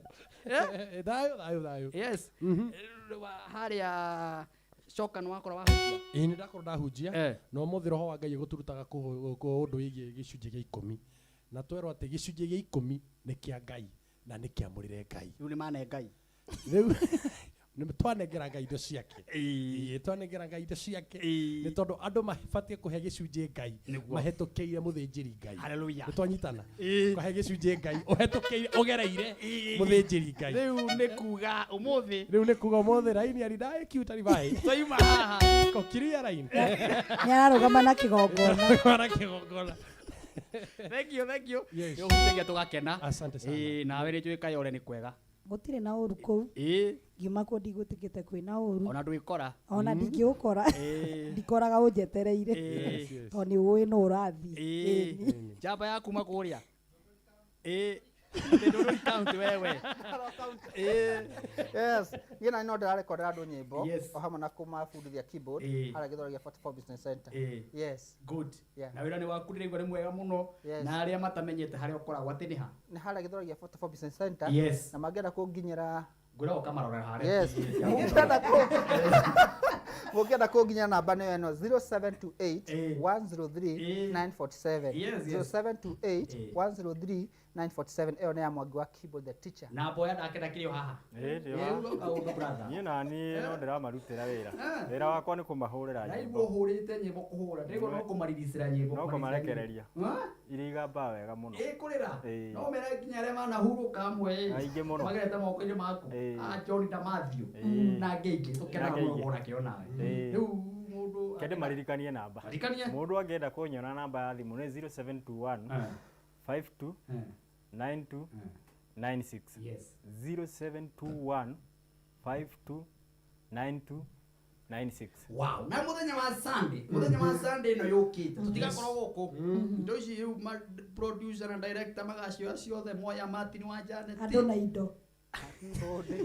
Speaker 3: Thayũ.
Speaker 1: Yes. Harĩa coka nĩ wakora wahunjia.
Speaker 3: Ĩĩ nĩ ndakorwo ndahunjia. No mũthĩ roho wa Ngai gũturutaga ũndũ wĩgiĩ gĩcunjĩ gĩa 10. Na twerwo atĩ gĩcunjĩ gĩa 10 nĩ kĩa Ngai na nĩ kĩamũrĩre Ngai.
Speaker 1: Rĩu nĩ mane Ngai.
Speaker 3: Rĩu nĩ twanengera Ngai indo ciake. Ĩĩ twanengera Ngai indo ciake. Nĩ tondũ andũ mabatie kũhe gĩcunjĩ Ngai mahetũkĩire mũthĩnjĩri Ngai.
Speaker 1: Hallelujah.
Speaker 3: Nĩ twanyitana. Kũhe gĩcunjĩ Ngai ũhetũkĩire ũgereire mũthĩnjĩri Ngai.
Speaker 1: Rĩu nĩ kuga ũmũthĩ.
Speaker 3: Rĩu nĩ kuga ũmũthĩ raini ari ndaĩ kiuta ribai.
Speaker 1: Twaima haha.
Speaker 3: Kokiria raini.
Speaker 2: Nĩ ararũgama na kĩgongona.
Speaker 3: Na kĩgongona.
Speaker 1: Thank you. Yo hutagia tugakena.
Speaker 3: Asante sana.
Speaker 1: Nawe nĩ njũĩ kaĩ ore nĩ kwega.
Speaker 2: Gũtirĩ na ũru kũu. Ngiuma kũ ndigũtĩkĩte kwĩna ũru.
Speaker 1: Ona ndwĩkora.
Speaker 2: Ona ndingĩũkora. Ndikoraga ũnjetereire. Tondũ nĩ ũĩ no ũrathiĩ.
Speaker 1: Njamba ya kuma kũrĩa. Ndũrĩ count wewe.
Speaker 5: Yes. Yena no ndĩrarekordera andũ nyĩmbo o hamwe na kũmabundithia keyboard harĩa gĩthoro gĩa 44 Business Center. Yes.
Speaker 1: Good. Na wĩra nĩ waku ndĩraigua nĩ mwega mũno na arĩa matamenyete harĩa ũkoragwo atĩ nĩ ha.
Speaker 5: Nĩ harĩa gĩthoro gĩa 44 Business Center. Na mangĩenda kũnginyĩra
Speaker 1: ngwĩra ũkamarorera harĩa.
Speaker 5: Yes. Mũngĩenda kũnginyĩra namba nĩ ĩno 0728 103 947. 0728 103 947. Ĩyo nĩ ya Mwangi wa Keyboard the teacher.
Speaker 1: Na boya ndakenda kĩrĩo haha.
Speaker 4: Niĩ nani no ndĩramarutĩra wĩra. Wĩra wakwa nĩ kũmahũrĩra nyĩmbo.
Speaker 1: Naigua ũhũrĩte nyĩmbo kũhũra. Ndĩgwa no kũmariricĩra nyĩmbo.
Speaker 4: No kũmarekereria. Iria igamba wega mũno.
Speaker 1: Kũrĩra. No mera nginya arĩa manahurũka amwe.
Speaker 4: Aingĩ mũno.
Speaker 1: Magerete moko-inĩ maku. John na Matthew. Na ngĩingĩ tũkenaga mũno kuona kĩo nawe. Rĩu mũndũ
Speaker 4: kende maririkanie namba. Mũndũ angĩenda kũnyona namba ya thimũ nĩ 0721 52 92 96. Yes. 0721 52 92 96.
Speaker 1: Wow. Na mũthenya wa Sunday no yũkĩte. Tũtigakorwo gũkũ. Indo ici producer na director magacioya ciothe Moya Martin wa Janet.
Speaker 2: Andũ na indo.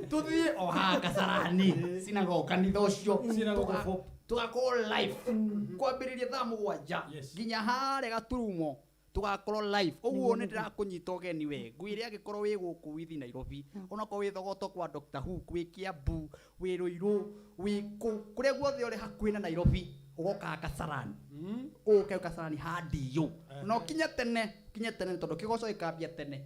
Speaker 1: Tuthiĩ o haha Kasarani sinagogo kanitha ũcio tugakorwo live kwambĩrĩria thaa 7 nginya harĩa Gaturumo tugakorwo live. Ũguo nĩ ndĩrakũnyita ũgeni we ngwĩre angĩkorwo wĩ gũkũ withi Nairobi onakorwo wĩ Thogoto kwa Dr. Who wĩ Kiambu wĩ Ruiru wĩ kũrĩa guothe ũrĩ hakuhĩ na Nairobi ũgoka Kasarani ũke Kasarani handiyo no kinya tene tondũ kĩgoco gĩkambia tene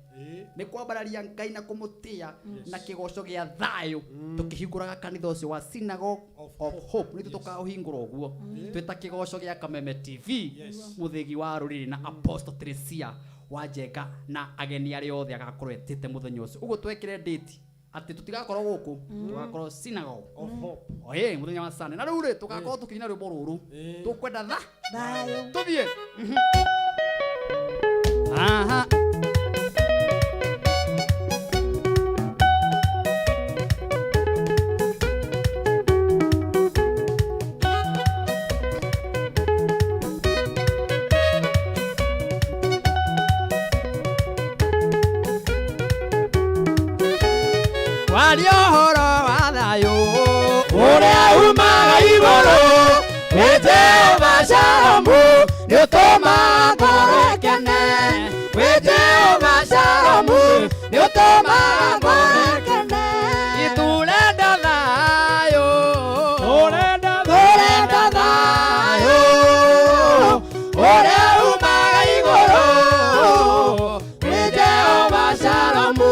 Speaker 1: nĩ kwambararia Ngai na kũmũtĩa na kĩgoco gĩa thayũ tũkĩhingũraga kanitha ũcio wa Synagogue of Hope nĩ tũkaũhingũra ũguo twĩta kĩgoco gĩa Kameme TV mũthĩgi wa rũrĩrĩ na Apostle Teresia wa Njenga na ageni arĩa othe agakorwo etĩte mũthenya ũcio ũguo twekĩre date atĩ tũtigakorwo gũkũ tũgakorwo Synagogue of Hope mũthenya wa Sunday na rĩu rĩ tũgakorwo tũkĩina rwĩmbo rũrũ tũkwenda thayũ tũthiĩ aha waria ũhoro wa thayũ ũrĩa umaga igũrũ nĩ Jehova Shalomu nĩ ũtũmaga ngoro ĩkene wĩ Jehova Shalomu nĩ ũtũmaga ngoro ĩkene itũrenda thayũ tũrenda thayũ ũrĩa umaga igũrũ nĩ Jehova Shalomu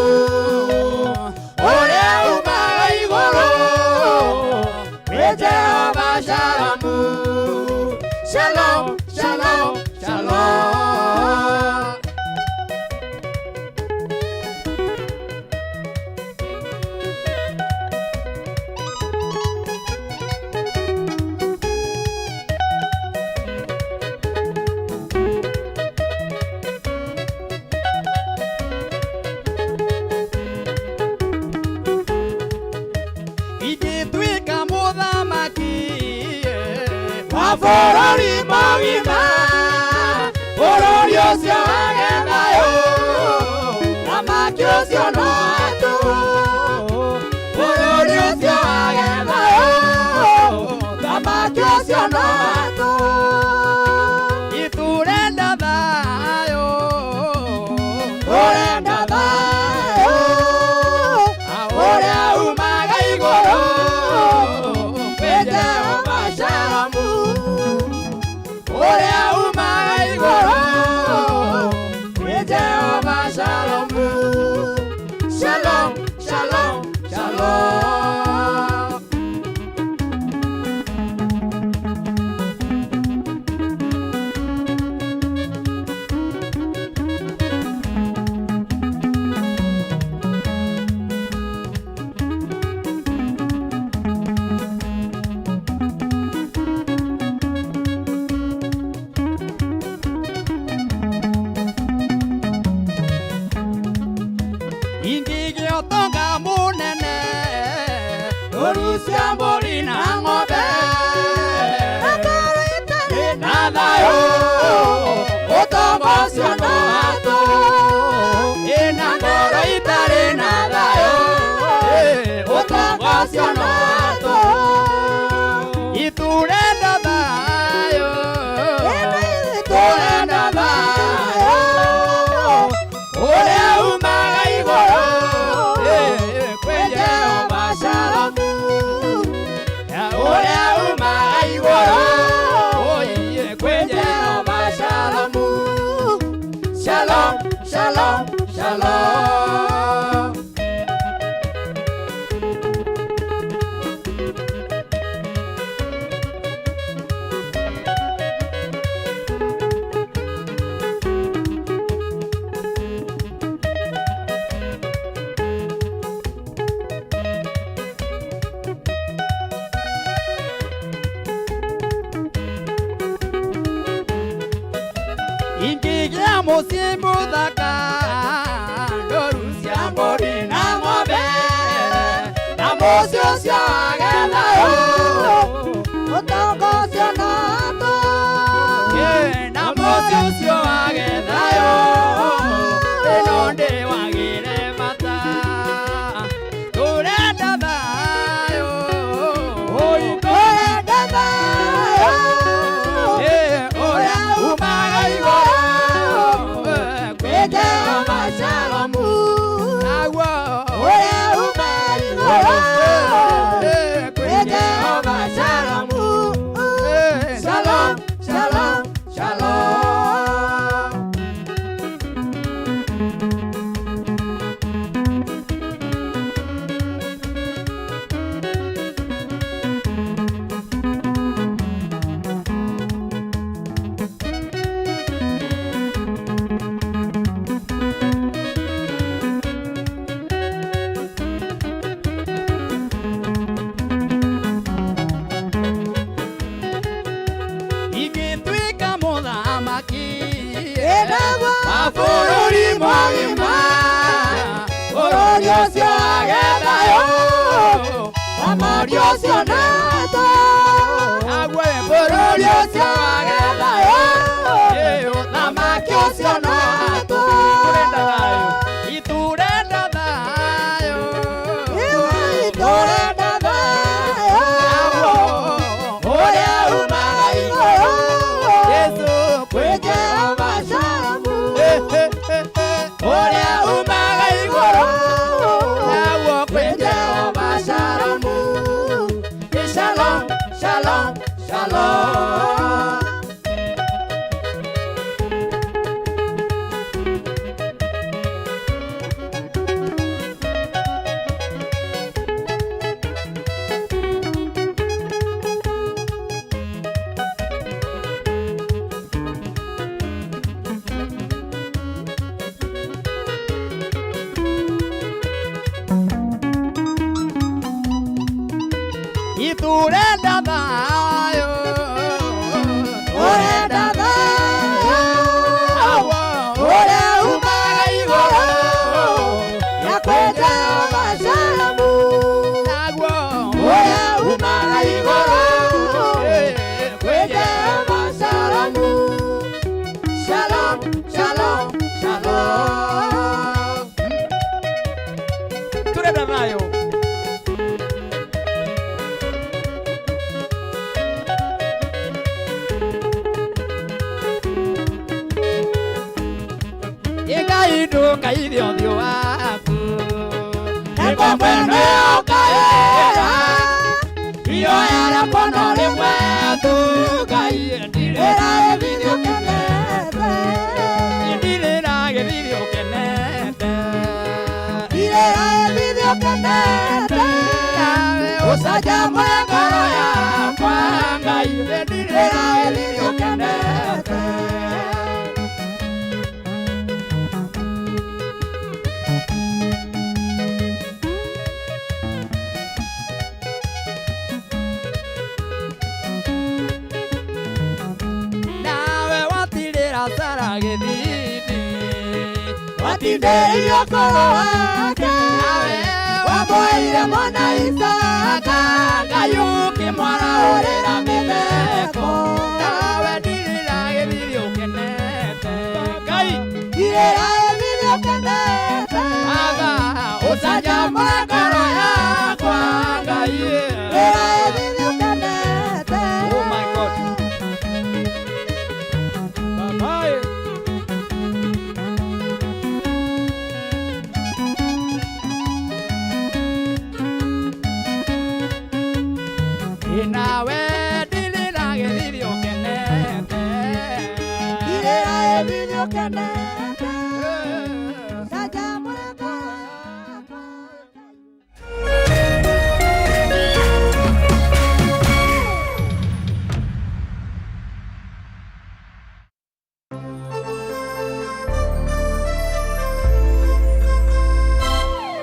Speaker 1: Jehova Shalomu. Shalom, shalom, shalom. Bũrũri mũgima bũrũri ũcio wage thayũ thamaki ũcio no atũ bũrũri ũcio wage thayũ thamaki ũcio no atũ itũrenda thayũ tũrenda thayũ
Speaker 13: igoro kwe Jehova Shalomu Uria umaga igoro kwe Jehova Shalomu Shalom, shalom, shalom. Orusia mbori na ng'ombe na thayo ũtonga ũcio no hatũ ĩna ngoro itarĩ na thayo ũtonga ũcio no hatũ iturenda thayo turenda thayo ũrĩa umaga igũrũ kwĩ Jehova Shalomu Uria umaga igũrũ kwĩ Jehova Shalomu Shalom, shalom, shalom. Ingigia mũciĩ mũthaka ndũrucia mbũri na ng'ombe na mũciĩ ũcio wage thayũ ũtonga ũcio no hatũ na mũciĩ ũcio wage thayũ ĩno ndĩwagĩre bata tũrenda thayũ tũrenda thayũ ũrĩa umaga igũrũ Jehova Shalomu Uria umaga igũrũ kwĩ Jehova Shalomu Shalom, shalom, shalom. Bũrũri mũgima bũrũri ũcio wage thayũ bũrũri ũcio no hatũ bũrũri ũcio wage thayũ ũthamaki ũcio no hatũ iturenda thayũ iturenda thayũ ũrĩa umaga igũrũ Yesu kwĩ Jehova Shalomu Uria umaga igũrũ naguo kwĩ Jehova Shalomu Shalom, shalom, shalom. Iturenda thayũ turenda thayũ ũrĩa umaga igũrũ kwĩ Jehova Shalomu naguo ũrĩa umaga igũrũ kwĩ Jehova Shalomu Shalom, shalom, shalom. Turenda thayũ Ngai ndukaithio thio waku Eko mwene okae Usajamwe ngoro yakwa Ngai ndirira ethithio kenete Sara githidi watindĩirio ngoro wake wamũheire mwana Isaka Ngai ũkĩmwarahũrĩra mĩtheko nawe ndirĩra gĩthirio kenete Ngai ndirĩra gĩthirio kenete Baba ũcanjamũre ngoro yakwa Ngai ndirĩra gĩthirio kenete Oh my God nawe ndirĩra gĩthirio kenete ndirĩra gĩthirio kenete